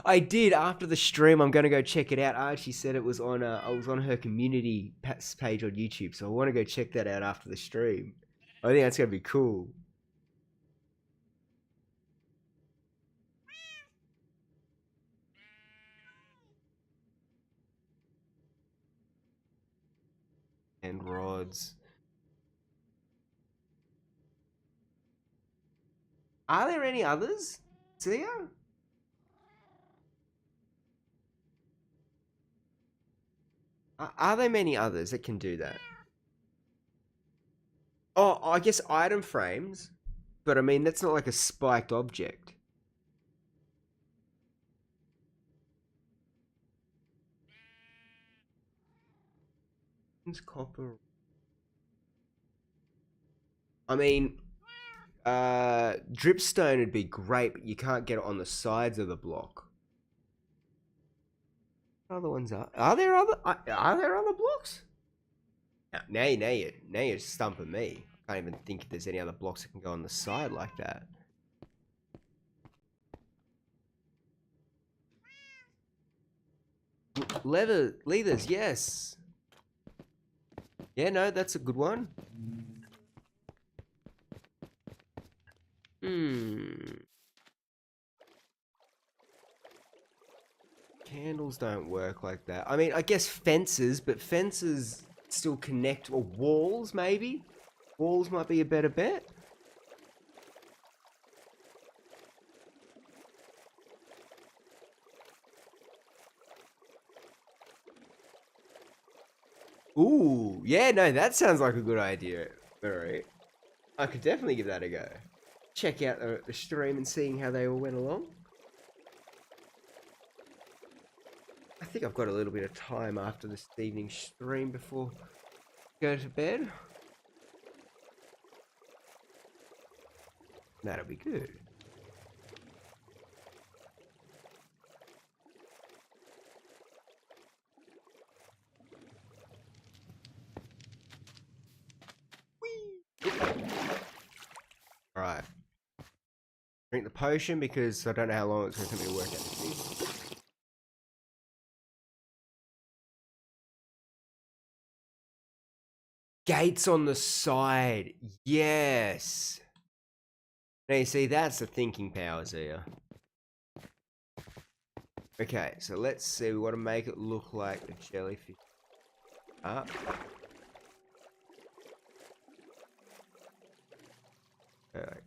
I did after the stream. I'm gonna go check it out. I actually said it was on. I was on her community page on YouTube, so I want to go check that out after the stream. I think that's gonna be cool. And rods. Are there any others? Tia? Are there many others that can do that? Oh, I guess item frames, but I mean that's not like a spiked object. It's copper. I mean, dripstone would be great, but you can't get it on the sides of the block. Other ones are there other blocks? Now you're stumping me. I can't even think if there's any other blocks that can go on the side like that. Leathers, yes. Yeah, no, that's a good one. Hmm. Candles don't work like that. I mean, I guess fences, but fences still connect, or walls maybe? Walls might be a better bet. Ooh, yeah, no, that sounds like a good idea. Alright. I could definitely give that a go. Check out the stream and seeing how they all went along. I think I've got a little bit of time after this evening stream before I go to bed. That'll be good. Alright. Drink the potion because I don't know how long it's going to take me to work out this thing. Gates on the side. Yes. Now you see, that's the thinking powers here. Okay, so let's see. We want to make it look like a jellyfish. Up. Alright.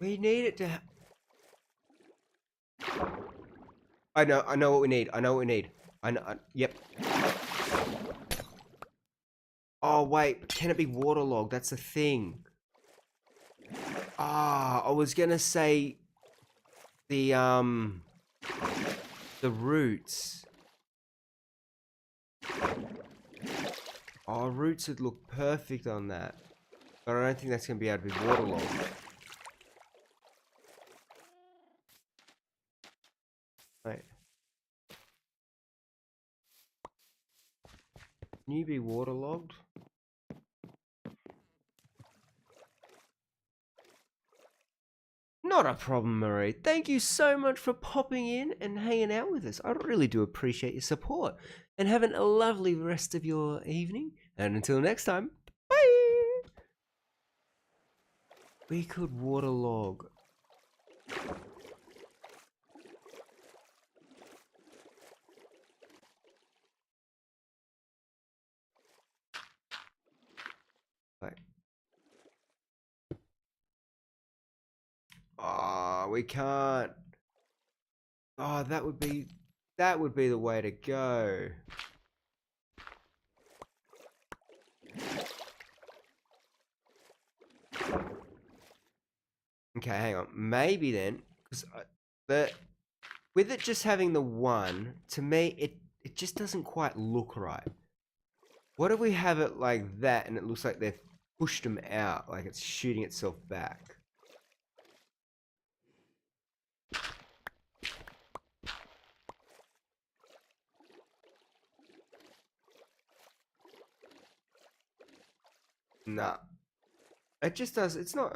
We need it to. I know what we need. I know what we need. Yep. Oh wait, can it be waterlogged? That's the thing. Ah, I was gonna say the roots. Oh, roots would look perfect on that, but I don't think that's gonna be able to be waterlogged. Wait. Can you be waterlogged? Not a problem, Marie. Thank you so much for popping in and hanging out with us. I really do appreciate your support. And having a lovely rest of your evening. And until next time, bye! We could waterlog. Wait. Oh, we can't. Oh, that would be the way to go. Okay, hang on. Maybe then, because with it just having the one, to me, it just doesn't quite look right. What if we have it like that, and it looks like they've pushed them out, like it's shooting itself back? Nah. It just does. It's not.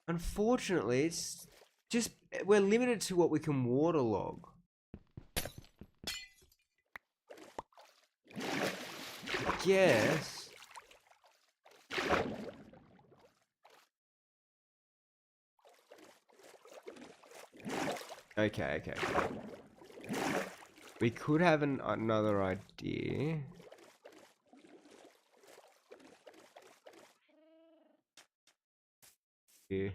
Unfortunately, it's just we're limited to what we can waterlog. Yes. Okay. We could have another idea. Yeah.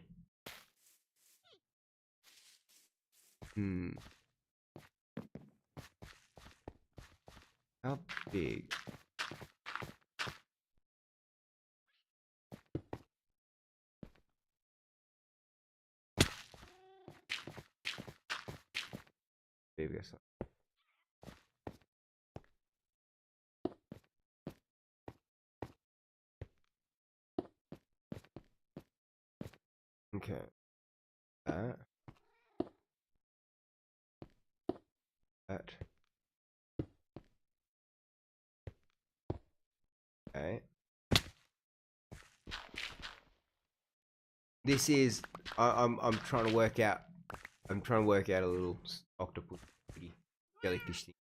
How big? Maybe so. Okay. That. That. Okay. This is. I'm trying to work out. I'm trying to work out a little octopus jellyfish thing.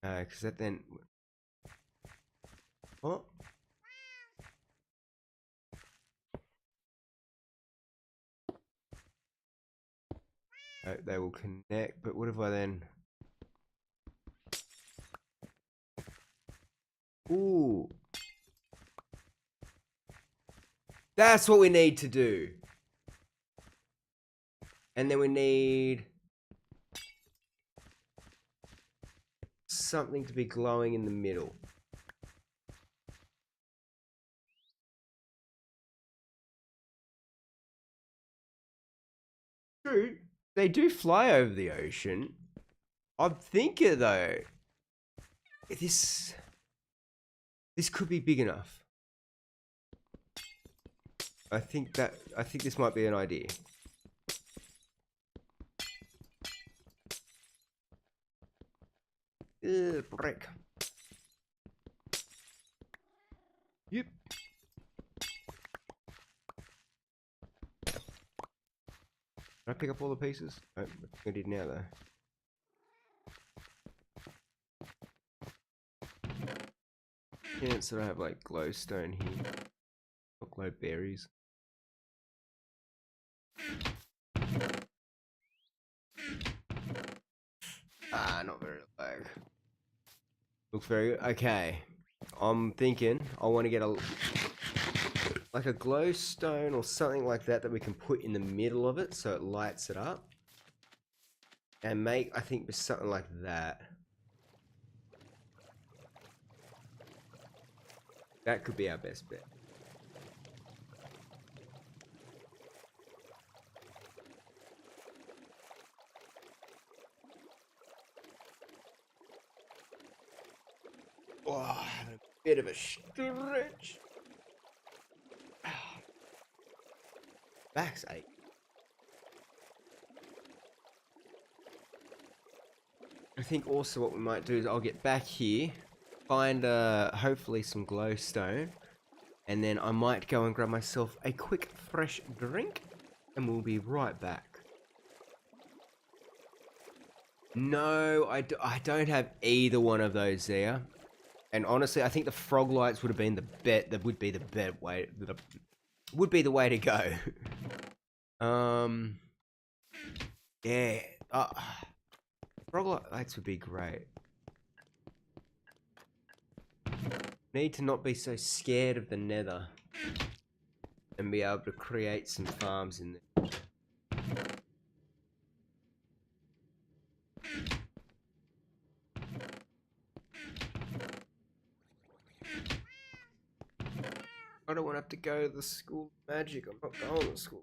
Because that then. Oh. They will connect, but what if I then... Ooh. That's what we need to do. And then we need... something to be glowing in the middle. True, they do fly over the ocean. I'm thinking though, this could be big enough. I think this might be an idea. Brick. Yep. Can I pick up all the pieces? Oh, I did now though. Yeah, so I have like glowstone here. Or glow berries. Not very low. Looks very good. Okay. I'm thinking I want to get like a glowstone or something like that we can put in the middle of it so it lights it up. And make, I think, something like that. That could be our best bet. Oh, a bit of a stretch. Back's ache. I think also what we might do is I'll get back here, find hopefully some glowstone, and then I might go and grab myself a quick fresh drink, and we'll be right back. No, I don't have either one of those there. And honestly, I think the frog lights would have been the bet. That would be the bet way. Would be the way to go. Yeah. Frog lights would be great. Need to not be so scared of the nether. And be able to create some farms in there. I don't want to have to go to the school of magic. I'm not going to school.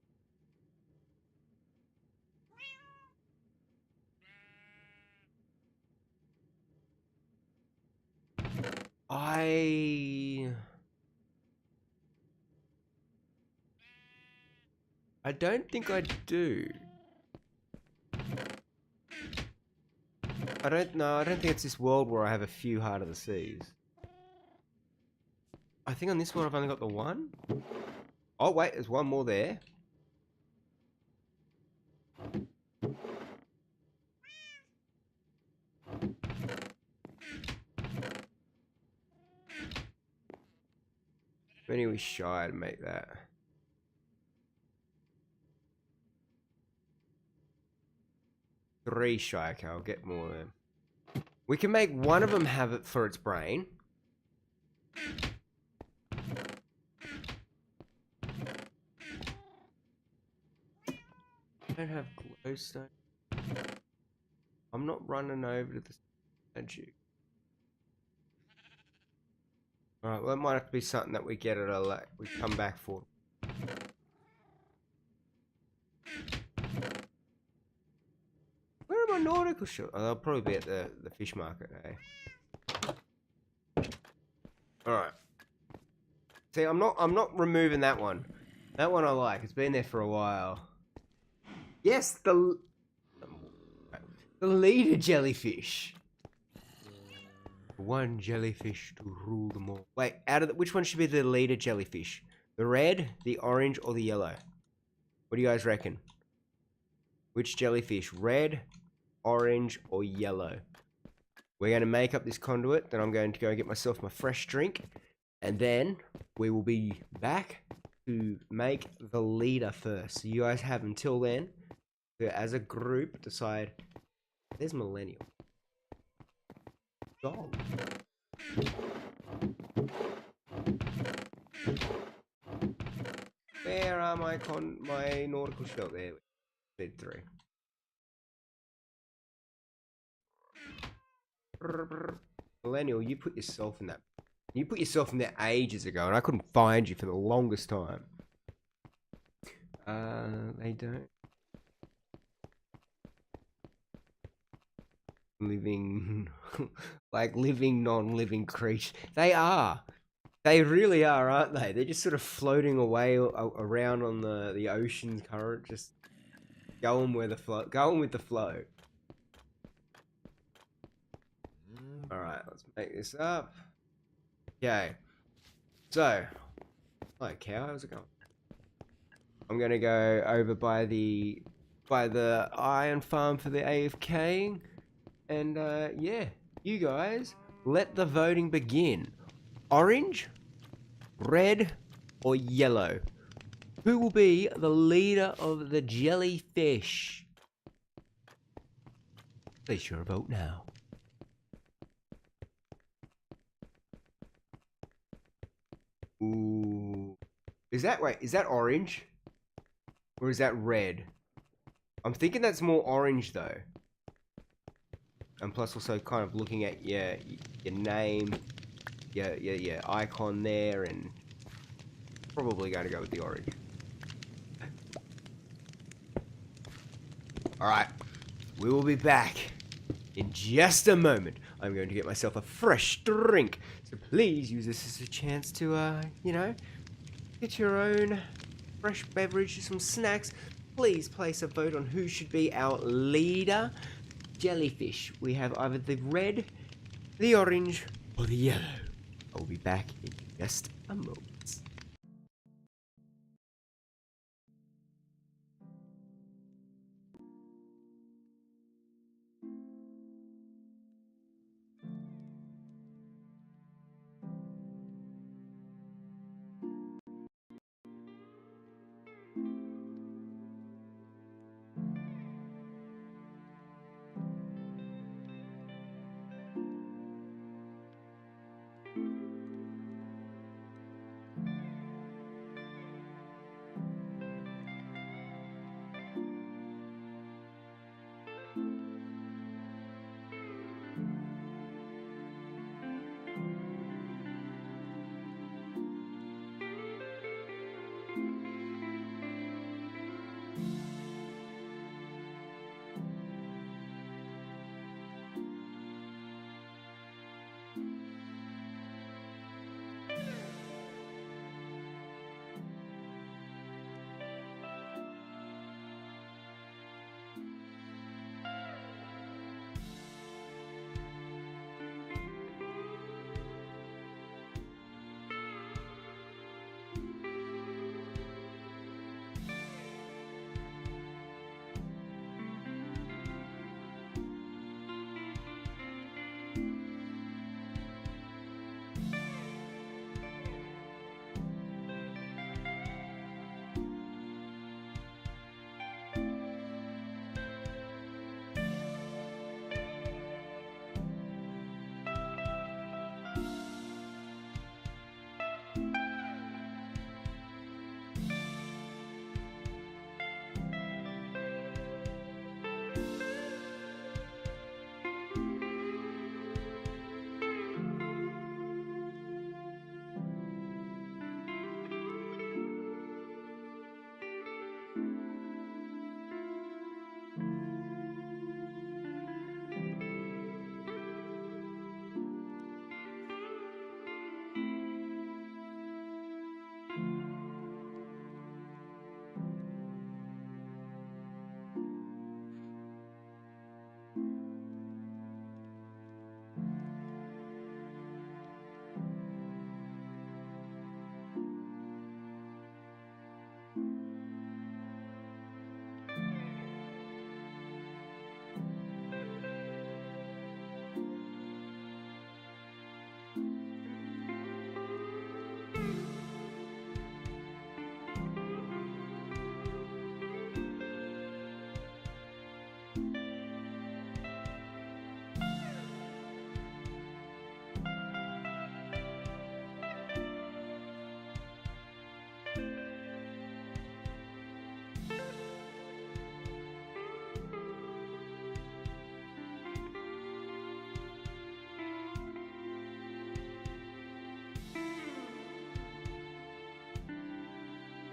I don't think I do. I don't know. I don't think it's this world where I have a few Heart of the Seas. I think on this one I've only got the one. Oh wait, there's one more there. Maybe we shy to make that. Three shy. Okay, I'll get more then. We can make one of them have it for its brain. I don't have glowstone. I'm not running over to the magic. Alright, well, it might have to be something that we get at a we come back for. Where are my nautical shoes? Oh, they'll probably be at the fish market, eh? Alright. See, I'm not removing that one. That one I like. It's been there for a while. Yes, the leader jellyfish. One jellyfish to rule them all. Wait, which one should be the leader jellyfish? The red, the orange, or the yellow? What do you guys reckon? Which jellyfish? Red, orange, or yellow? We're going to make up this conduit. Then I'm going to go get myself my fresh drink. And then we will be back to make the leader first. So you guys have until then to, as a group, decide, there's millennial. Dog. Where are my nautical shell? There, bid 3. Millennial, you put yourself in that. You put yourself in there ages ago, and I couldn't find you for the longest time. They don't. Living, like living, non-living creatures. They are. They really are, aren't they? They're just sort of floating away around on the ocean current, just going with the flow. All right, let's make this up. Okay. So, hi cow, how's it going? I'm gonna go over by the iron farm for the AFK, and yeah, you guys, let the voting begin. Orange, red, or yellow? Who will be the leader of the jellyfish? Place your vote now. Ooh. Is that orange? Or is that red? I'm thinking that's more orange though. And plus also kind of looking at your name, your icon there, and probably going to go with the orange. Alright, we will be back in just a moment. I'm going to get myself a fresh drink. So please use this as a chance to, you know, get your own fresh beverage, some snacks. Please place a vote on who should be our leader. Jellyfish. We have either the red, the orange, or the yellow. I'll be back in just a moment.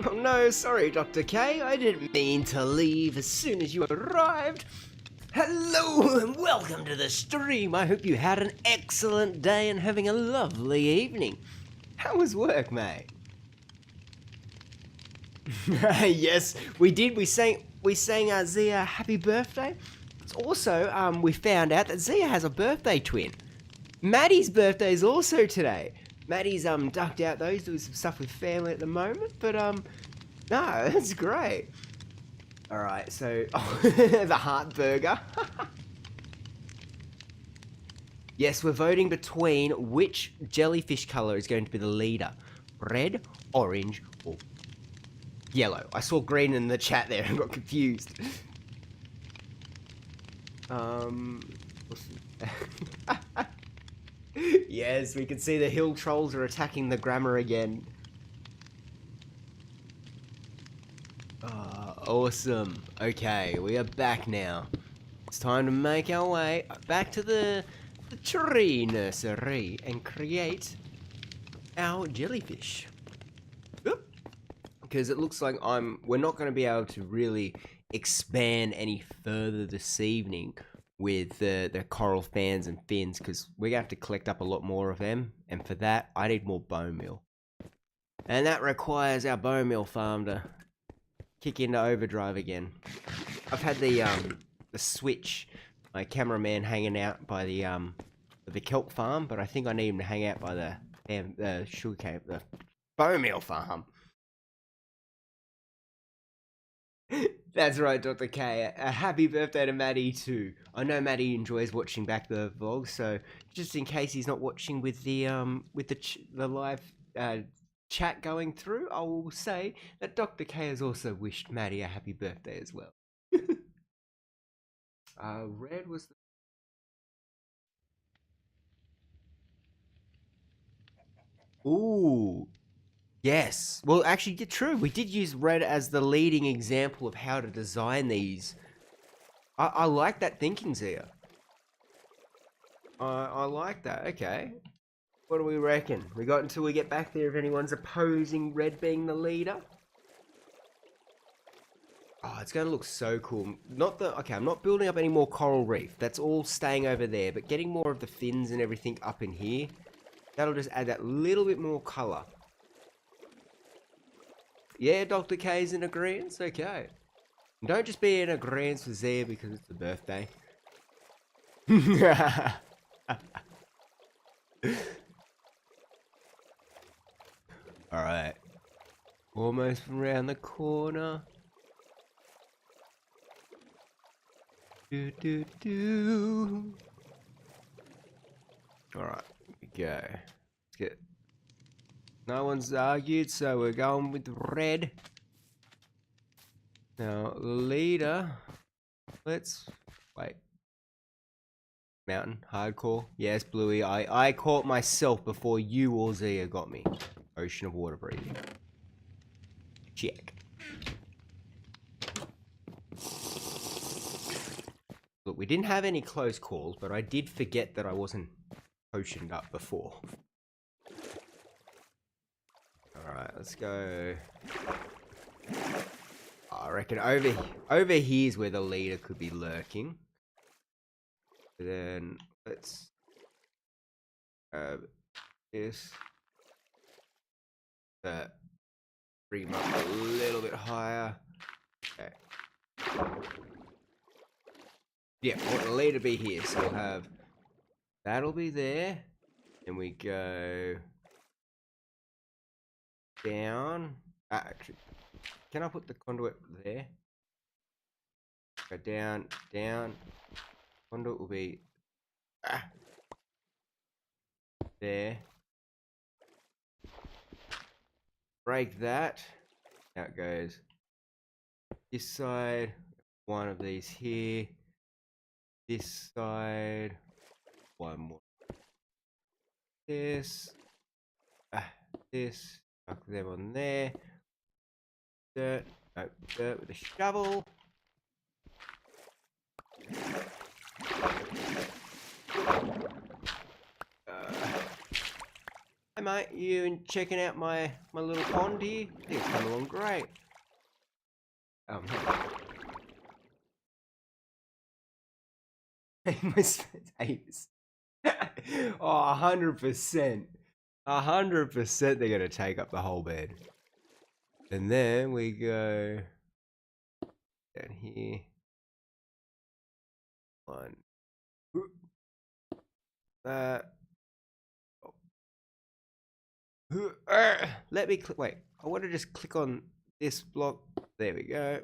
Oh no, sorry, Dr. K. I didn't mean to leave as soon as you arrived. Hello and welcome to the stream. I hope you had an excellent day and having a lovely evening. How was work, mate? Yes, we did. We sang Zia happy birthday. It's also, we found out that Zia has a birthday twin. Maddie's birthday is also today. Maddie's ducked out though. He's doing some stuff with family at the moment, but no, that's great. All right, so the heart burger. Yes, we're voting between which jellyfish color is going to be the leader: red, orange, or yellow. I saw green in the chat there and got confused. Yes, we can see the hill trolls are attacking the grammar again. Awesome. Okay, we are back now. It's time to make our way back to the tree nursery and create our jellyfish. Because it looks like we're not going to be able to really expand any further this evening with the coral fans and fins, because we're going to have to collect up a lot more of them, and for that I need more bone meal. And that requires our bone meal farm to kick into overdrive again. I've had the switch, my cameraman hanging out by the kelp farm, but I think I need him to hang out by the sugarcane, the bone meal farm. That's right, Dr. K. A happy birthday to Maddie too. I know Maddie enjoys watching back the vlogs, so just in case he's not watching with the live chat going through, I will say that Dr. K has also wished Maddie a happy birthday as well. Red was the... Ooh. Yes. Well, actually, yeah, true. We did use red as the leading example of how to design these. I like that thinking, Zia. I like that. Okay. What do we reckon? We got until we get back there if anyone's opposing red being the leader. Oh, it's going to look so cool. Okay, I'm not building up any more coral reef. That's all staying over there, but getting more of the fins and everything up in here, that'll just add that little bit more color. Yeah, Dr. K's in agreement. Okay. Don't just be in agreement with Zia because it's the birthday. Alright. Almost around the corner. Do. Alright, here we go. Let's get... No one's argued, so we're going with red. Now, leader. Let's... Wait. Mountain, hardcore. Yes, Bluey. I caught myself before you or Zia got me. Ocean of water breathing. Check. Look, we didn't have any close calls, but I did forget that I wasn't potioned up before. Alright, let's go. I reckon over here's where the leader could be lurking. Then let's this bring him up a little bit higher. Okay. Yeah, I want the leader to be here, so we'll have that'll be there. And we go down. Actually, can I put the conduit there? Go down. Conduit will be there. Break that. Now it goes this side. One of these here. This side. One more. This. This. Knock them on there. Dirt. No, dirt with a shovel. mate. You checking out my little pond here? I think it's coming along great. My spectators. Oh, 100%. 100% they're gonna take up the whole bed. And then we go down here. One. That. Let me click. Wait, I want to just click on this block. There we go.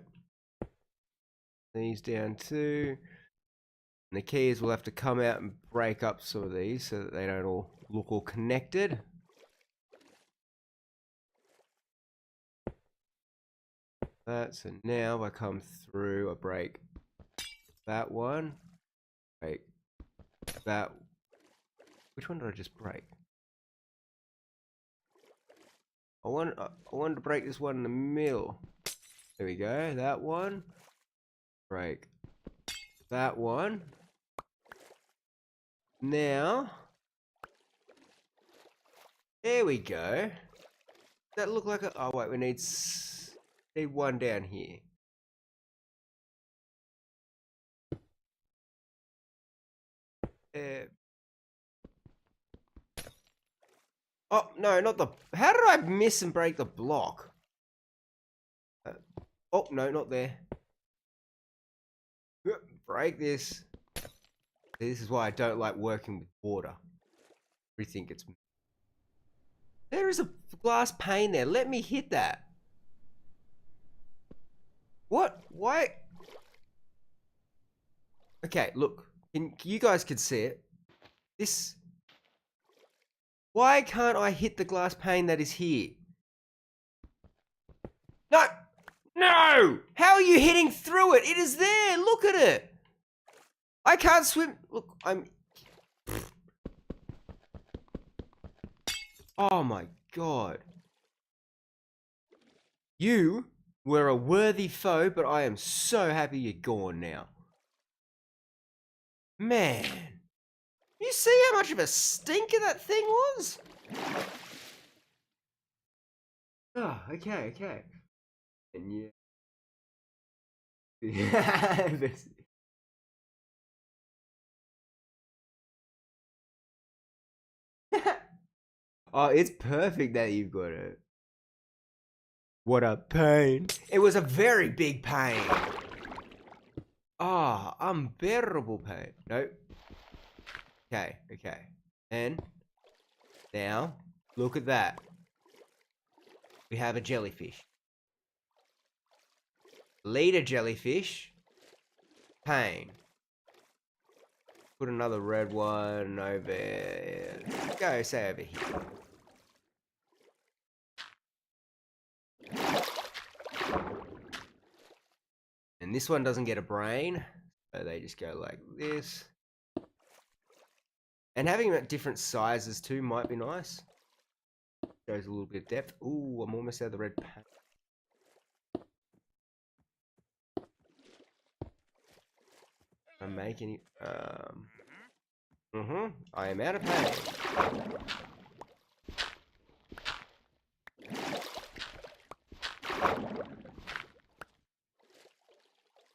These down too. And the key is we'll have to come out and break up some of these so that they don't all look all connected. So now if I come through, I break that one. Break that. Which one did I just break? I wanted to break this one in the middle. There we go. That one. Break that one. Now, there we go. Does that look like a... Oh, wait, we need one down here. Oh, no, not the... How did I miss and break the block? Oh, no, not there. Break this. This is why I don't like working with water. Everything gets... There is a glass pane there. Let me hit that. What? Why? Okay, look. You guys can see it. This... Why can't I hit the glass pane that is here? No! No! How are you hitting through it? It is there. Look at it. I can't swim. Look, I'm... Oh my god. You were a worthy foe, but I am so happy you're gone now. Man. You see how much of a stinker that thing was? Oh, okay. And yeah. Oh, it's perfect that you've got it. What a pain. It was a very big pain. Ah, oh, unbearable pain. Nope. Okay. And now, look at that. We have a jellyfish. Leader jellyfish. Pain. Put another red one over... Go, say over here. And this one doesn't get a brain. So they just go like this. And having them at different sizes too might be nice. Shows a little bit of depth. Ooh, I'm almost out of the red paint. I'm making it. I am out of paint.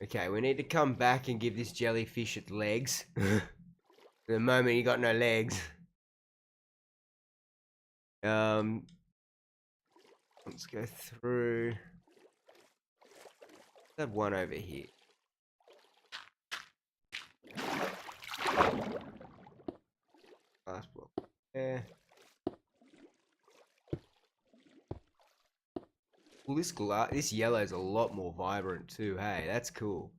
Okay, we need to come back and give this jellyfish its legs. At the moment, he got no legs. Let's go through. That one over here. Last block there. Well, this yellow is a lot more vibrant too. Hey, that's cool.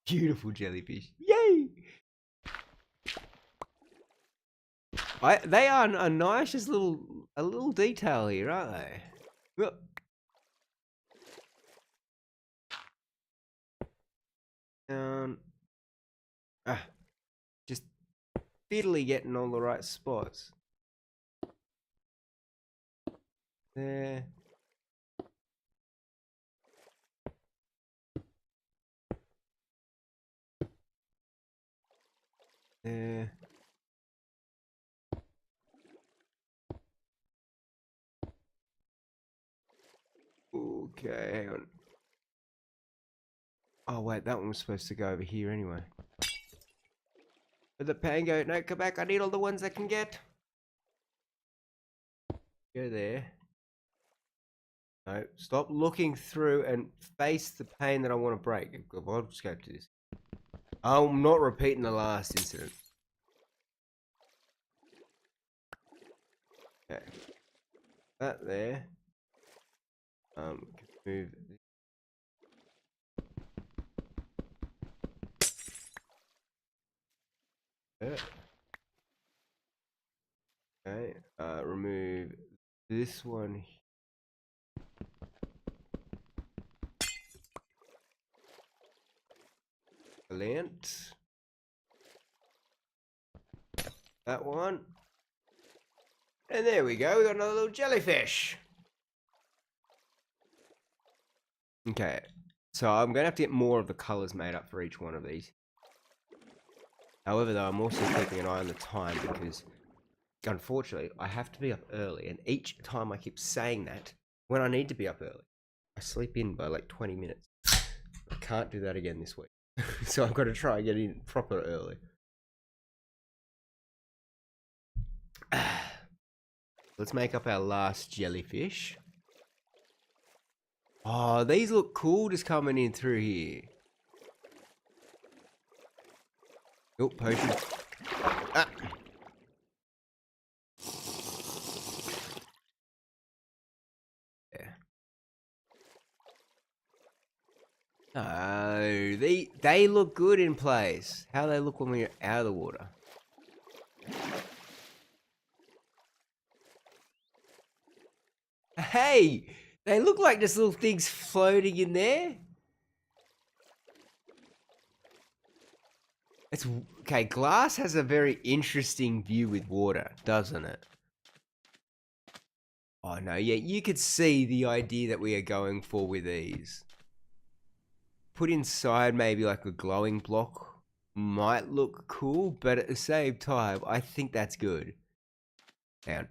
Beautiful jellyfish. Yay! They are a nice, just a little detail here, aren't they? Look. Just fiddly getting all the right spots. There. There. Okay, hang on. Oh wait, that one was supposed to go over here anyway. But the pango, no, come back. I need all the ones I can get. Go there. No, stop looking through and face the pane that I want to break. I'll just go to this. I'm not repeating the last incident. Okay. That there. Move. Okay. Remove this one. Excellent. That one. And there we go. We got another little jellyfish. Okay. So I'm going to have to get more of the colors made up for each one of these. However, though, I'm also keeping an eye on the time because, unfortunately, I have to be up early. And each time I keep saying that, when I need to be up early, I sleep in by like 20 minutes. I can't do that again this week. So I've got to try and get in proper early. Let's make up our last jellyfish. Oh, these look cool just coming in through here. Oh, potion. Ah. Yeah. No, they look good in place. How they look when we're out of the water. Hey, they look like just little things floating in there. It's okay. Glass has a very interesting view with water, doesn't it? Oh no, yeah, you could see the idea that we are going for with these. Put inside maybe like a glowing block might look cool, but at the same time, I think that's good. Now,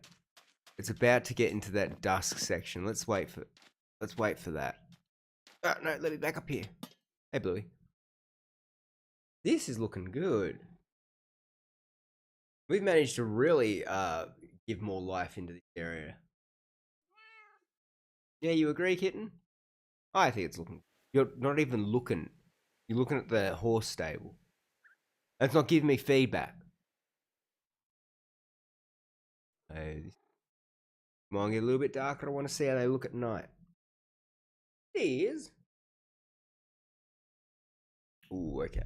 it's about to get into that dusk section. Let's wait for that. Oh, no, let me back up here. Hey, Bluey. This is looking good. We've managed to really give more life into this area. Yeah, you agree, kitten? I think it's looking. You're not even looking. You're looking at the horse stable. That's not giving me feedback. Hey, come on, get a little bit darker. I want to see how they look at night. It is. Ooh, okay.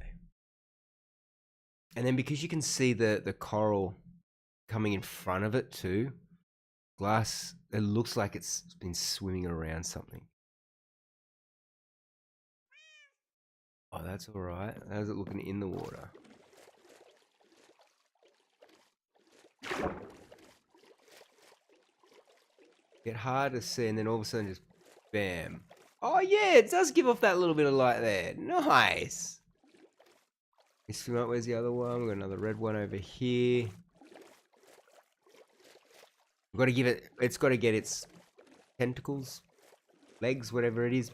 And then because you can see the coral coming in front of it too, glass, it looks like it's been swimming around something. Oh, that's all right. How's it looking in the water? Get hard to see, and then all of a sudden, just bam. Oh yeah, it does give off that little bit of light there. Nice. Where's the other one? We've got another red one over here. We've got to give it. It's got to get its tentacles, legs, whatever it is.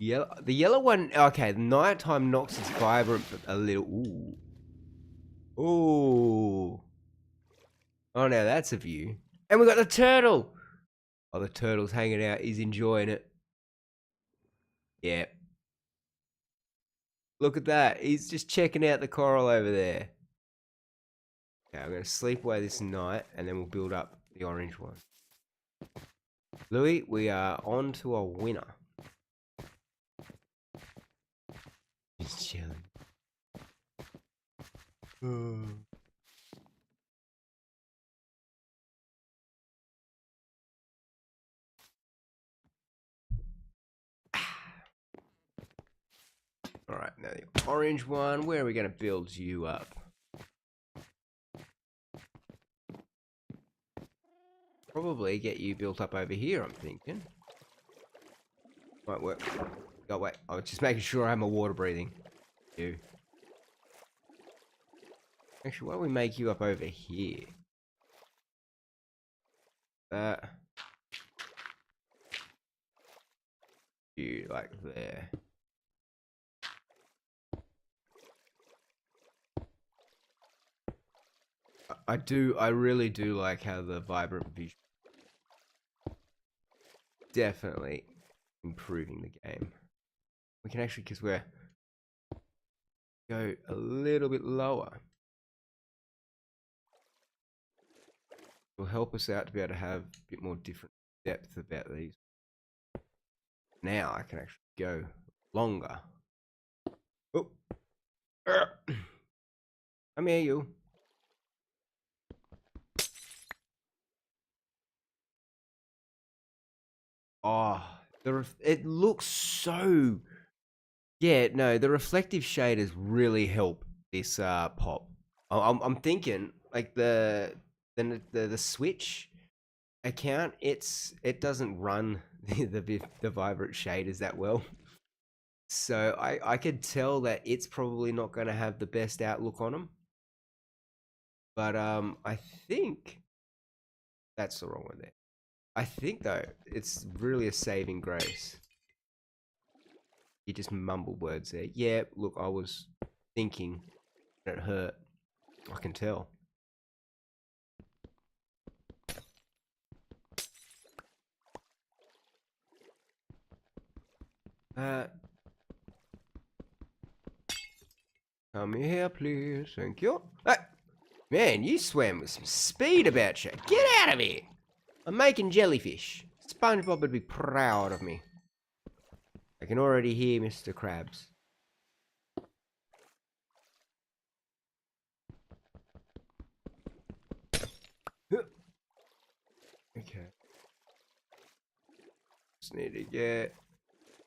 Yellow, the yellow one. Okay, the nighttime knocks its vibrant a little. Ooh. Ooh. Oh, now that's a view. And we got the turtle. Oh, the turtle's hanging out. He's enjoying it. Yeah. Look at that. He's just checking out the coral over there. Okay, I'm going to sleep away this night, and then we'll build up the orange one. Louis, we are on to a winner. He's chilling. Alright, now the orange one. Where are we going to build you up? Probably get you built up over here, I'm thinking. Might work. Oh, wait. I was just making sure I have my water breathing. You. Actually, why don't we make you up over here? few like there. I really do like how the vibrant vision definitely improving the game. We can actually, because we're go a little bit lower. Will help us out to be able to have a bit more different depth about these. Now I can actually go longer. Oh, come here, you. Oh, it looks so. Yeah, no, the reflective shaders really help this pop. I'm thinking like the Switch account, it doesn't run the vibrant shaders that well. So I could tell that it's probably not going to have the best outlook on them. But I think that's the wrong one there. I think though it's really a saving grace. You just mumbled words there. Yeah, look, I was thinking, and it hurt. I can tell. Come here, please. Thank you. Hey, man, you swam with some speed about you. Get out of here. I'm making jellyfish. SpongeBob would be proud of me. I can already hear Mr. Krabs. Okay. Just need to get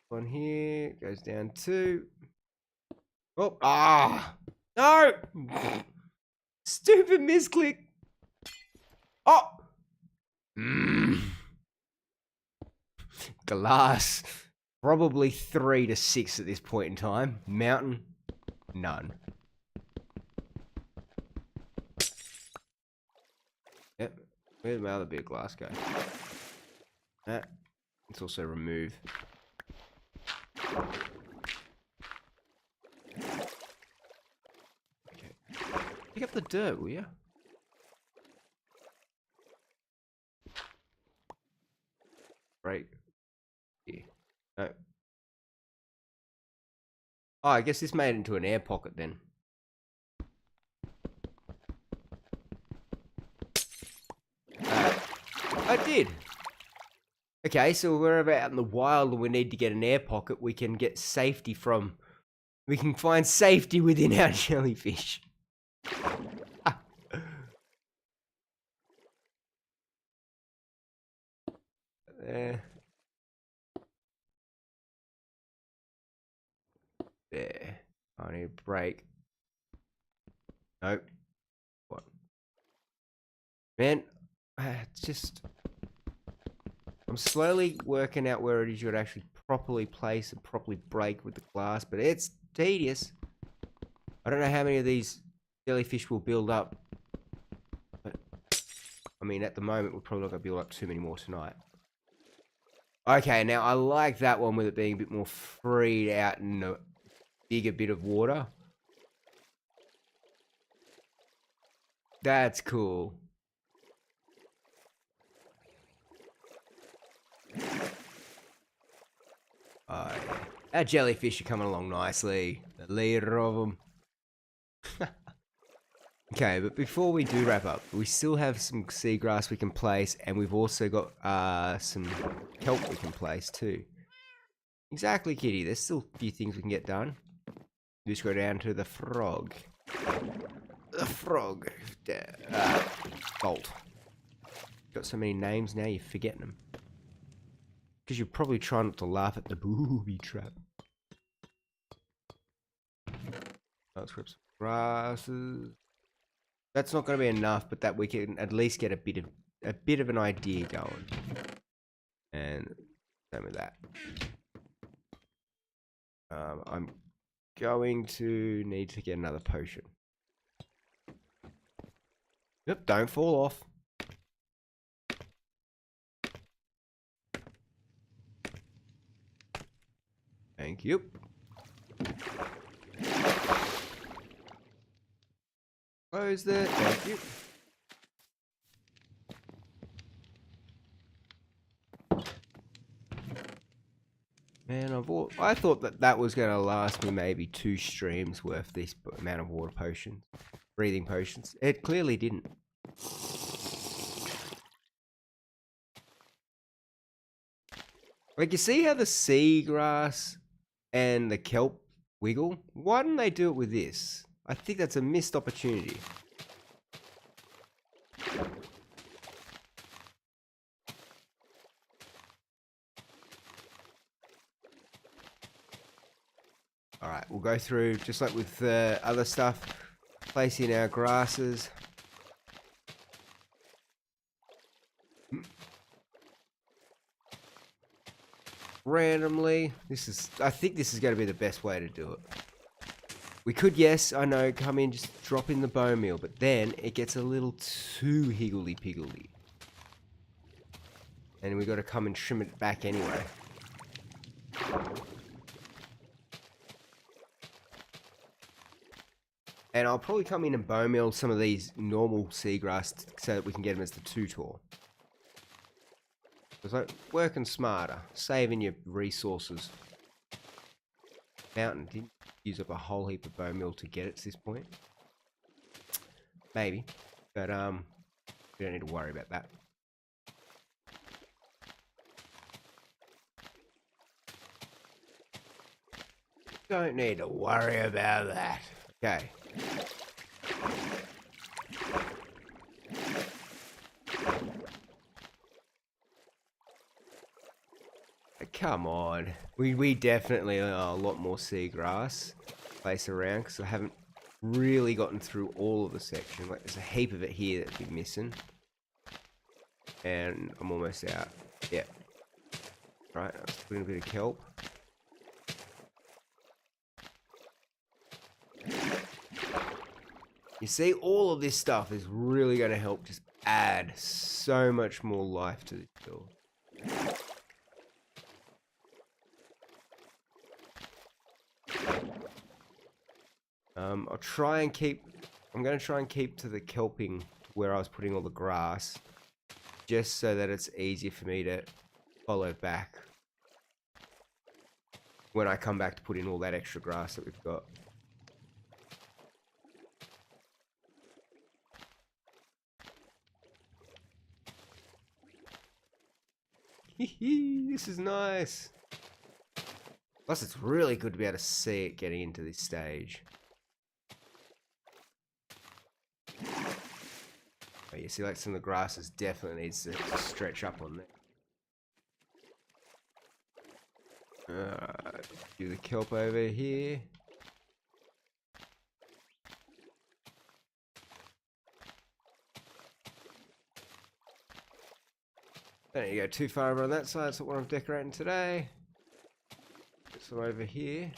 one here. Goes down 2. Oh, no! Stupid misclick. Oh! Glass. Probably 3 to 6 at this point in time. Mountain, none. Yep. Where'd my other bit of glass go? Let's also remove. Okay. Pick up the dirt, will you? Right. Here. No. Oh, I guess this made it into an air pocket then. I did. Okay, so we're out in the wild and we need to get an air pocket. We can get safety from. We can find safety within our jellyfish. There. There. I need a break. Nope. What? Man, it's just. I'm slowly working out where it is you would actually properly place and properly break with the glass, but it's tedious. I don't know how many of these jellyfish will build up. But, I mean, at the moment, we're probably not going to build up too many more tonight. Okay, now I like that one with it being a bit more freed out in a bigger bit of water. That's cool. Oh, yeah. Our jellyfish are coming along nicely. The leader of them. Okay, but before we do wrap up, we still have some seagrass we can place, and we've also got some kelp we can place too. Exactly, Kitty. There's still a few things we can get done. Just go down to the frog. The frog. Bolt. Got so many names now, you're forgetting them. Because you're probably trying not to laugh at the booby trap. Let's grab some grasses. That's not going to be enough, but that we can at least get a bit of an idea going. And same with that. I'm going to need to get another potion. Yep, don't fall off. Thank you. Close that. Thank you. Man, I thought that was going to last me maybe 2 streams worth this amount of water potions. Breathing potions. It clearly didn't. Like, you see how the seagrass and the kelp wiggle? Why didn't they do it with this? I think that's a missed opportunity. Alright, we'll go through, just like with other stuff, placing our grasses. Randomly. I think this is going to be the best way to do it. We could, yes, I know, come in, just drop in the bone meal, but then it gets a little too higgledy-piggledy. And we got to come and trim it back anyway. And I'll probably come in and bone meal some of these normal seagrass so that we can get them as the tutor. It's like working smarter, saving your resources. Mountain didn't use up a whole heap of bone meal to get it to this point. Maybe, but we don't need to worry about that. Don't need to worry about that. Okay. Come on. We definitely are a lot more seagrass place around because I haven't really gotten through all of the section. Like, there's a heap of it here that's been missing. And I'm almost out. Yeah. Right, let's put in a bit of kelp. You see, all of this stuff is really going to help just add so much more life to this build. I'm going to try and keep to the kelping where I was putting all the grass, just so that it's easier for me to follow back when I come back to put in all that extra grass that we've got. This is nice. Plus, it's really good to be able to see it getting into this stage. Oh, you see, like, some of the grasses definitely needs to stretch up on there. Do the kelp over here. Don't need to go too far over on that side. That's what I'm decorating today. Get some over here.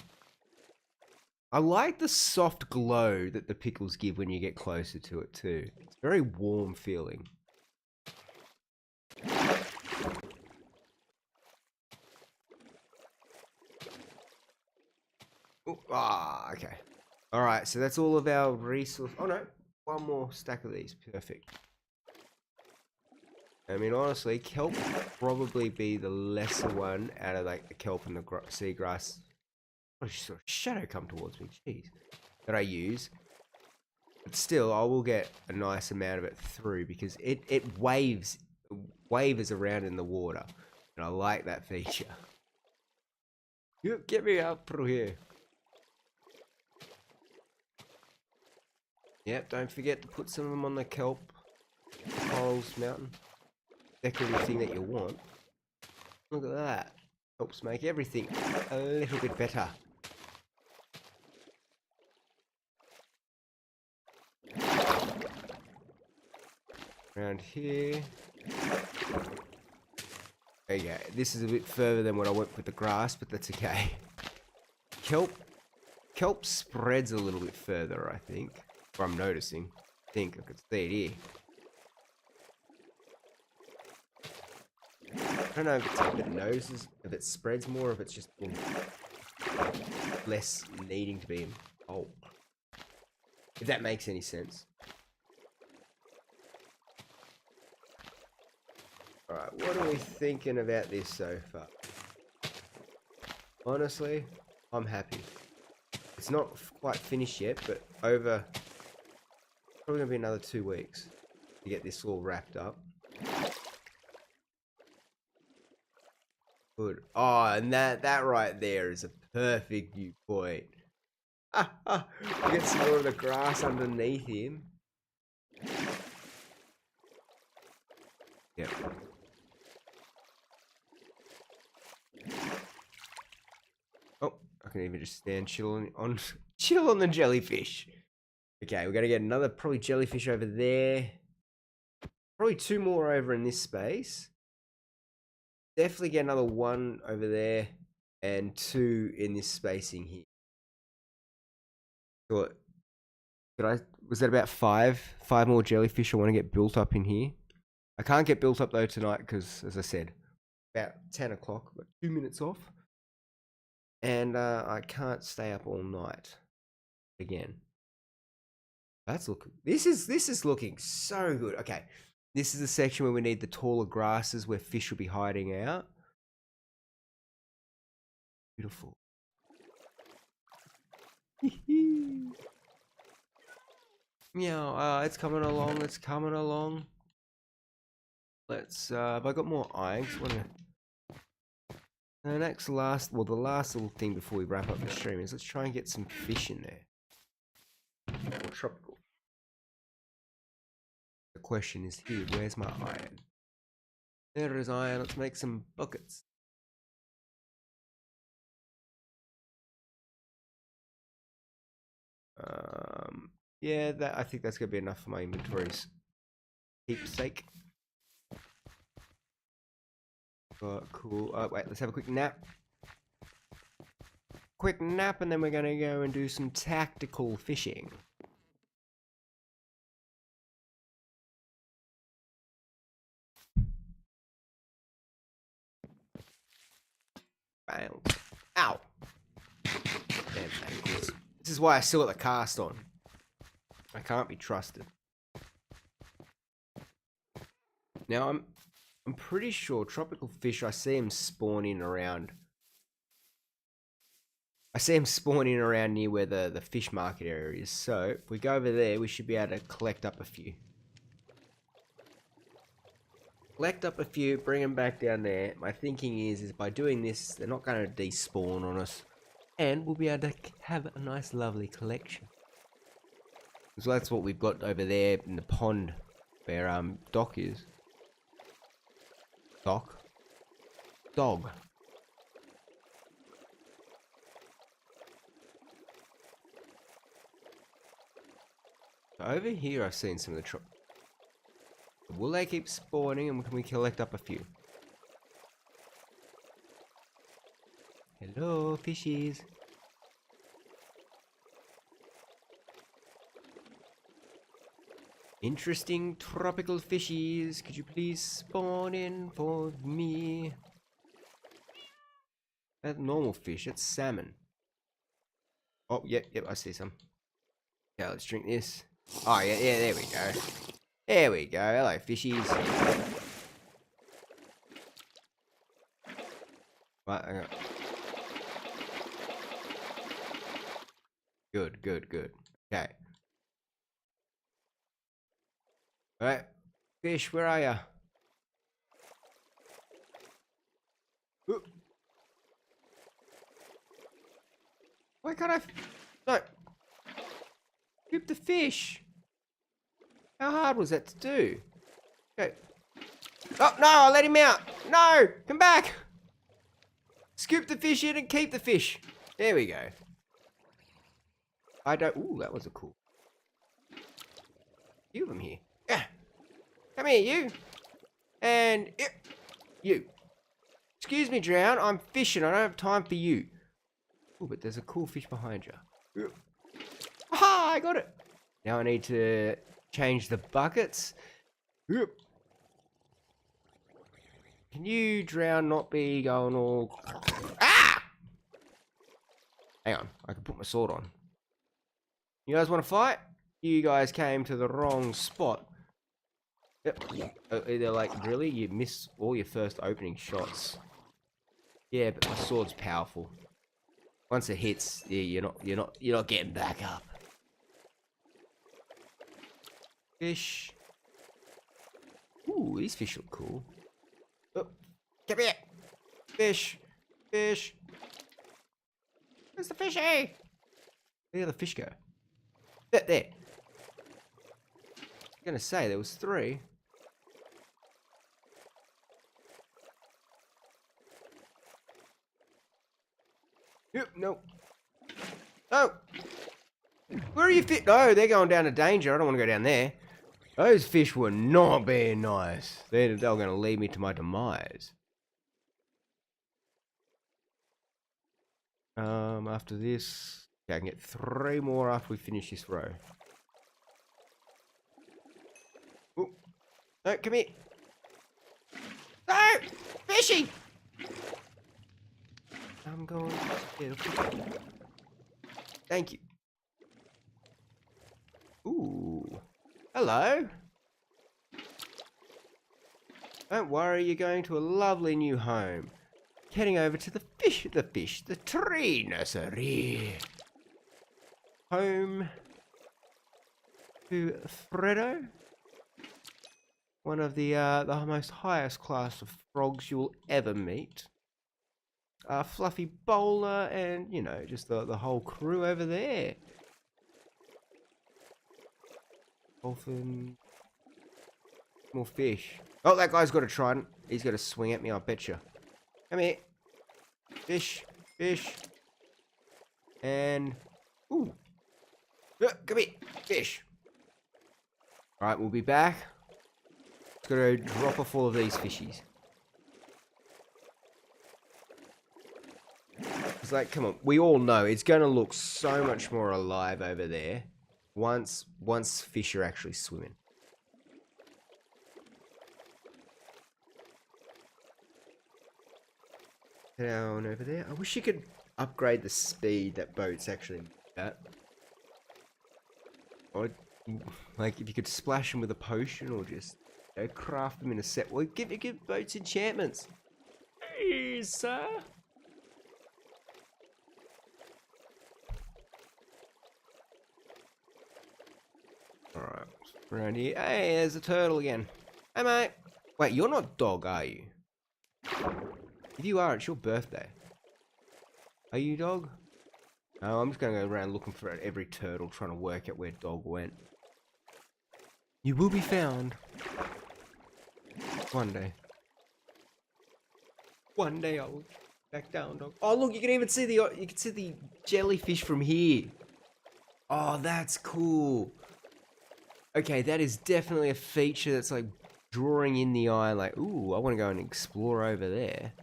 I like the soft glow that the pickles give when you get closer to it too. It's very warm feeling. Ooh, okay. Alright, so that's all of our resources. Oh no, one more stack of these. Perfect. I mean, honestly, kelp would probably be the lesser one out of like the kelp and the seagrass. Oh, sort of shadow come towards me, jeez. That I use. But still, I will get a nice amount of it through because it wavers around in the water. And I like that feature. Get me up through here. Yep, don't forget to put some of them on the kelp. Corals mountain. Decorative thing that you want. Look at that. Helps make everything a little bit better. Around here. Okay, this is a bit further than what I went with the grass, but that's okay. Kelp spreads a little bit further, I think. Or I'm noticing. I think I could see it here. I don't know if it's like it notices, if it spreads more, or if it's just less needing to be in bulk. If that makes any sense. Alright, what are we thinking about this so far? Honestly, I'm happy. It's not quite finished yet, but over probably gonna be another 2 weeks to get this all wrapped up. Good. Oh, and that right there is a perfect viewpoint. Get some more of the grass underneath him. Yep. Oh, I can even just stand chill on chill on the jellyfish. Okay, we're gonna get another probably jellyfish over there. Probably 2 more over in this space. Definitely get another 1 over there and 2 in this spacing here. So, was that about 5? 5 more jellyfish I want to get built up in here. I can't get built up though tonight because, as I said, about 10 o'clock, got 2 minutes off. And I can't stay up all night again. This is looking so good. Okay, this is the section where we need the taller grasses where fish will be hiding out. Beautiful. Meow. It's coming along. It's coming along. Let's. Have I got more iron? The last little thing before we wrap up the stream is let's try and get some fish in there. Or tropical. The question is here, where's my iron? There is iron, let's make some buckets. Yeah, I think that's gonna be enough for my inventory's keepsake. Cool. Wait, let's have a quick nap. And then we're gonna go and do some tactical fishing. Bam. Ow! Damn ankles. This is why I still got the cast on. I can't be trusted. Now I'm pretty sure tropical fish, I see them spawning around. I see them spawning around near where the fish market area is. So if we go over there, we should be able to collect up a few. Bring them back down there. My thinking is by doing this, they're not going to despawn on us. And we'll be able to have a nice, lovely collection. So that's what we've got over there in the pond where Doc is. Doc? Dog. Over here I've seen some of the will they keep spawning and can we collect up a few? Hello, fishies. Interesting tropical fishies. Could you please spawn in for me? That's normal fish. It's salmon. Oh, yep, I see some. Yeah, let's drink this. Oh, yeah, there we go. There we go. Hello, fishies. Right, hang on. Good. Okay. Alright. Fish, where are ya? Oop. Why can't I... No. Scoop the fish. How hard was that to do? Okay. Oh, no, I let him out. No, come back. Scoop the fish in and keep the fish. There we go. Ooh, that was a cool. Few of them here. Yeah. Come here, you. And you. Excuse me, Drown. I'm fishing. I don't have time for you. Oh, but there's a cool fish behind you. Aha! I got it. Now I need to change the buckets. Can you, Drown, not be going all... Ah! Hang on, I can put my sword on. You guys want to fight? You guys came to the wrong spot. Yep. They're like, really? You miss all your first opening shots. Yeah, but my sword's powerful. Once it hits, yeah, you're not getting back up. Fish. Ooh, these fish look cool. Oh, come here. Fish. Fish. Where's the fishy? Where'd the fish go? There. I'm gonna say there was 3. Yep, no. No! Where are you fit? No, they're going down to danger. I don't want to go down there. Those fish were not being nice. They were going to lead me to my demise. After this... Okay, I can get 3 more after we finish this row. Ooh. No, come here. No! Fishy! I'm going to get a fish. Thank you. Ooh. Hello. Don't worry, you're going to a lovely new home. Heading over to the tree nursery. Home to Fredo. One of the most highest class of frogs you'll ever meet. Fluffy Bowler and, you know, just the whole crew over there. Dolphin. More fish. Oh, that guy's got a trident. He's got to swing at me, I betcha. Come here. Fish. Fish. And... Ooh. Come here. Fish. Alright, we'll be back. Just got to drop off all of these fishies. It's like, come on. We all know it's going to look so much more alive over there once fish are actually swimming. Down over there. I wish you could upgrade the speed that boats actually move at. Or, like, if you could splash them with a potion or just, you know, craft them in a set. Well, give boats enchantments. Hey, sir. Alright, around here. Hey, there's a turtle again. Hey, mate. Wait, you're not dog, are you? If you are, it's your birthday. Are you dog? No, I'm just going to go around looking for every turtle, trying to work out where dog went. You will be found. One day. One day I will back down, dog. Oh, look, you can even see the jellyfish from here. Oh, that's cool. Okay, that is definitely a feature that's like drawing in the eye. Like, ooh, I want to go and explore over there.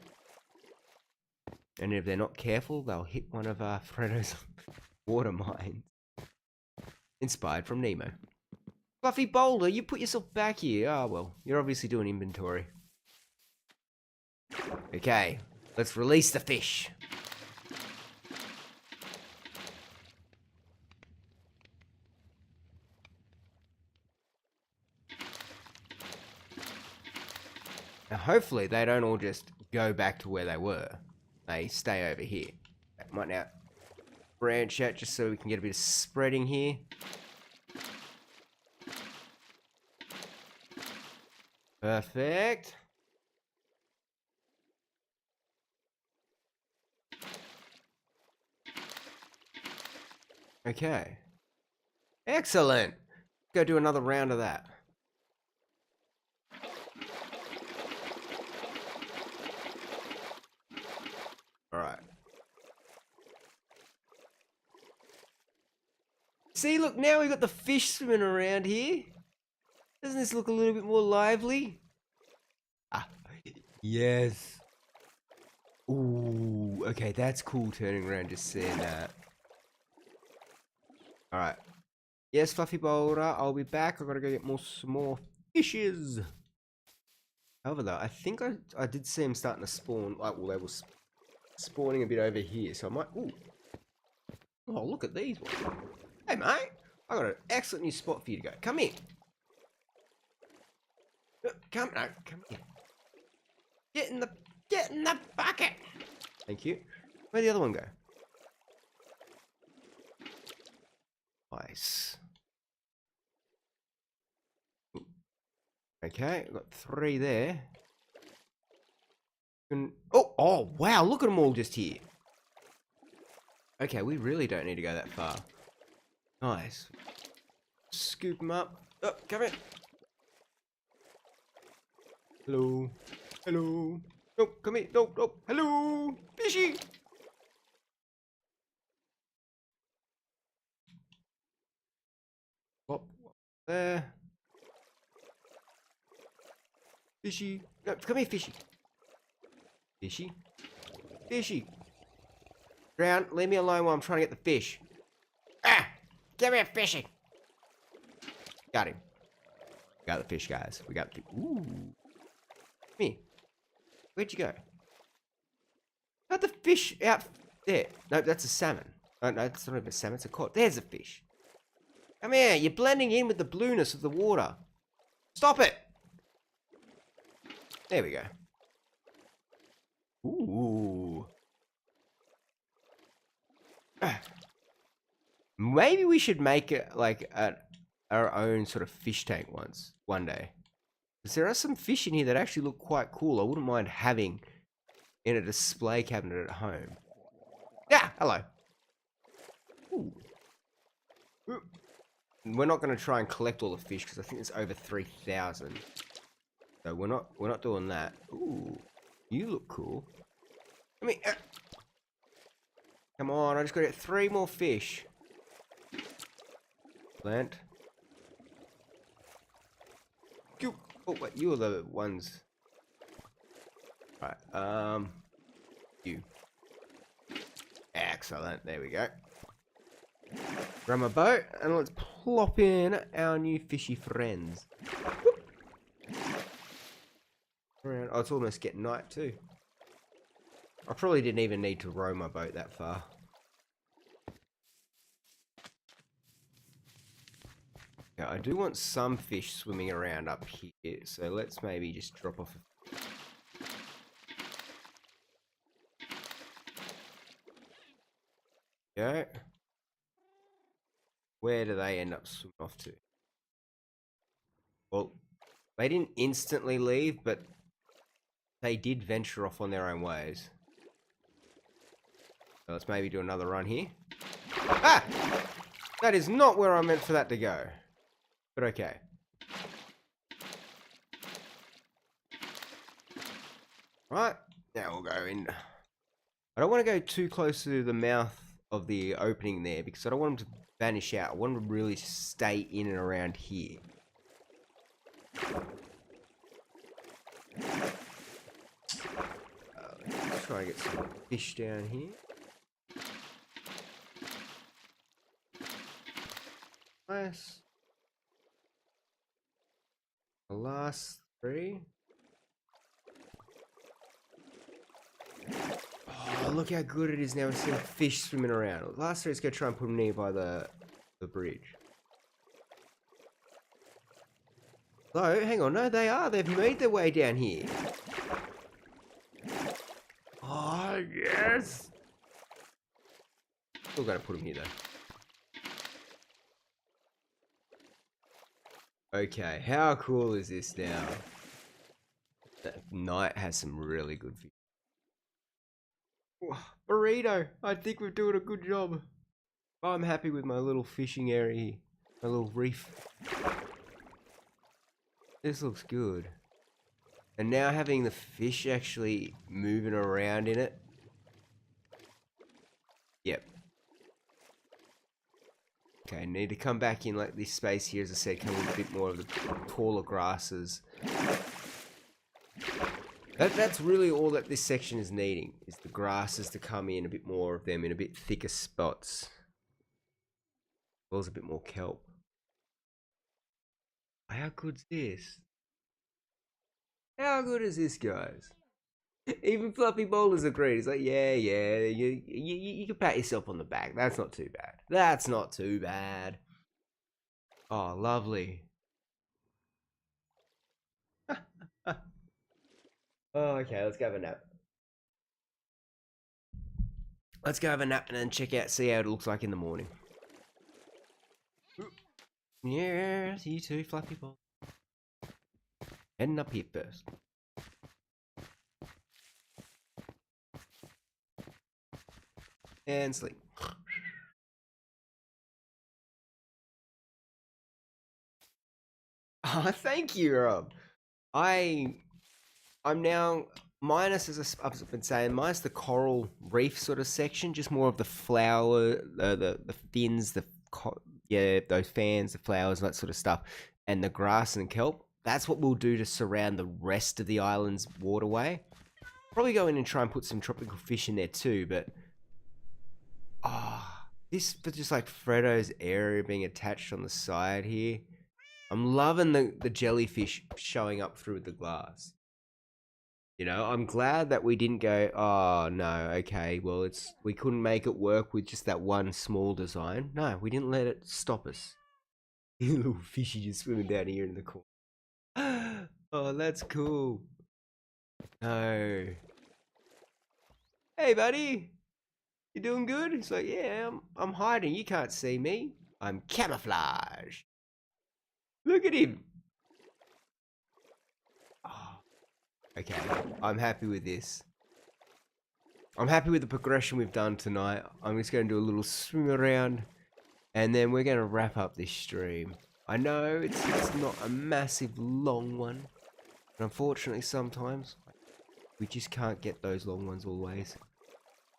And if they're not careful, they'll hit one of Fredo's water mines. Inspired from Nemo. Fluffy Boulder, you put yourself back here. Oh, well, you're obviously doing inventory. Okay, let's release the fish. Now, hopefully, they don't all just go back to where they were. They stay over here. I might now branch out just so we can get a bit of spreading here. Perfect. Okay. Excellent. Go do another round of that. Alright. See, look, now we've got the fish swimming around here. Doesn't this look a little bit more lively? Ah, yes. Ooh, okay, that's cool turning around just seeing that. Alright. Yes, Fluffy Boulder, I'll be back. I've got to go get some more fishes. However, though, I think I did see them starting to spawn. Like, well, they were spawning a bit over here, so I might... Ooh. Oh, look at these ones. Hey, mate. I got an excellent new spot for you to go. Come here. Come, no, come here. Get in the bucket. Thank you. Where'd the other one go? Nice. Okay, I've got 3 there. Oh, wow, look at them all just here. Okay, we really don't need to go that far. Nice. Scoop them up. Oh, come in. Hello. Hello. Nope, come here. Nope, nope. Hello. Fishy. Pop there. Fishy. No, come here, fishy. Fishy. Fishy. Drown. Leave me alone while I'm trying to get the fish. Ah! Give me a fishy. Got him. Got the fish, guys. We got the... Ooh. Come here. Where'd you go? Got the fish out there. No, that's a salmon. Oh, no, it's not even a salmon. It's a cod. There's a fish. Come here. You're blending in with the blueness of the water. Stop it. There we go. Ooh. Maybe we should make it like our own sort of fish tank one day. Because there are some fish in here that actually look quite cool. I wouldn't mind having in a display cabinet at home. Yeah, hello. Ooh. We're not going to try and collect all the fish because I think there's over 3,000. So we're not doing that. Ooh, you look cool. I mean, come on, I just got to get 3 more fish. Plant. Oh wait, you are the ones. Right. You. Excellent. There we go. Grab my boat and let's plop in our new fishy friends. Oh, it's almost getting night too. I probably didn't even need to row my boat that far. Yeah, I do want some fish swimming around up here, so let's maybe just drop off. Go. Where do they end up swimming off to? Well, they didn't instantly leave, but they did venture off on their own ways. So let's maybe do another run here. Ah! That is not where I meant for that to go. But okay. Right, now we'll go in. I don't want to go too close to the mouth of the opening there because I don't want them to vanish out. I want them to really stay in and around here. Let's try and get some fish down here. Nice. The last 3. Oh, look how good it is now. We're seeing fish swimming around. Last 3, let's go try and put them nearby the bridge. Oh, hang on. No, they are. They've made their way down here. Oh, yes. Still going to put them here, though. Okay, how cool is this now? That night has some really good fish. Burrito, I think we're doing a good job. I'm happy with my little fishing area here. My little reef. This looks good. And now having the fish actually moving around in it. Yep. Okay, need to come back in like this space here, as I said, come with a bit more of the taller grasses. That's really all that this section is needing, is the grasses to come in, a bit more of them in a bit thicker spots. As well as a bit more kelp. How good's this? How good is this, guys? Even Fluffy Boulders agreed. He's like, yeah, yeah, you can pat yourself on the back. That's not too bad. That's not too bad. Oh, lovely. Oh, okay, let's go have a nap. Let's go have a nap and then see how it looks like in the morning. Yes, you too, Fluffy Ball. Heading up here first. And sleep. Oh, thank you, Rob. I'm now minus, as I've been saying, minus the coral reef sort of section, just more of the flower, the fins, yeah, those fans, the flowers, that sort of stuff, and the grass and kelp. That's what we'll do to surround the rest of the island's waterway. Probably go in and try and put some tropical fish in there too, but this for just like Freddo's area being attached on the side here. I'm loving the jellyfish showing up through the glass. You know, I'm glad that we didn't go, oh no, okay, well we couldn't make it work with just that one small design. No, we didn't let it stop us. Little fishy just swimming down here in the corner. Oh, that's cool. No. Hey buddy, you doing good? He's like, yeah, I'm hiding, you can't see me. I'm camouflage. Look at him. Oh, okay, I'm happy with this. I'm happy with the progression we've done tonight. I'm just going to do a little swim around, and then we're going to wrap up this stream. I know it's not a massive long one, but unfortunately sometimes we just can't get those long ones always.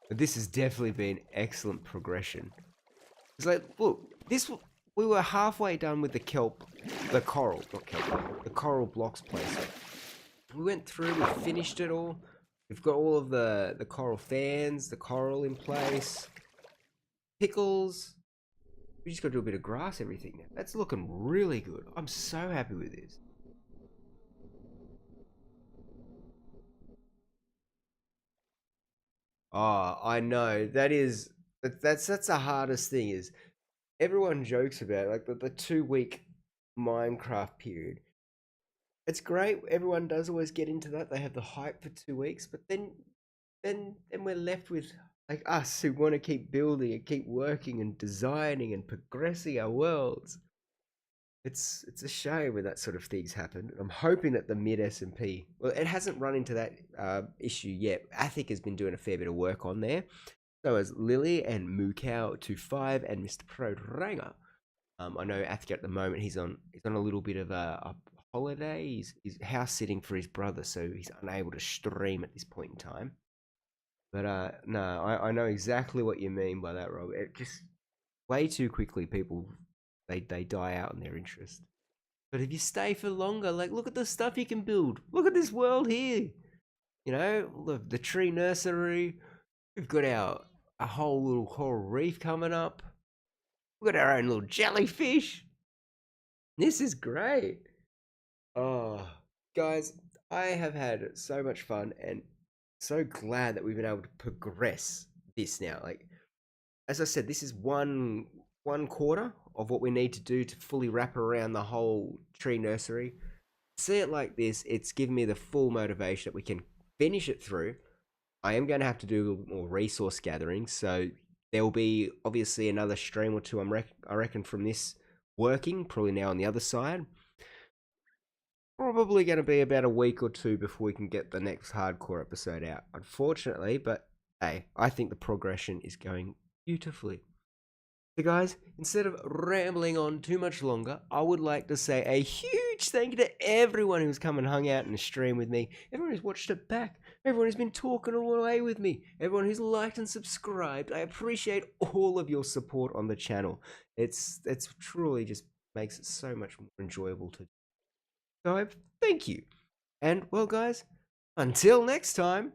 But this has definitely been excellent progression. It's like, look, we were halfway done with the coral blocks place. We went through, we finished it all. We've got all of the coral fans, the coral in place, pickles. We just got to do a bit of grass, everything now. That's looking really good. I'm so happy with this. Oh, I know. That's the hardest thing is everyone jokes about it, like the 2 week Minecraft period. It's great. Everyone does always get into that. They have the hype for 2 weeks, but then we're left with like us who want to keep building and keep working and designing and progressing our worlds. It's a shame when that sort of things happen. I'm hoping that the mid SMP, well, it hasn't run into that issue yet. Athic has been doing a fair bit of work on there. So has Lily and Mukau25 and Mr. Prodranger. I know Athic at the moment he's on a little bit of a holiday. He's house sitting for his brother, so he's unable to stream at this point in time. But no, I know exactly what you mean by that, Rob. It just way too quickly people they die out in their interest. But if you stay for longer, like look at the stuff you can build. Look at this world here. You know, look, the tree nursery. We've got a whole little coral reef coming up. We've got our own little jellyfish. This is great. Oh, guys, I have had so much fun and so glad that we've been able to progress this now. Like, as I said, this is one quarter of what we need to do to fully wrap around the whole tree nursery. See it like this, it's given me the full motivation that we can finish it through. I am going to have to do a little more resource gathering, so there will be obviously another stream or two, I reckon, from this working, probably now on the other side. Probably going to be about a week or two before we can get the next hardcore episode out, unfortunately, but hey, I think the progression is going beautifully. So guys, instead of rambling on too much longer, I would like to say a huge thank you to everyone who's come and hung out in the stream with me, everyone who's watched it back, everyone who's been talking all the way with me, everyone who's liked and subscribed. I appreciate all of your support on the channel. It's truly just makes it so much more enjoyable to do. So thank you. And well guys, until next time.